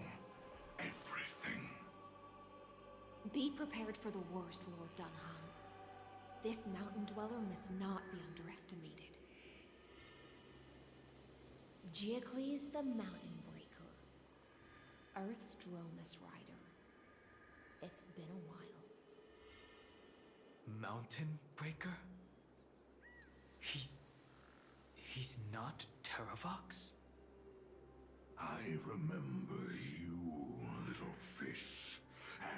everything. Be prepared for the worst, Lord Dunham. This mountain dweller must not be underestimated. Geocles the Mountain Breaker. Earth's Dromus Rider. It's been a while. Mountain Breaker? He's not Terravox? I remember you, little fish,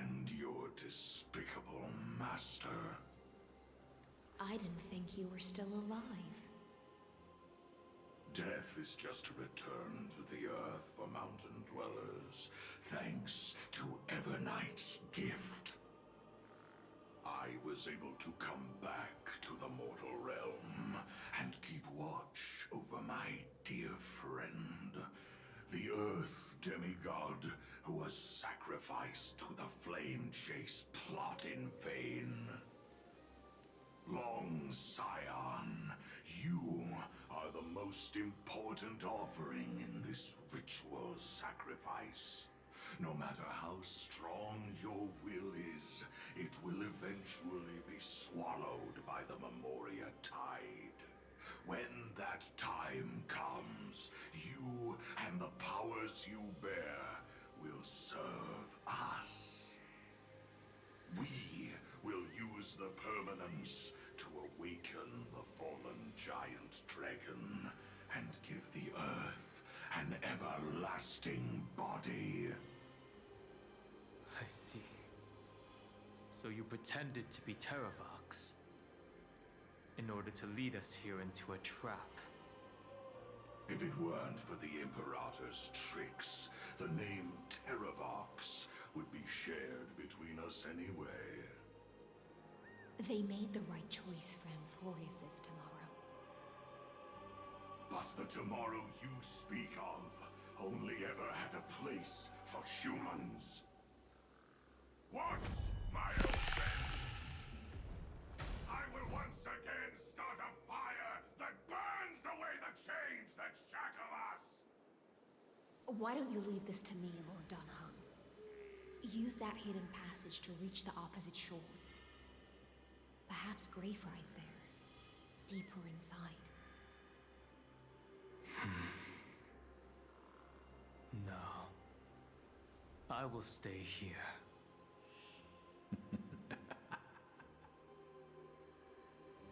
and your despicable master. I didn't think you were still alive. Death is just a return to the earth for mountain dwellers, thanks to Evernight's gift. I was able to come back to the mortal realm and keep watch over my dear friend, the Earth demigod who was sacrificed to the Flame Chase plot in vain. Long Scion, you are the most important offering in this ritual sacrifice. No matter how strong your will is, it will eventually be swallowed by the Memoria tide. When that time comes, you and the powers you bear will serve us. We will use the permanence to awaken the fallen giant dragon and give the earth an everlasting body. I see. So you pretended to be Terravox in order to lead us here into a trap. If it weren't for the Imperator's tricks, the name Terravox would be shared between us anyway. They made the right choice for Amphorius's tomorrow. But the tomorrow you speak of only ever had a place for humans. What, my old friend? I will once again start a fire that burns away the chains that shackle us! Why don't you leave this to me, Lord Dunham? Use that hidden passage to reach the opposite shore. Perhaps Greyfry's there, deeper inside. No. I will stay here.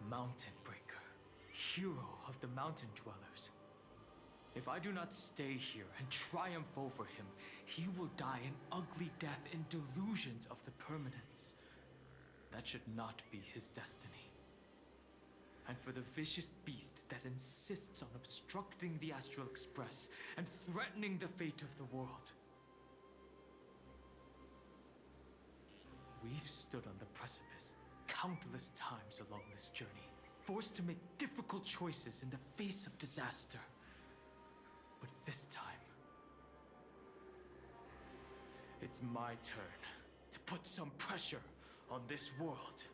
Mountain Breaker, hero of the mountain dwellers. If I do not stay here and triumph over him, he will die an ugly death in delusions of the permanence. That should not be his destiny. And for the vicious beast that insists on obstructing the Astral Express and threatening the fate of the world. We've stood on the precipice countless times along this journey, forced to make difficult choices in the face of disaster. But this time, it's my turn to put some pressure on this world.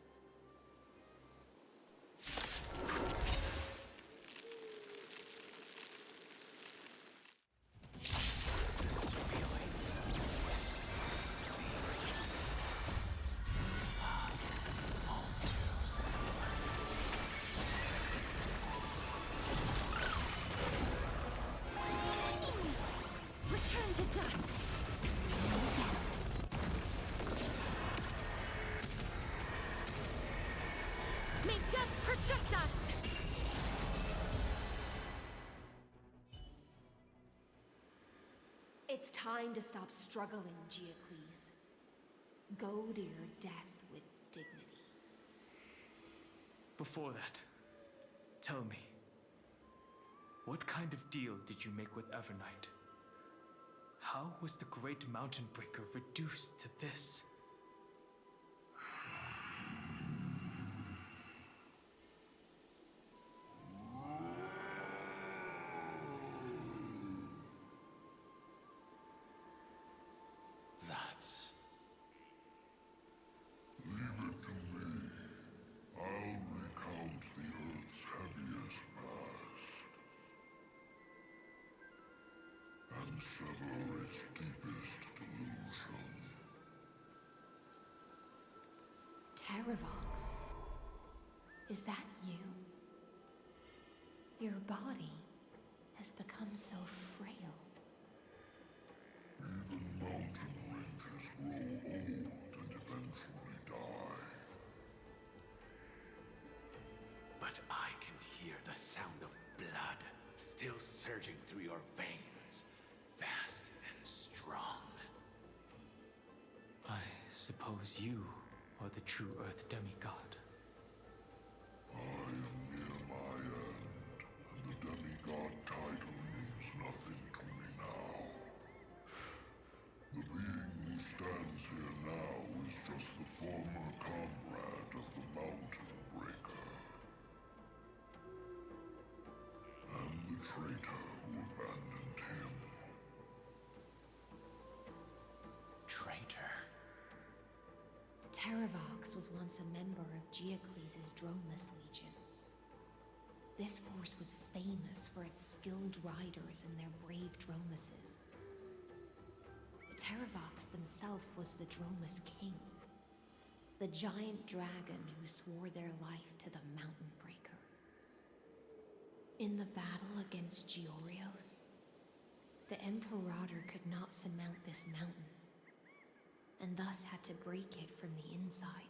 Return to dust! It's time to stop struggling, Geocles. Go to your death with dignity. Before that, tell me, what kind of deal did you make with Evernight? How was the Great Mountain Breaker reduced to this? That's... Leave it to me. I'll recount the Earth's heaviest past. And sever its deepest delusion. Terravox? Is that you? Your body has become so frail. Even mountain ranges grow old and eventually die. But I can hear the sound of blood still surging through your veins, fast and strong. I suppose you are the true Earth demigod. I am near my end, and the demigod title means nothing to me now. The being who stands here now is just the former comrade of the Mountain Breaker. And the traitor who abandoned him. Traitor? Terravox was once a member of Geocles' Dromus Legion. This force was famous for its skilled riders and their brave Dromuses. Terravox himself was the Dromus King, the giant dragon who swore their life to the Mountain Breaker. In the battle against Georios, the Imperator could not surmount this mountain, and thus had to break it from the inside.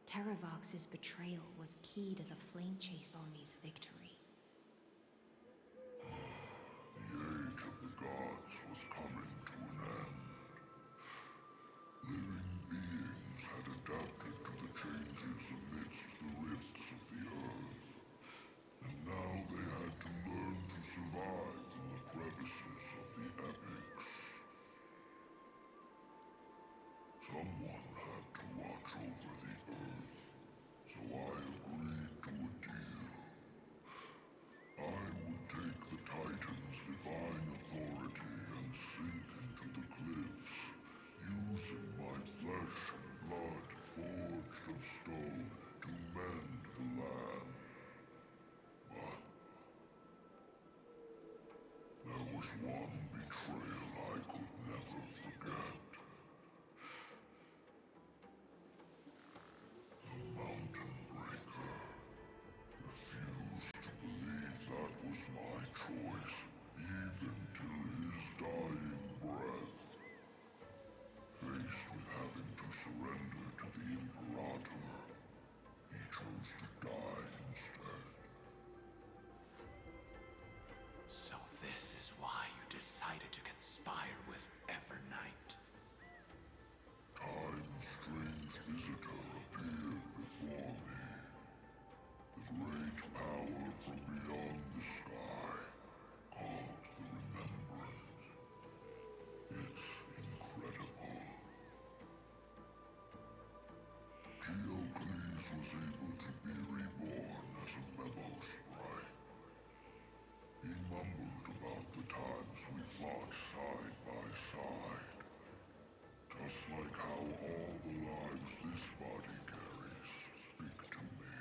Terravox's betrayal was key to the Flame Chase Army's victory. The age of the gods was coming to an end. Living beings had adapted to the changes amidst the rifts of the earth, and now they had to learn to survive in the crevices of the epics. Someone had to watch over the earth, so I agreed to a deal. I would take the Titan's divine authority and sink into the cliffs, using my flesh and blood forged of stone to mend the land. But there was one betrayal I could never forget. The Mountain Breaker refused to believe that was my choice, even till his dying breath. Faced with having to surrender to the Imperator, he chose to die instead. So this is why you decided to conspire with Evernight. Time's strange visitor appeared before me. The great power from beyond the sky, called the Remembrance. It's incredible. Geocles was able to be reborn as a memo sprite. He mumbled about the times we fought side by side. Just like how all the lives this body carries speak to me.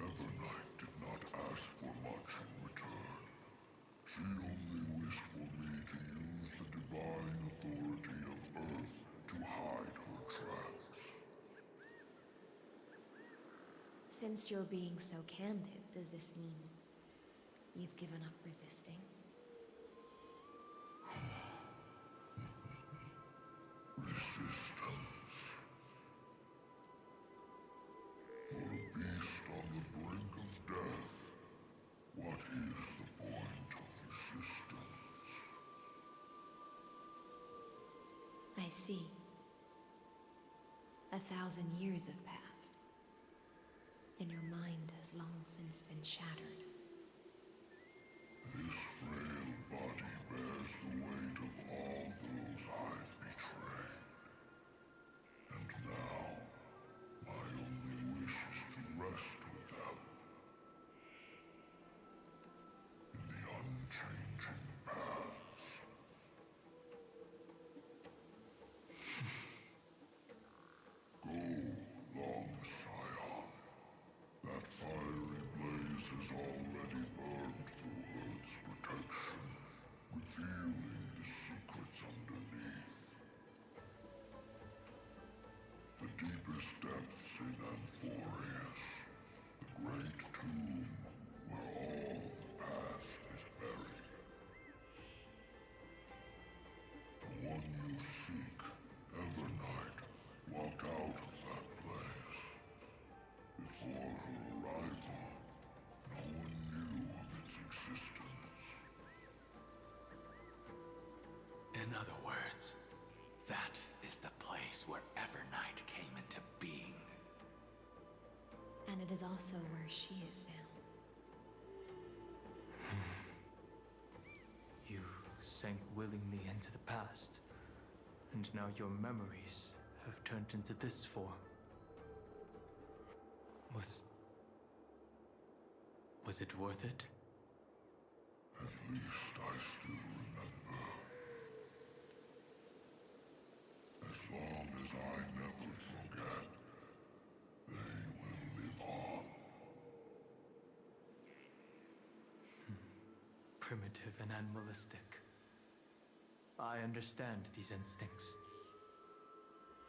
Evernight did not ask for much in return. She only wished for me to use the divine authority of Earth to hide her tracks. Since you're being so candid, does this mean you've given up resisting? Resistance. For a beast on the brink of death, what is the point see. 1,000 years have passed, and your mind has long since been shattered. This frail body bears the weight of all those I've betrayed. And now, my only wish is to rest with them. In the unchanging paths. Go, long Scion. That fiery blaze has already burned through Earth's protection, revealing the secrets underneath. The deepest depths in Amphorius, the great tomb where all the past is buried. The one you seek, Evernight, walked out of that place. Before her arrival, no one knew of its existence. In other words, that is the place where Evernight came into being. And it is also where she is now. You sank willingly into the past, and now your memories have turned into this form. Was it worth it? At least I still remember. As long as I never forget, they will live on. Primitive and animalistic. I understand these instincts.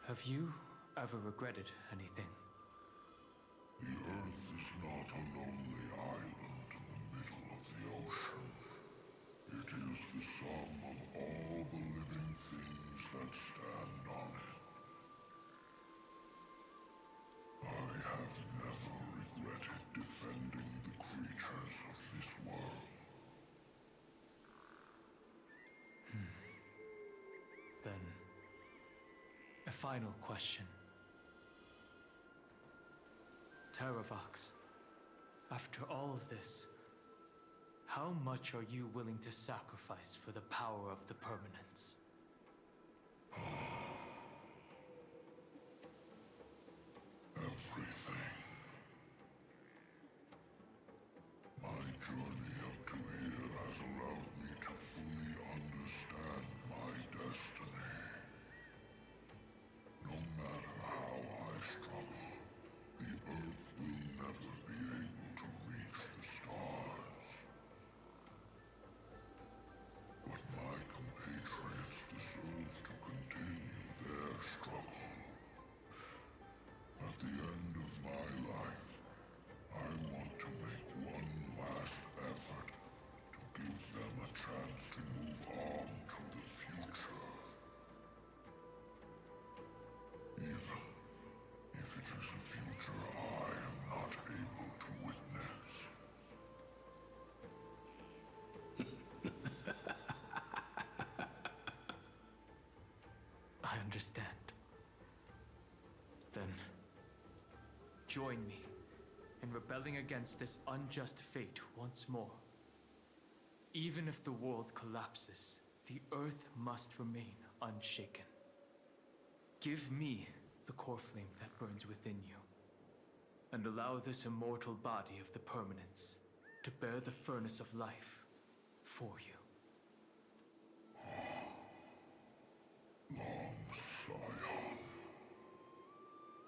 Have you ever regretted anything? The Earth is not a lonely island in the middle of the ocean. It is the sum of all the living things that stand on it. I have never regretted defending the creatures of this world. Then, a final question. Terravox, after all of this, how much are you willing to sacrifice for the power of the Permanence? Everything. My journey up to here has allowed me to fully understand my destiny. No matter how I struggle, the Earth will never be able to reach the stars. But my compatriots deserve to continue their struggle. At the end of my life, I want to make one last effort to give them a chance to move on to the future. Even if it is a future I am not able to witness. I understand. Then, join me in rebelling against this unjust fate once more. Even if the world collapses, the Earth must remain unshaken. Give me the core flame that burns within you, and allow this immortal body of the Permanence to bear the furnace of life for you. Long Scion,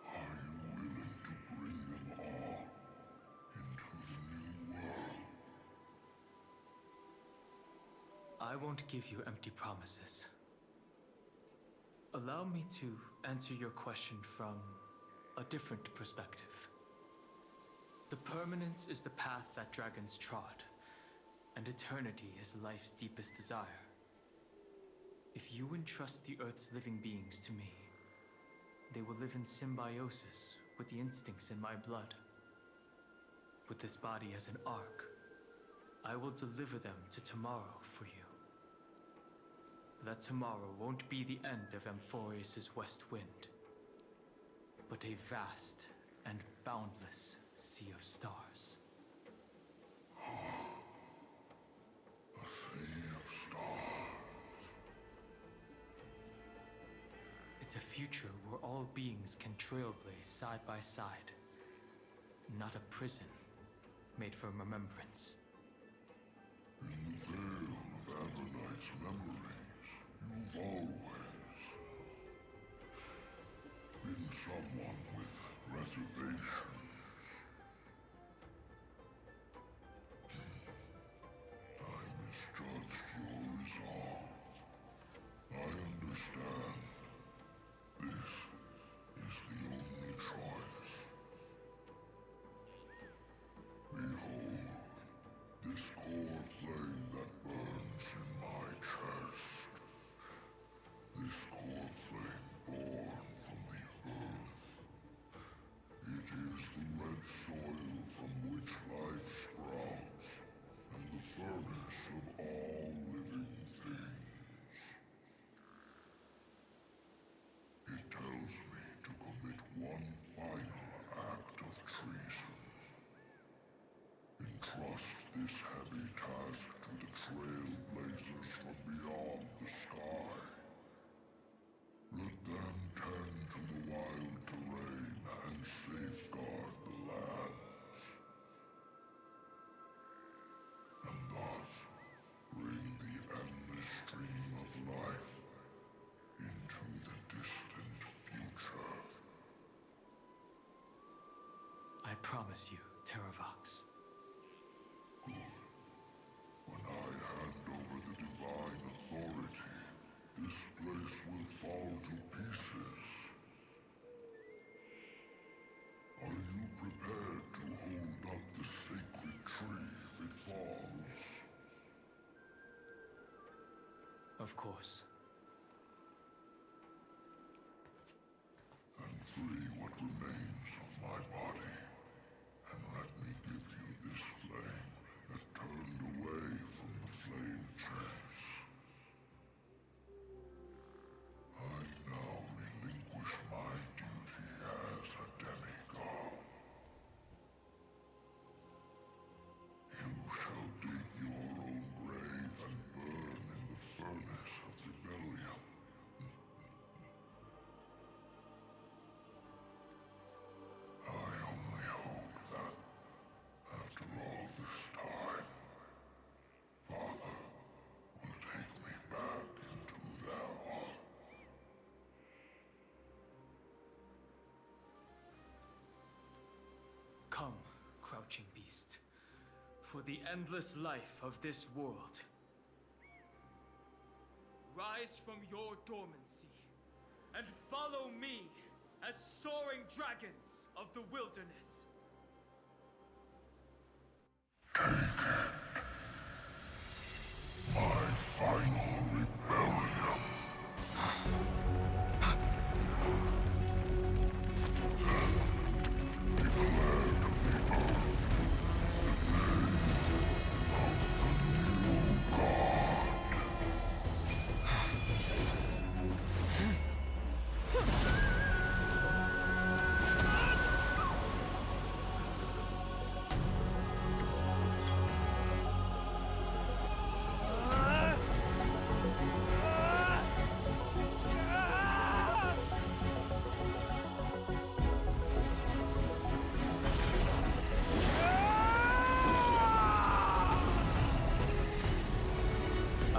are you willing to bring them all into the new world? I won't give you empty promises. Allow me to answer your question from a different perspective. The Permanence is the path that dragons trod, and eternity is life's deepest desire. If you entrust the Earth's living beings to me, they will live in symbiosis with the instincts in my blood. With this body as an ark, I will deliver them to tomorrow for you. that tomorrow won't be the end of Amphorius' west wind, but a vast and boundless sea of stars. A sea of stars. It's a future where all beings can trailblaze side by side, not a prison made for remembrance. In the veil of Avernight's memories, you've always been someone with reservations. I misjudged your resolve. I understand. This is the only choice. Behold, this core flame that burns in my chest. This core flame born from the earth. It is the red soil from which life sprouts, and the furnace of all living things. It tells me to commit one final act of treason. Entrust this heavy task to the trailblazers from beyond the sky. Let them tend to the wild terrain and safeguard the lands. And thus bring the endless stream of life into the distant future. I promise you, Terravox. Good. When I hand over the divine authority, this place will fall to pieces. Are you prepared to hold up the sacred tree if it falls? Of course. Then free what remains of my body, and let me give you this flame that turned away from the flame chase. I now relinquish my duty as a demigod. You shall dig your own grave and burn in the furnace of rebellion. I only hope that, after all this time, Father will take me back into their heart. Come, crouching beast, for the endless life of this world. Rise from your dormancy and follow me as soaring dragons of the wilderness. My final rebellion. Then declare to the earth the name of the new god. I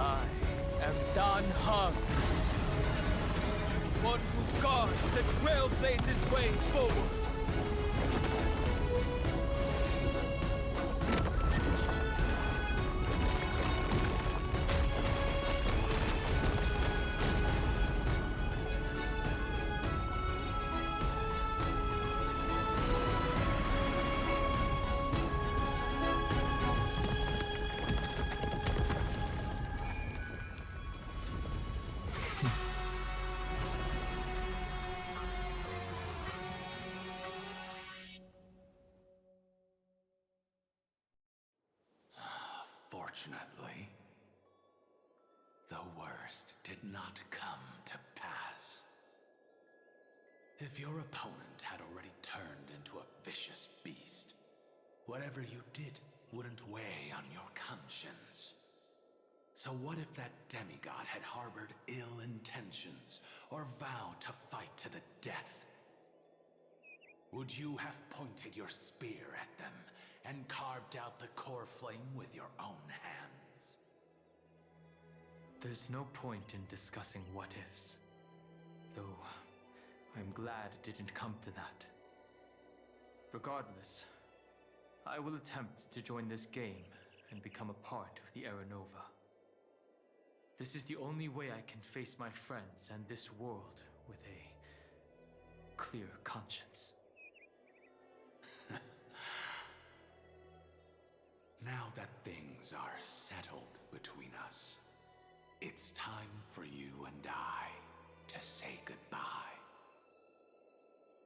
am Dan Heng, one who guards the Trailblazer's way forward. Fortunately, the worst did not come to pass. If your opponent had already turned into a vicious beast, whatever you did wouldn't weigh on your conscience. So what if that demigod had harbored ill intentions or vowed to fight to the death? Would you have pointed your spear at them and carved out the core flame with your own hands? There's no point in discussing what-ifs. Though, I'm glad it didn't come to that. Regardless, I will attempt to join this game and become a part of the Aranova. This is the only way I can face my friends and this world with a clear conscience. Now that things are settled between us, it's time for you and I to say goodbye.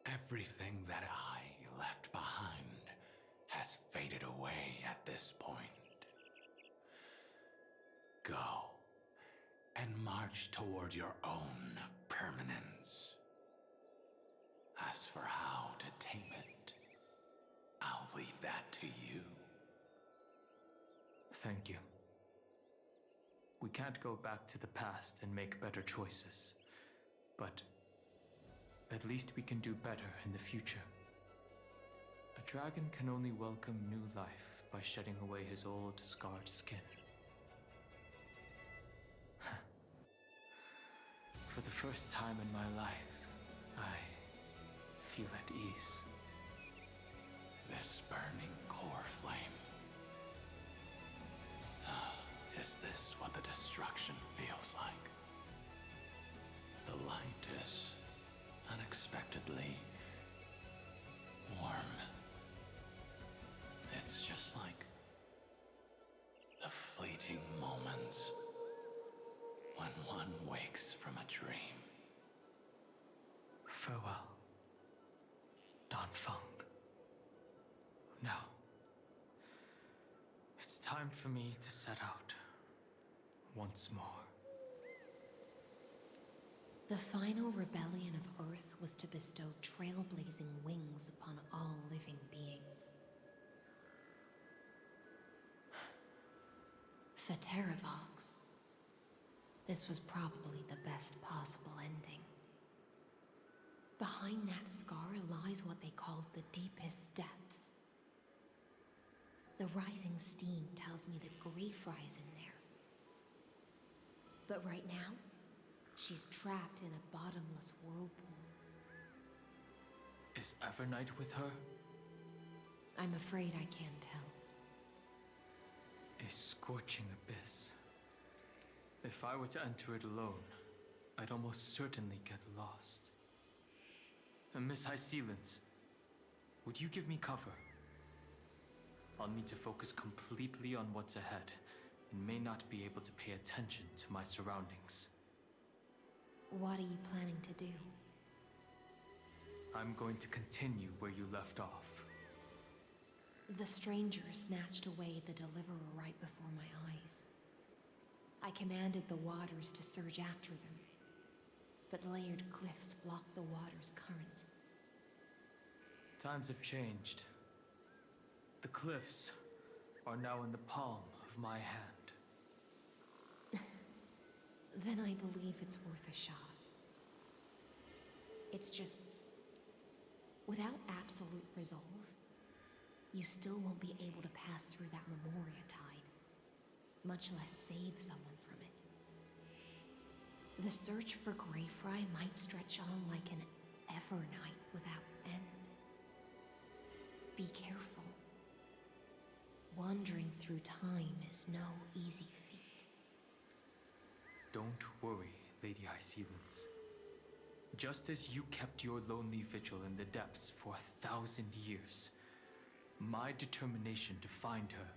Everything that I left behind has faded away at this point. Go and march toward your own permanence. As for how to tame it, I'll leave that to you. Thank you. We can't go back to the past and make better choices, but at least we can do better in the future. A dragon can only welcome new life by shedding away his old, scarred skin. For the first time in my life, I feel at ease. This burning core flame. Is this what the destruction feels like? The light is unexpectedly warm. It's just like the fleeting moments when one wakes from a dream. Farewell, Danfeng. Now, it's time for me to set out once more. The final rebellion of Earth was to bestow trailblazing wings upon all living beings. For Terravox, this was probably the best possible ending. Behind that scar lies what they called the deepest depths. The rising steam tells me that Greyfry is in there. But right now, she's trapped in a bottomless whirlpool. Is Evernight with her? I'm afraid I can't tell. A scorching abyss. If I were to enter it alone, I'd almost certainly get lost. And Miss High Sealants, would you give me cover? I'll need to focus completely on what's ahead, and may not be able to pay attention to my surroundings. What are you planning to do? I'm going to continue where you left off. The stranger snatched away the deliverer right before my eyes. I commanded the waters to surge after them, but layered cliffs blocked the water's current. Times have changed. The cliffs are now in the palm of my hand. Then I believe it's worth a shot. It's just, without absolute resolve, you still won't be able to pass through that Memoria tide, much less save someone from it. The search for Greyfry might stretch on like an Evernight without end. Be careful. Wandering through time is no easy feat. Don't worry, Lady High Sealants. Just as you kept your lonely vigil in the depths for 1,000 years, my determination to find her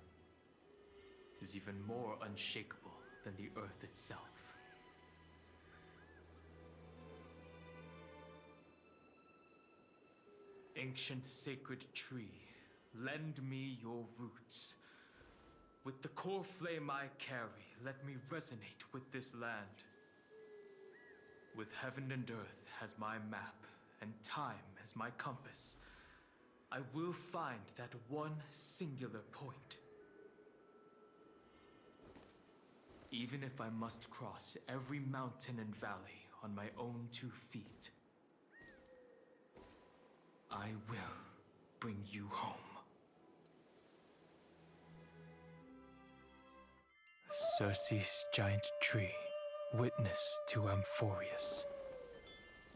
is even more unshakable than the earth itself. Ancient sacred tree, lend me your roots. With the core flame I carry, let me resonate with this land. With heaven and earth as my map, and time as my compass, I will find that one singular point. Even if I must cross every mountain and valley on my own 2 feet, I will bring you home. Circe's giant tree, witness to Amphorius.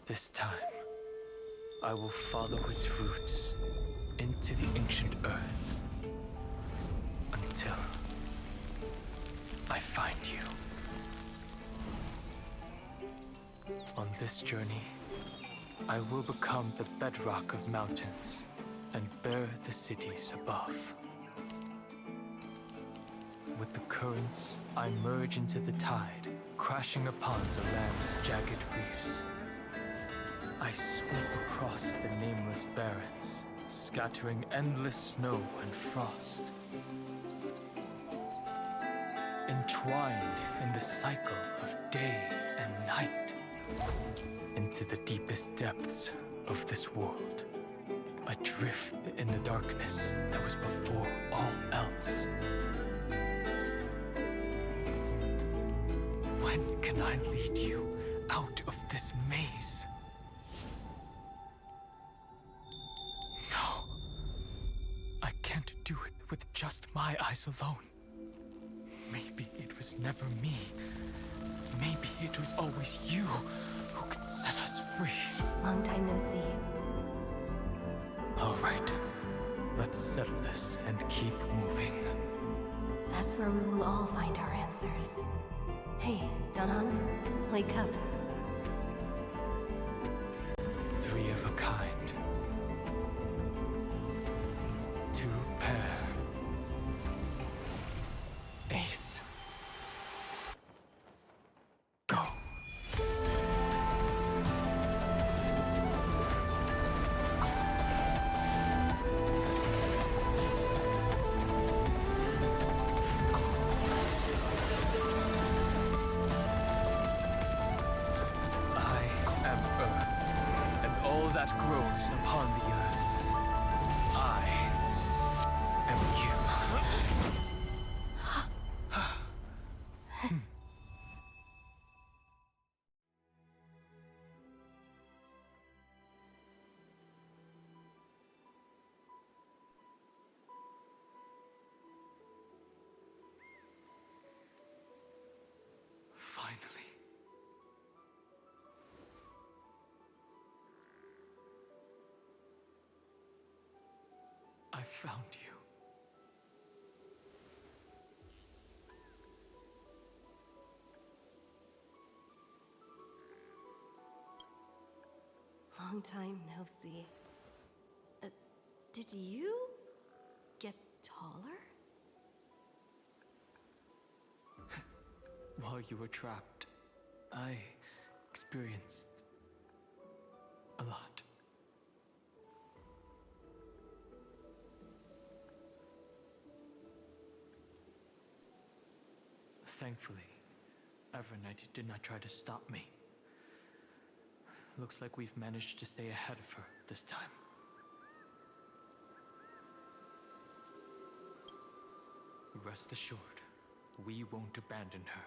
This time, I will follow its roots into the ancient earth until I find you. On this journey, I will become the bedrock of mountains and bear the cities above. With the currents, I merge into the tide, crashing upon the land's jagged reefs. I sweep across the nameless barrens, scattering endless snow and frost. Entwined in the cycle of day and night, into the deepest depths of this world, adrift in the darkness that was before all else. When can I lead you out of this maze? No. I can't do it with just my eyes alone. Maybe it was never me. Maybe it was always you who could set us free. Long time no see. All right. Let's settle this and keep moving. That's where we will all find our answers. Hey, Danhong, wake up. 3 of a kind. 2 pair. Ace. Go. That grows upon the earth. I am you. Finally. I found you. Long time no see. Did you get taller? While you were trapped, I experienced a lot. Thankfully, Evernight did not try to stop me. Looks like we've managed to stay ahead of her this time. Rest assured, we won't abandon her.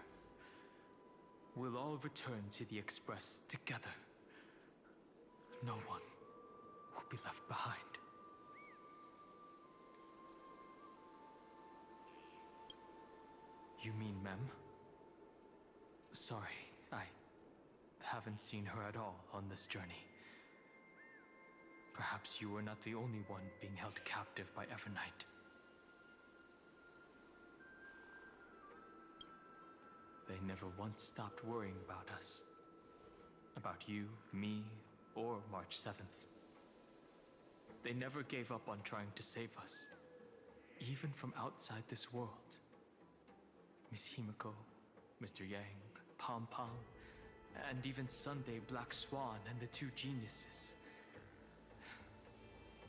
We'll all return to the Express together. No one will be left behind. You mean Mem? Sorry, I haven't seen her at all on this journey. Perhaps you were not the only one being held captive by Evernight. They never once stopped worrying about us. About you, me, or March 7th. They never gave up on trying to save us. Even from outside this world. Miss Himiko, Mr. Yang, Pom Pom, and even Sunday Black Swan and the 2 geniuses.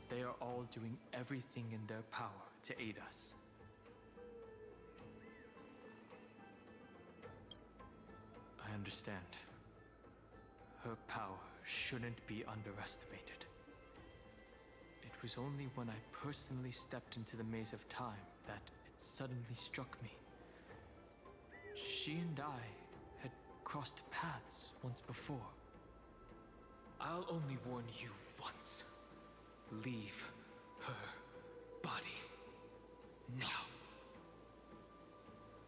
They are all doing everything in their power to aid us. understand. Her power shouldn't be underestimated. It was only when I personally stepped into the maze of time that it suddenly struck me. She and I had crossed paths once before. I'll only warn you once. Leave her body now.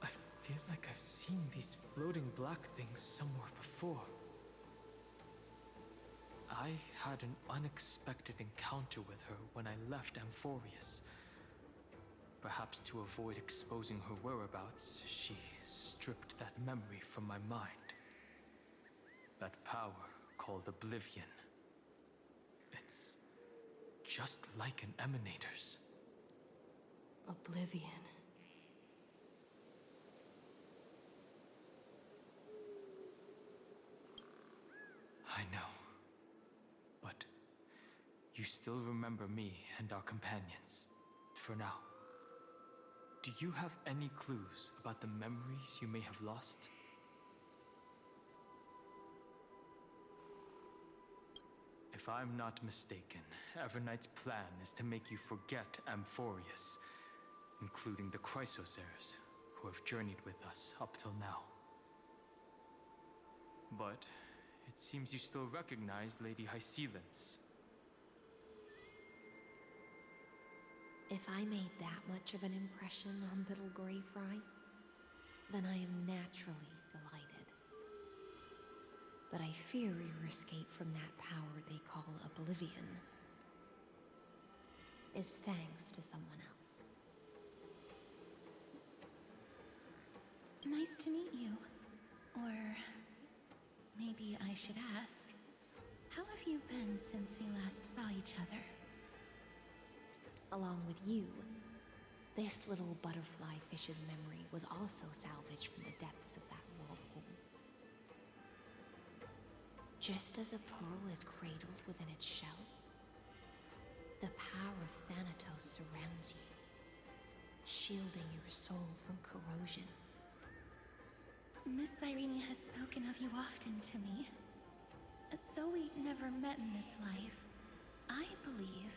I feel like I've seen these floating black things somewhere before. I had an unexpected encounter with her when I left Amphorius. Perhaps to avoid exposing her whereabouts, she stripped that memory from my mind. That power called Oblivion. It's just like an Emanator's. Oblivion. I know. But you still remember me and our companions, for now. Do you have any clues about the memories you may have lost? If I'm not mistaken, Evernight's plan is to make you forget Amphorius, including the Chrysosaurs, who have journeyed with us up till now. But it seems you still recognize Lady Hycelens. If I made that much of an impression on little Grey Fry, then I am naturally delighted. But I fear your escape from that power they call Oblivion is thanks to someone else. Nice to meet you. Or maybe I should ask, how have you been since we last saw each other? Along with you, this little butterfly fish's memory was also salvaged from the depths of that whirlpool. Just as a pearl is cradled within its shell, the power of Thanatos surrounds you, shielding your soul from corrosion. Miss Irene has spoken of you often to me. Though we never met in this life, I believe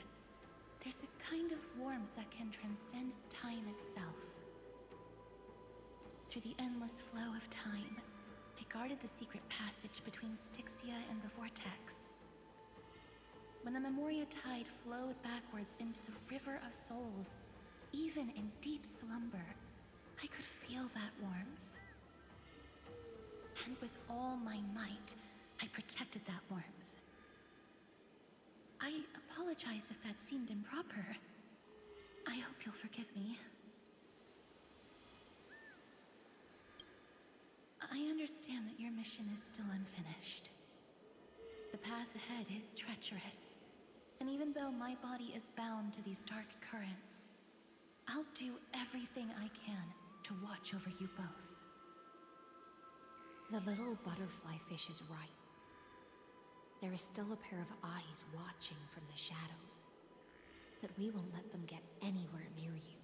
there's a kind of warmth that can transcend time itself. Through the endless flow of time, I guarded the secret passage between Styxia and the Vortex. When the Memoria tide flowed backwards into the River of Souls, even in deep slumber, I could feel that warmth. And with all my might, I protected that warmth. I apologize if that seemed improper. I hope you'll forgive me. I understand that your mission is still unfinished. The path ahead is treacherous, and even though my body is bound to these dark currents, I'll do everything I can to watch over you both. The little butterfly fish is right. There is still a pair of eyes watching from the shadows, but we won't let them get anywhere near you.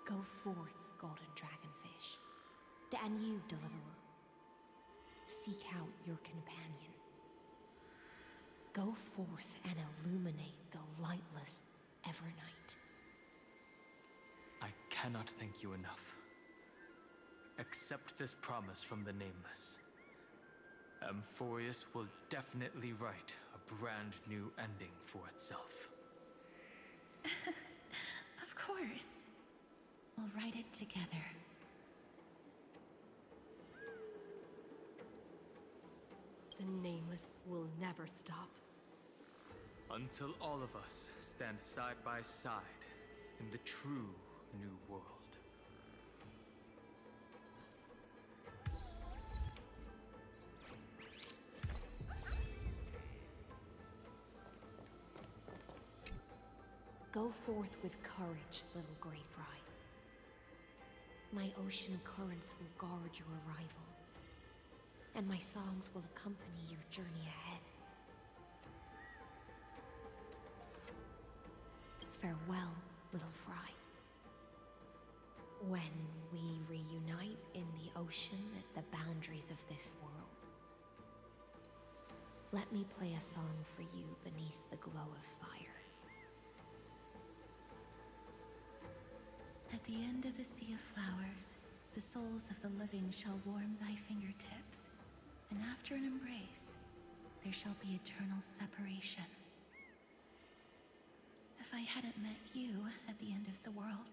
Go forth, golden dragonfish, and you, deliverer. Seek out your companion. Go forth and illuminate the lightless Evernight. I cannot thank you enough. Accept this promise from the Nameless. Amphorius will definitely write a brand new ending for itself. Of course. We'll write it together. The Nameless will never stop. Until all of us stand side by side in the true new world. Go forth with courage, little Grey Fry. My ocean currents will guard your arrival, and my songs will accompany your journey ahead. Farewell, little Fry. When we reunite in the ocean at the boundaries of this world, let me play a song for you beneath the glow of fire. At the end of the sea of flowers, the souls of the living shall warm thy fingertips, and after an embrace, there shall be eternal separation. If I hadn't met you at the end of the world,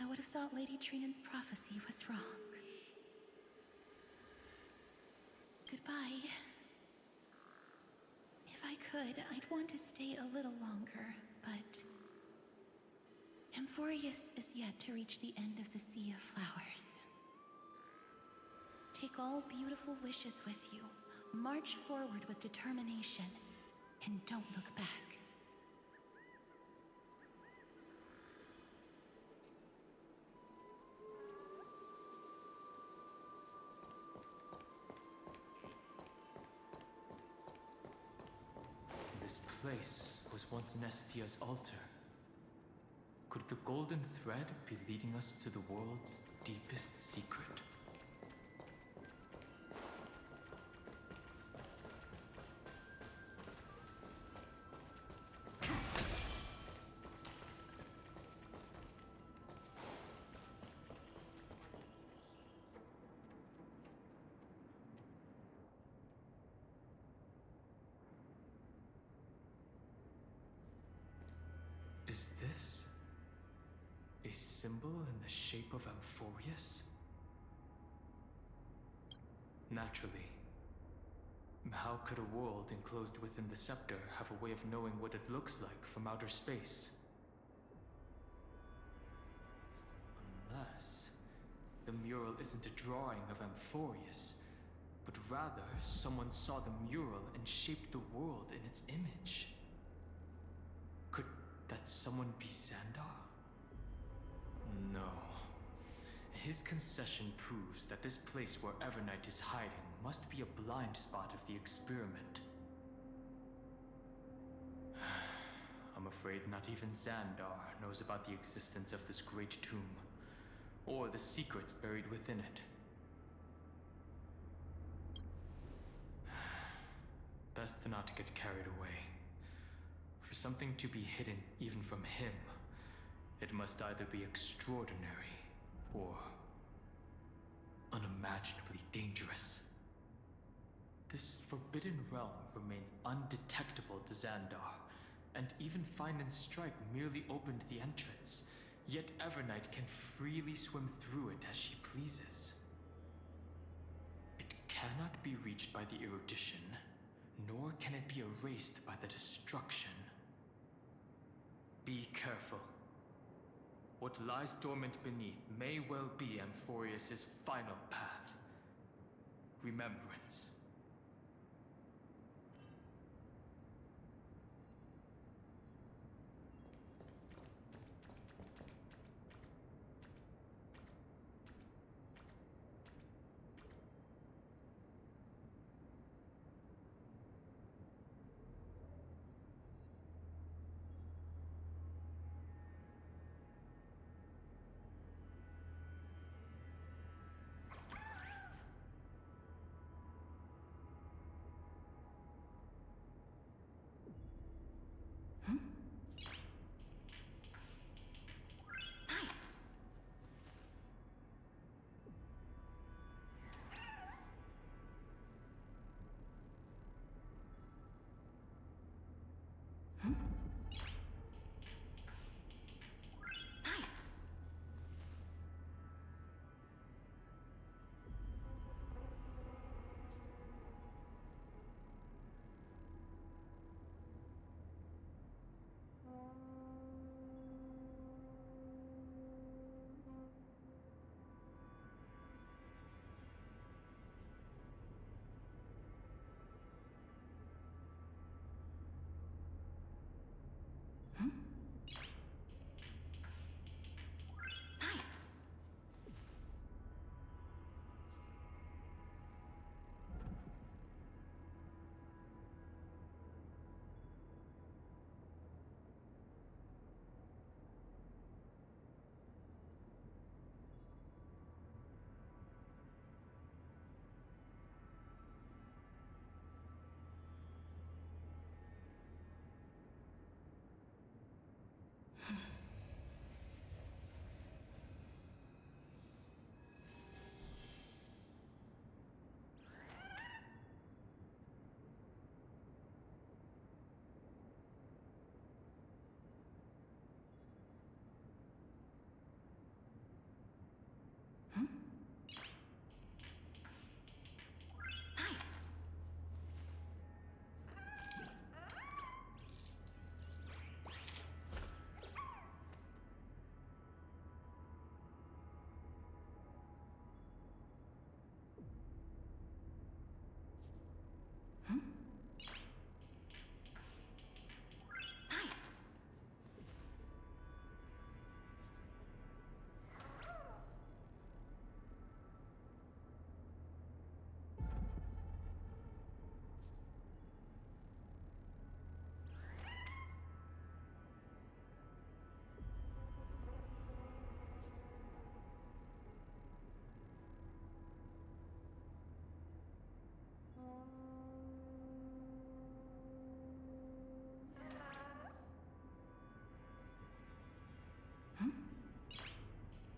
I would have thought Lady Trinan's prophecy was wrong. Goodbye. If I could, I'd want to stay a little longer, but Amphorius is yet to reach the end of the Sea of Flowers. Take all beautiful wishes with you, march forward with determination, and don't look back. This place was once Nestia's altar. Could the golden thread be leading us to the world's deepest secret? Is this a symbol in the shape of Amphorius? Naturally. How could a world enclosed within the scepter have a way of knowing what it looks like from outer space? Unless the mural isn't a drawing of Amphorius, but rather someone saw the mural and shaped the world in its image. Could that someone be Xandar? No. His concession proves that this place where Evernight is hiding must be a blind spot of the experiment. I'm afraid not even Xandar knows about the existence of this great tomb, or the secrets buried within it. Best not to get carried away. For something to be hidden even from him, it must either be extraordinary or unimaginably dangerous. This forbidden realm remains undetectable to Xandar, and even Find and Strike merely opened the entrance, yet Evernight can freely swim through it as she pleases. It cannot be reached by the erudition, nor can it be erased by the destruction. Be careful. What lies dormant beneath may well be Amphorius' final path. Remembrance.